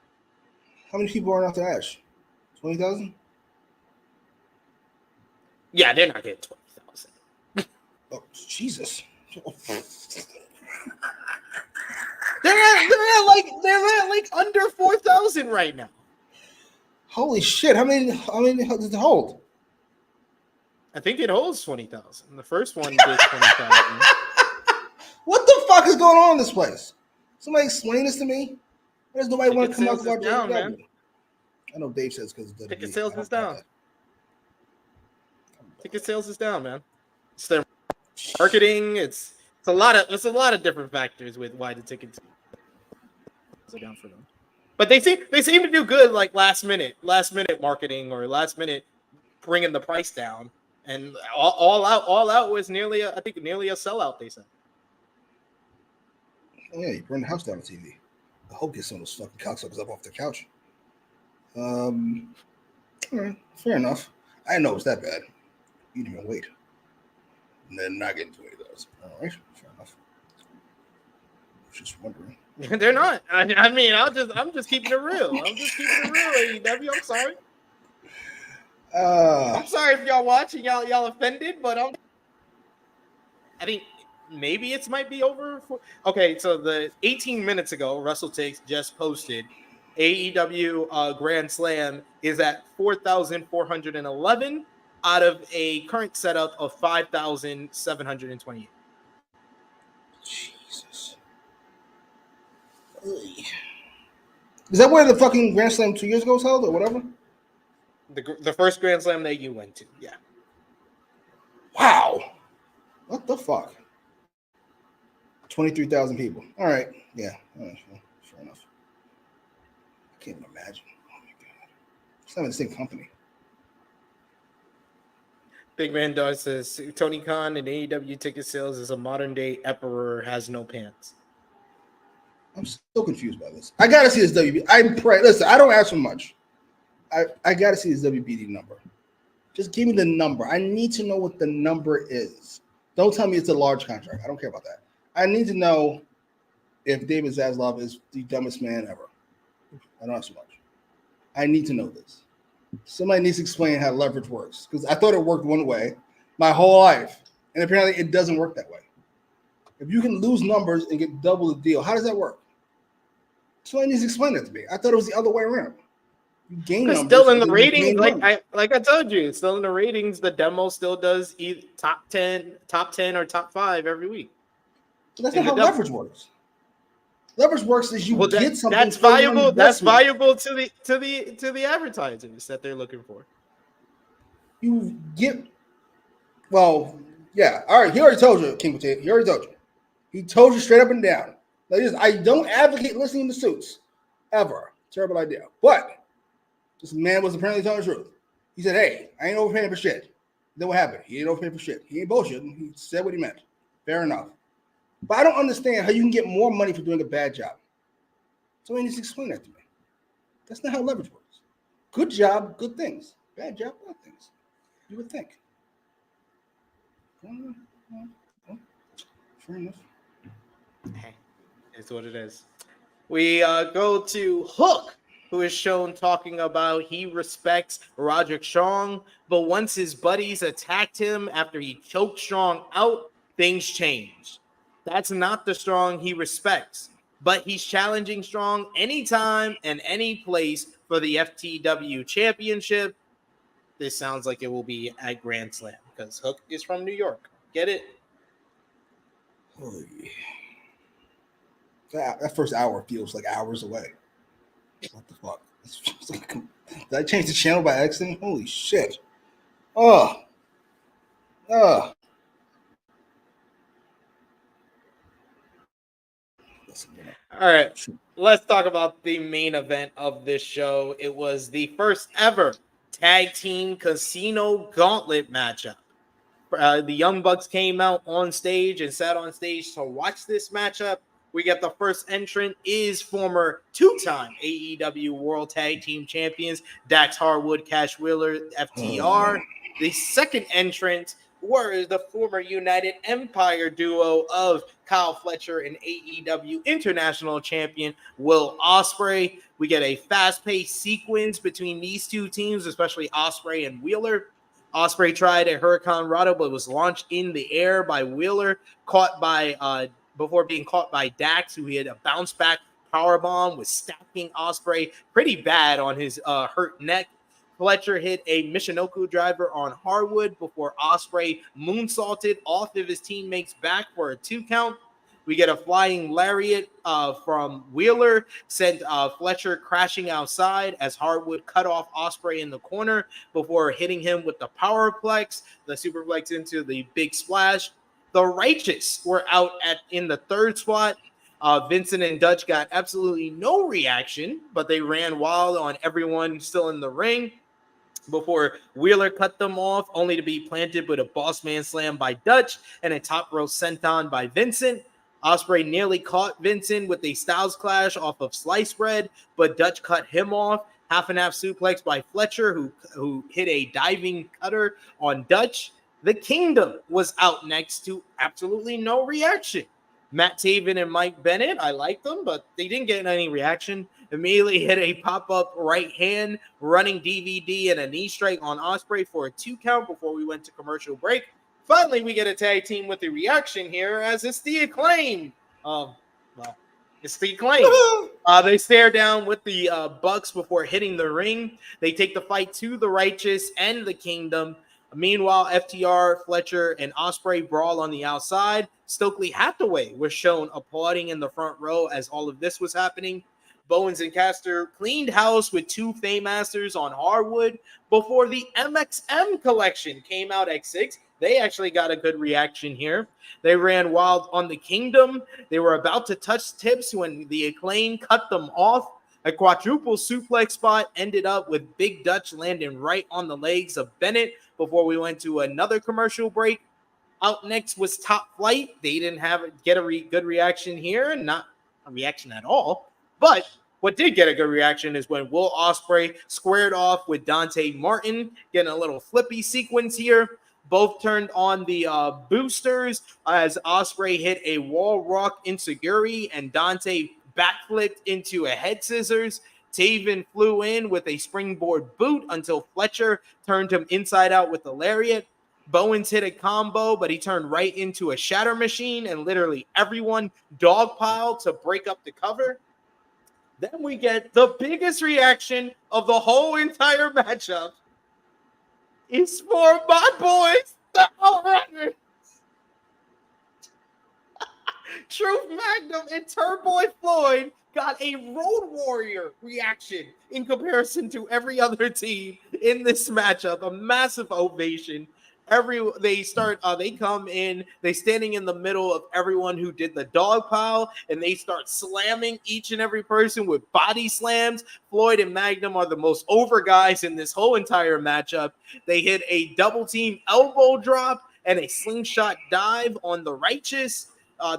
How many people are in Arthur Ashe? 20,000? Yeah, they're not getting 20,000. Oh, Jesus. They're at like under 4,000 right now. Holy shit. How many does it hold? I think it holds 20,000. The first one did 20,000. What the fuck is going on in this place? Somebody explain this to me. Why does nobody want to come out to down, man. I know Dave says because ticket sales is down. Ticket sales is down, man. It's their marketing. It's a lot of different factors with why the tickets are down for them. But they seem to do good, like last minute marketing or last minute bringing the price down. And all out was nearly a sellout. They said. Oh yeah, you burned the house down on TV. I hope get some of those fucking cocksuckers up off the couch. All right, fair enough. I didn't know it was that bad. You didn't even wait. And then not getting 20,000. All right, fair enough. I was just wondering. They're not. I mean, I'm just keeping it real. I'm just keeping it real, AEW. I'm sorry. I'm sorry if y'all watching, y'all offended, but I think maybe it might be over. Okay, so the 18 minutes ago, WrestleTakes just posted AEW Grand Slam is at 4,411 out of a current setup of 5,728. Jesus. Is that where the fucking Grand Slam 2 years ago was held or whatever? The first Grand Slam that you went to, yeah. Wow. What the fuck? 23,000 people. All right. Yeah. All right. Fair enough. I can't even imagine. Oh my God. It's not in the same company. Big Man Dog says Tony Khan and AEW ticket sales is a modern day emperor has no pants. I'm so confused by this. I gotta see this WB. Listen, I don't ask for much. I gotta see this WBD number. Just give me the number. I need to know what the number is. Don't tell me it's a large contract. I don't care about that. I need to know if David Zaslav is the dumbest man ever. I don't ask so much. I need to know this. Somebody needs to explain how leverage works because I thought it worked one way my whole life, and apparently it doesn't work that way. If you can lose numbers and get double the deal, how does that work? Somebody needs to explain that to me. I thought it was the other way around. You gain numbers. Still in the ratings, like I told you, it's still in the ratings. The demo still does either top 10 or top 5 every week. But that's not how leverage works. Leverage works is get something. That's valuable. That's valuable to the advertisers that they're looking for. You get, well, yeah. All right. He already told you, King Potato. He already told you. He told you straight up and down. Like this, I don't advocate listening to suits ever. Terrible idea. But this man was apparently telling the truth. He said, "Hey, I ain't overpaying for shit." Then what happened? He ain't overpaying for shit. He ain't bullshitting. He said what he meant. Fair enough. But I don't understand how you can get more money for doing a bad job. Somebody needs to explain that to me. That's not how leverage works. Good job, good things. Bad job, bad things. You would think. Fair enough. Hey, it's what it is. We go to Hook, who is shown talking about he respects Roderick Strong, but once his buddies attacked him after he choked Strong out, things changed. That's not the Strong he respects, but he's challenging Strong anytime and any place for the FTW championship. This sounds like it will be at Grand Slam because Hook is from New York. Get it? Holy. That first hour feels like hours away. What the fuck? Did I change the channel by accident? Holy shit. Oh. All right, let's talk about the main event of this show. It was the first ever Tag Team Casino Gauntlet matchup. The Young Bucks came out on stage and sat on stage to watch this matchup. We get the first entrant is former two-time AEW World Tag Team Champions Dax Harwood, Cash Wheeler, FTR. The second entrant were the former United Empire duo of Kyle Fletcher and AEW International Champion Will Ospreay. We get a fast-paced sequence between these two teams, especially Ospreay and Wheeler. Ospreay tried a Hurricane Rana, but was launched in the air by Wheeler, before being caught by Dax, who he had a bounce-back powerbomb, was stacking Ospreay pretty bad on his hurt neck. Fletcher hit a Michinoku driver on Harwood before Ospreay moonsaulted off of his teammate's back for a 2 count. We get a flying lariat from Wheeler, sent Fletcher crashing outside as Harwood cut off Ospreay in the corner before hitting him with the powerplex, the superplex into the big splash. The Righteous were out in the third spot. Vincent and Dutch got absolutely no reaction, but they ran wild on everyone still in the ring before Wheeler cut them off, only to be planted with a boss man slam by Dutch and a top row senton by Vincent. Ospreay nearly caught Vincent with a Styles Clash off of slice bread, but Dutch cut him off. Half and half suplex by Fletcher, who hit a diving cutter on Dutch. The Kingdom was out next to absolutely no reaction. Matt Taven and Mike Bennett, I liked them, but they didn't get any reaction. Immediately hit a pop-up right hand, running DVD and a knee strike on Ospreay for a 2 count before we went to commercial break. Finally, we get a tag team with a reaction here as it's the Acclaim. It's the Acclaim. They stare down with the Bucks before hitting the ring. They take the fight to the Righteous and the Kingdom. Meanwhile, FTR, Fletcher, and Ospreay brawl on the outside. Stokely Hathaway was shown applauding in the front row as all of this was happening. Bowens and Caster cleaned house with 2 Faymasters on Harwood before the MXM collection came out at 6. They actually got a good reaction here. They ran wild on the Kingdom. They were about to touch tips when the Acclaim cut them off. A quadruple suplex spot ended up with Big Dutch landing right on the legs of Bennett before we went to another commercial break. Out next was Top Flight. They didn't get a good reaction here, not a reaction at all. But what did get a good reaction is when Will Ospreay squared off with Dante Martin, getting a little flippy sequence here. Both turned on the boosters as Ospreay hit a wall rock enziguri and Dante backflipped into a head scissors. Taven flew in with a springboard boot until Fletcher turned him inside out with the lariat. Bowens hit a combo, but he turned right into a shatter machine, and literally everyone dogpiled to break up the cover. Then we get the biggest reaction of the whole entire matchup. It's for my boys, the Outriders. Truth Magnum and Turboy Floyd got a Road Warrior reaction in comparison to every other team in this matchup. A massive ovation. They come in, they standing in the middle of everyone who did the dog pile, and they start slamming each and every person with body slams. Floyd and Magnum are the most over guys in this whole entire matchup. They hit a double team elbow drop and a slingshot dive on the Righteous.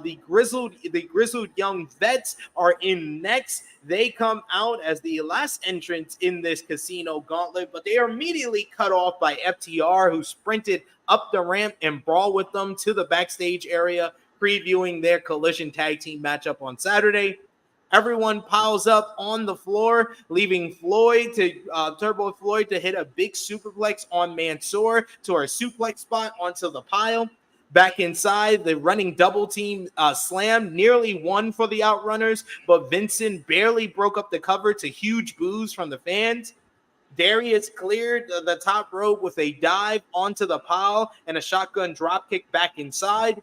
The grizzled young vets are in next. They come out as the last entrants in this casino gauntlet, but they are immediately cut off by FTR, who sprinted up the ramp and brawled with them to the backstage area, previewing their Collision tag team matchup on Saturday. Everyone piles up on the floor, leaving Turbo Floyd to hit a big superplex on Mansoor to our suplex spot onto the pile. Back inside, the running double team slam nearly won for the Outrunners, but Vincent barely broke up the cover to huge boos from the fans. Darius cleared the top rope with a dive onto the pile and a shotgun dropkick back inside.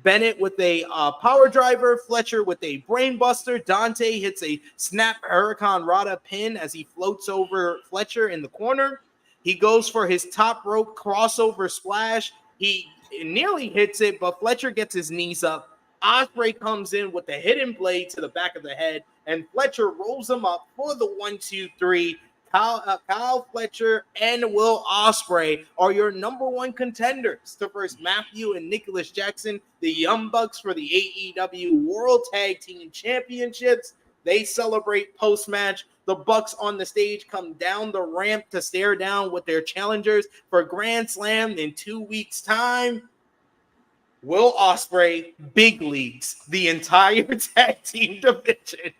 Bennett with a power driver, Fletcher with a brainbuster. Dante hits a snap Hurricane Rana pin as he floats over Fletcher in the corner. He goes for his top rope crossover splash. He nearly hits it, but Fletcher gets his knees up. Ospreay comes in with a hidden blade to the back of the head, and Fletcher rolls him up for the 1-2-3. Kyle Fletcher and Will Ospreay are your number one contenders to verse Matthew and Nicholas Jackson, the Young Bucks, for the AEW World Tag Team Championships. They celebrate post-match. The Bucks on the stage come down the ramp to stare down with their challengers for Grand Slam in 2 weeks' time. Will Ospreay big leagues the entire tag team division.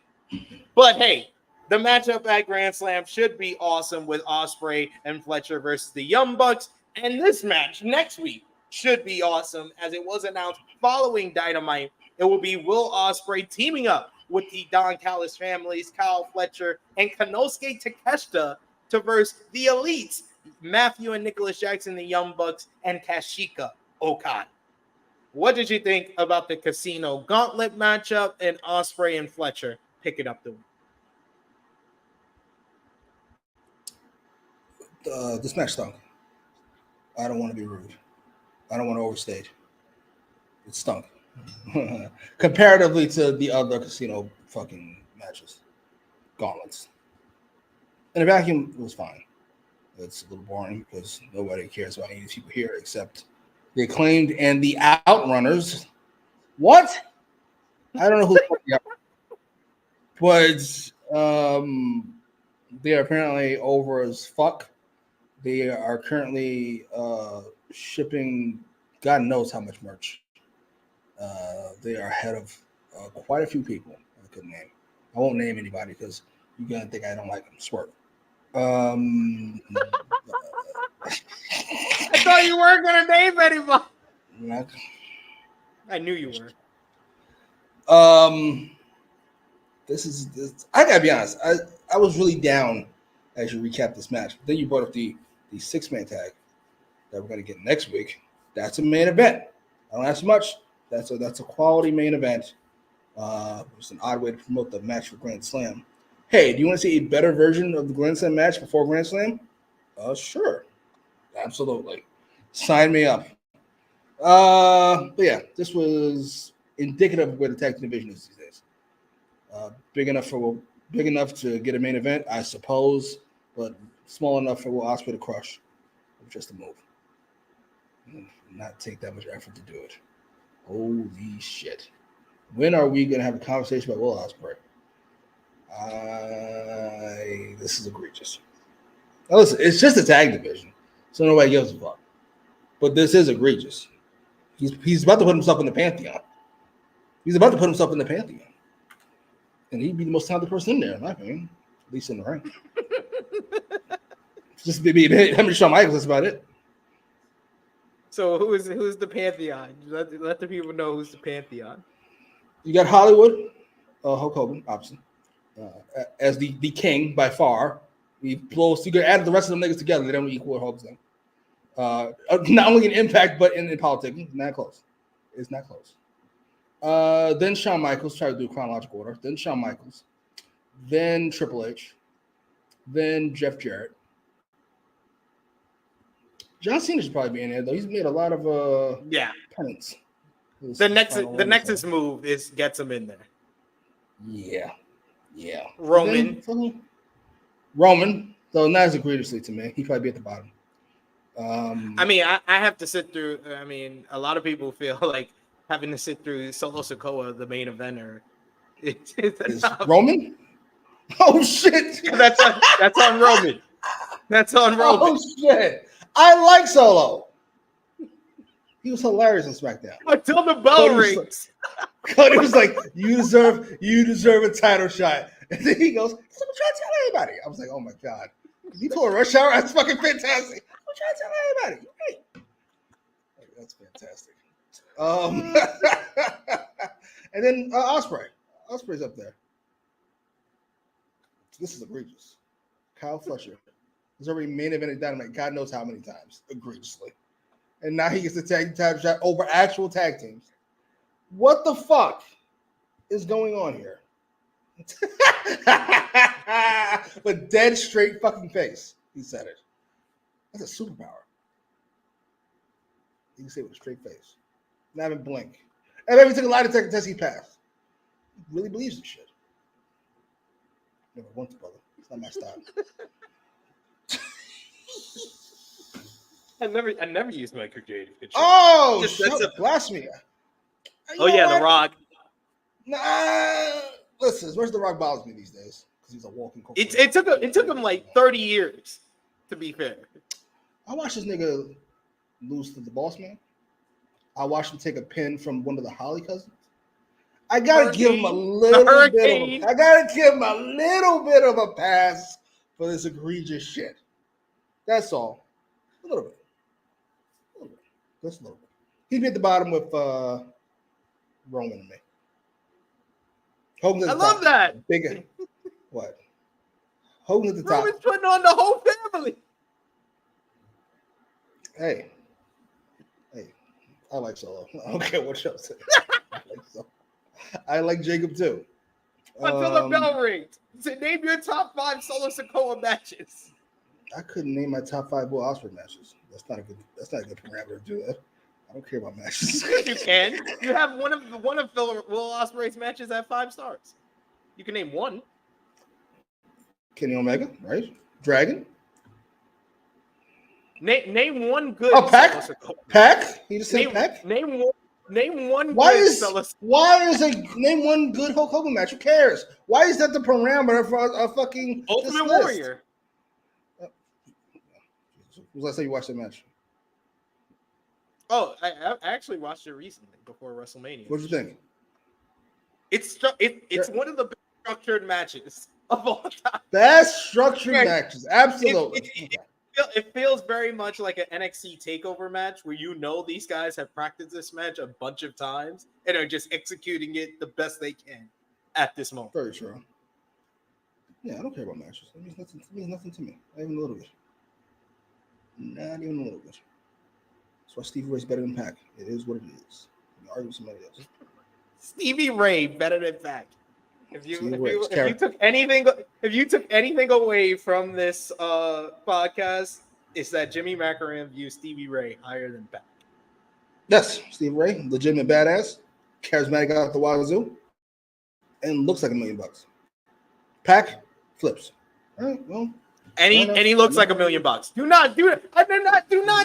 But hey, the matchup at Grand Slam should be awesome with Ospreay and Fletcher versus the Young Bucks. And this match next week should be awesome, as it was announced following Dynamite. It will be Will Ospreay teaming up with the Don Callis families, Kyle Fletcher and Konosuke Takeshita, to verse the Elites, Matthew and Nicholas Jackson, the Young Bucks, and Kashika Okada. What did you think about the Casino Gauntlet matchup and Ospreay and Fletcher picking up the win? This match stunk. I don't want to be rude. I don't want to overstate. It stunk. Comparatively to the other casino fucking matches. Gauntlets. In a vacuum, it was fine. It's a little boring because nobody cares about any of these people here except the Acclaimed and the Outrunners. What? I don't know who the but they are apparently over as fuck. They are currently shipping God knows how much merch. They are ahead of quite a few people I could name. I won't name anybody because you're going to think I don't like them. Swerve. I thought you weren't going to name anybody. I knew you were. I got to be honest. I was really down as you recap this match. Then you brought up the six-man tag that we're going to get next week. That's a main event. I don't have so much. That's a quality main event. It's an odd way to promote the match for Grand Slam. Hey, do you want to see a better version of the Grand Slam match before Grand Slam? Sure. Absolutely. Sign me up. But yeah, this was indicative of where the tag team division is these days. Big enough to get a main event, I suppose, but small enough for Will Ospreay to crush. Just a move. Not take that much effort to do it. Holy shit. When are we going to have a conversation about Will Ospreay? This is egregious. Now listen, it's just a tag division, so nobody gives a fuck. But this is egregious. He's about to put himself in the Pantheon. And he'd be the most talented person in there, in my opinion. At least in the ring. Just be him and Shawn Michaels, that's about it. So who's the Pantheon? Let the people know who's the Pantheon. You got Hollywood, Hulk Hogan, obviously, as the king by far. You could add the rest of them niggas together. They don't equal Hulk's name. Not only in impact, but in politics. It's not close. Then Shawn Michaels, try to do chronological order. Then Shawn Michaels. Then Triple H. Then Jeff Jarrett. John Cena should probably be in there though. He's made a lot of penance. The Nexus move gets him in there. Yeah. Roman, though not as egregiously to me. He'd probably be at the bottom. I mean, I have to sit through. I mean, a lot of people feel like having to sit through Solo Sikoa, the main eventer. It's Roman? Oh shit! That's on Roman. That's on Roman. Oh shit! I like Solo. He was hilarious on SmackDown Until the bell rings. Cody was like, "You deserve a title shot," and then he goes, "I'm trying to tell everybody." I was like, "Oh my god!" He pulled a Rush Hour. That's fucking fantastic. I'm trying to tell everybody. Right. That's fantastic. And then Ospreay. Ospreay's up there. This is egregious. Kyle Fletcher has already main evented Dynamite God knows how many times, egregiously. And now he gets the tag title shot over actual tag teams. What the fuck is going on here? With dead straight fucking face, he said it. That's a superpower. You can say it with a straight face. Not even blink. And every single lie detector test he passed. He really believes this shit. Never once, brother. It's not my style. I never used my creative control. Oh, blasphemy. Oh yeah, The Rock. Nah, listen, where's The Rock bothers me these days? Because he's a walking corporation. It took him like 30 years, to be fair. I watched this nigga lose to the Boss Man. I watched him take a pin from one of the Holly cousins. I gotta give him a little bit of a pass for this egregious shit. That's all. A little bit. Just a little bit. He'd be at the bottom with Roman and me. Hogan's at the top. That. Bigger. What? Hogan's at the top. Roman's putting on the whole family. Hey, I like Solo. I don't care what show says. I like Jacob too. Until the bell rings. So name your top 5 Solo Sikoa matches. I couldn't name my top 5 Will Ospreay matches. That's not a good parameter to do that. I don't care about matches. You can. You have one of Will Ospreay's matches at 5 stars. You can name one. Kenny Omega, right? Dragon. Name one good. Oh, Pac. Pac. He just said Pac. Name one. Name one. Name one good Hulk Hogan match? Who cares? Why is that the parameter for a fucking Ultimate Warrior? When was the last time you watched that match? Oh, I actually watched it recently before WrestleMania. What did you think? It's one of the best structured matches of all time. Best structured matches, absolutely. It feels very much like an NXT takeover match where these guys have practiced this match a bunch of times and are just executing it the best they can at this moment. Very true. Yeah, I don't care about matches. It means nothing to me. Not even a little bit. Not even a little bit. That's why Stevie Ray's better than Pac. It is what it is. You can argue with somebody else. Stevie Ray better than Pac. If you took anything away from this podcast, it's that Jimmy Macram views Stevie Ray higher than Pac. Yes, Stevie Ray, legitimate badass, charismatic out the wazoo, and looks like $1 million. Pac flips. All right, well. And he looks like $1 million. Do not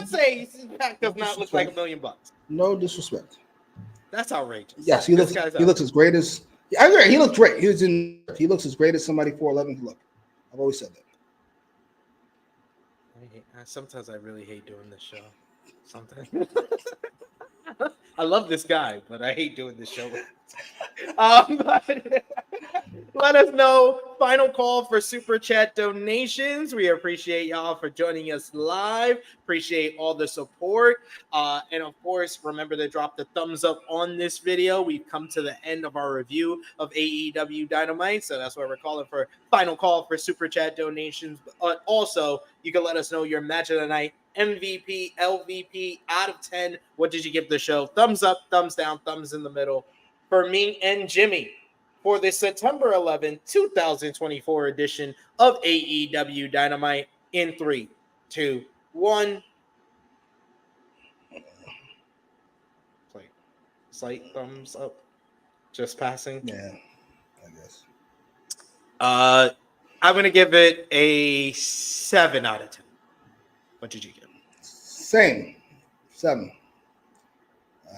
say Pac does not look like $1 million. No disrespect. That's outrageous. Yes, he looks as great as. I agree. He looked great. He looks as great as somebody 4'11" can look. I've always said that. Sometimes I really hate doing this show. Sometimes I love this guy, but I hate doing this show. Let us know. Final call for super chat donations. We appreciate y'all for joining us live. Appreciate all the support. And of course, remember to drop the thumbs up on this video. We've come to the end of our review of AEW Dynamite. So that's why we're calling for final call for super chat donations. But also, you can let us know your match of the night, MVP, LVP, out of 10. What did you give the show? Thumbs up, thumbs down, thumbs in the middle. For me and Jimmy, for the September 11, 2024 edition of AEW Dynamite in 3, 2, 1. slight thumbs up. Just passing. Yeah, I guess. I'm gonna give it a 7 out of 10. What did you give? Same. 7.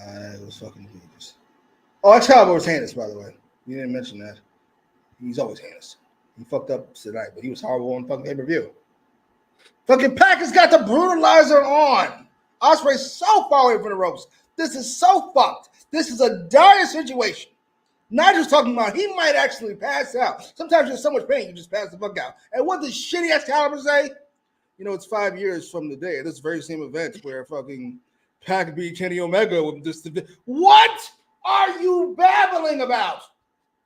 It was fucking genius. Oh, our child was heinous, by the way. You didn't mention that. He's always heinous. He fucked up tonight, but he was horrible on fucking pay-per-view. Fucking Packers got the brutalizer on. Osprey's so far away from the ropes. This is so fucked. This is a dire situation. Nigel's talking about he might actually pass out. Sometimes you're in so much pain, you just pass the fuck out. And what does shitty ass Caliber say? You know, it's 5 years from the day of this very same event where fucking Pac beat Kenny Omega with this. What are you babbling about?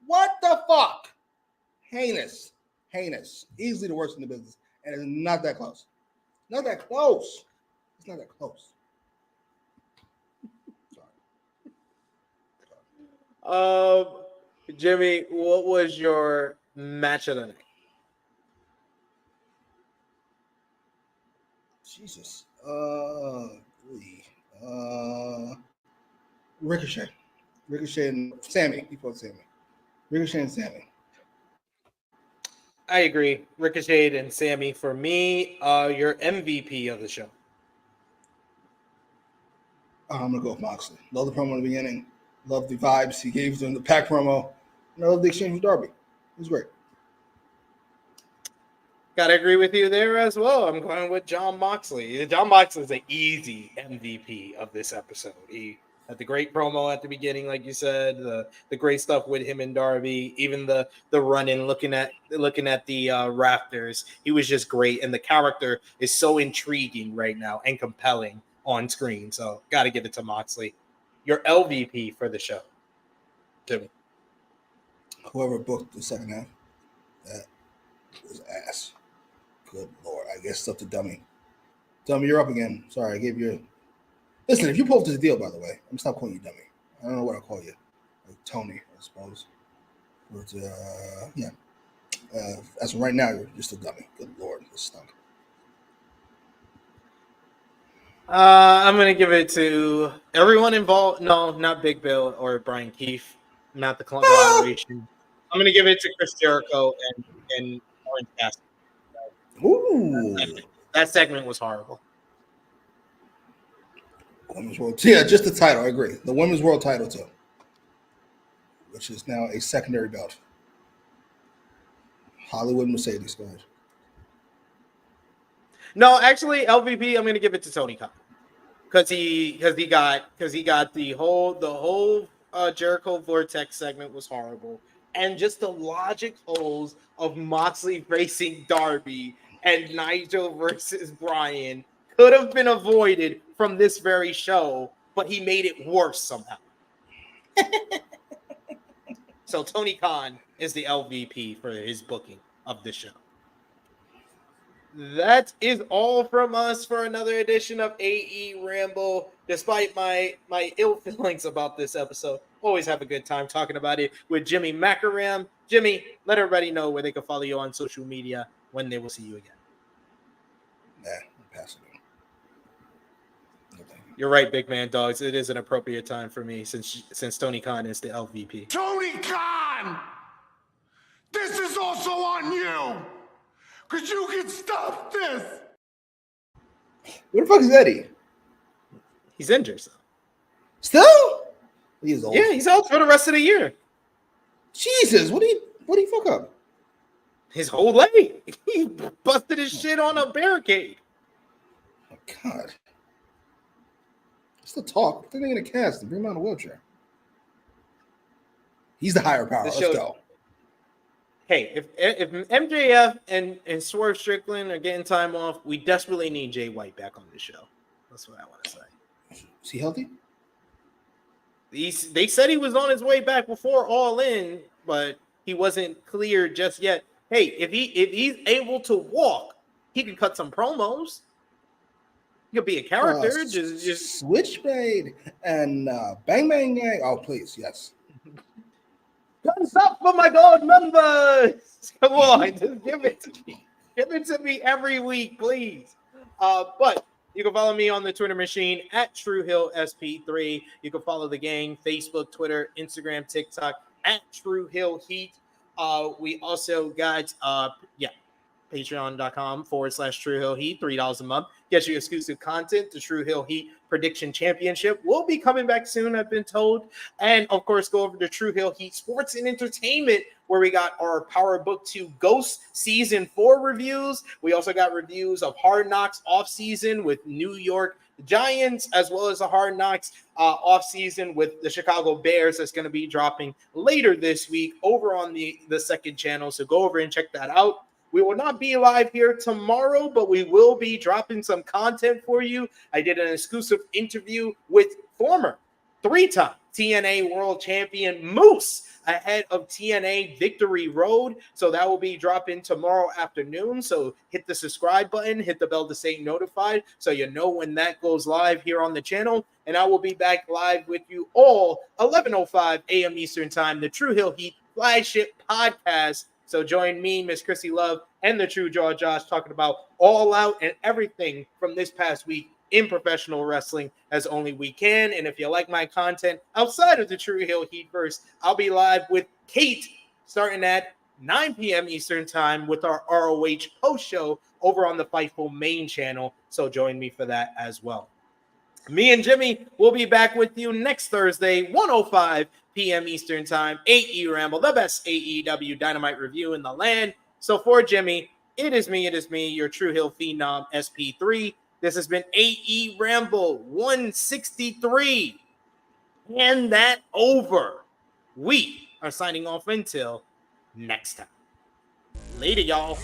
What the fuck? Heinous. Heinous. Easily the worst in the business. And it's not that close. Not that close. It's not that close. Jimmy, what was your match of the night? Jesus. Ricochet. Ricochet and Sammy. He fought Sammy. Ricochet and Sammy. I agree. Ricochet and Sammy for me. Your MVP of the show. I'm gonna go with Moxley. Love the promo in the beginning. Love the vibes he gave during the Pac promo. And I love the exchange with Darby. It was great. Gotta agree with you there as well. I'm going with Jon Moxley. Jon Moxley is an easy MVP of this episode. He had the great promo at the beginning, like you said, the great stuff with him and Darby, even the run-in, looking at the rafters. He was just great, and the character is so intriguing right now and compelling on screen. So gotta give it to Moxley. Your LVP for the show, Jimmy. Whoever booked the second half, that was ass. Good Lord. I guess it's up to Dummy. Dummy, you're up again. Sorry, I gave you. Listen, if you pull up this deal, by the way, I'm gonna stop calling you Dummy. I don't know what I'll call you. Like Tony, I suppose. But yeah. As of right now, you're just a dummy. Good Lord, this stunk. I'm gonna give it to everyone involved. No, not Big Bill or Brian Keefe. Not the collaboration. I'm gonna give it to Chris Jericho and Orange Cassidy. Ooh, that segment was horrible. Women's World. Yeah, just the title. I agree. The Women's World title too, which is now a secondary belt. Hollywood Mercedes, go ahead. No, actually, LVP. I'm gonna give it to Tony Khan because he got the whole Jericho Vortex segment was horrible, and just the logic holes of Moxley facing Darby and Nigel versus Bryan could have been avoided from this very show, but he made it worse somehow. So Tony Khan is the LVP for his booking of the show. That is all from us for another edition of AEWramble. Despite my ill feelings about this episode, always have a good time talking about it with Jimmy Macram. Jimmy, let everybody know where they can follow you on social media when they will see you again. Nah, I'm passing it. You're right, big man dogs. It is an appropriate time for me since Tony Khan is the LVP. Tony Khan! This is also on you! Because you can stop this! Where the fuck is Eddie? He's injured. Still? He's old. Yeah, he's out for the rest of the year. Jesus, what do you fuck up? His whole leg. He busted his shit on a barricade. Oh, God. Still talk. I think they're going to cast and bring him out in a wheelchair. He's the higher power. Let's go. Hey, if MJF and Swerve Strickland are getting time off, we desperately need Jay White back on the show. That's what I want to say. Is he healthy? They said he was on his way back before All In, but he wasn't clear just yet. Hey, if he's able to walk, he can cut some promos. He could be a character. Just Switchblade and Bang Bang Gang. Oh, please, yes. Thumbs up for my gold members. Come on, just give it to me. Give it to me every week, please. But You can follow me on the Twitter machine at TrueHillSP3. You can follow the gang, Facebook, Twitter, Instagram, TikTok at True Hill Heat. We also got, patreon.com/True Hill Heat, $3 a month. Gets you exclusive content. The True Hill Heat Prediction Championship will be coming back soon, I've been told. And of course, go over to True Hill Heat Sports and Entertainment, where we got our Power Book 2 Ghost Season 4 reviews. We also got reviews of Hard Knocks off-season with New York Giants, as well as a Hard Knocks off-season with the Chicago Bears that's going to be dropping later this week over on the second channel. So go over and check that out. We will not be live here tomorrow, but we will be dropping some content for you. I did an exclusive interview with former three-time TNA World Champion Moose ahead of TNA Victory Road. So that will be dropping tomorrow afternoon. So hit the subscribe button, hit the bell to stay notified so you know when that goes live here on the channel. And I will be back live with you all 11:05 a.m. Eastern Time, the True Hill Heat flagship podcast. So join me, Miss Chrissy Love, and the True Jaw Josh talking about All Out and everything from this past week in professional wrestling as only we can. And if you like my content outside of the True Hill Heatverse, I'll be live with Kate starting at 9 p.m. Eastern Time with our ROH post show over on the Fightful main channel. So join me for that as well. Me and Jimmy will be back with you next Thursday, 1:05 p.m. Eastern Time, AEWramble, the best AEW Dynamite review in the land. So for Jimmy, it is me, your True Hill Phenom, SP3. This has been AEWramble 163. And that over. We are signing off until next time. Later, y'all.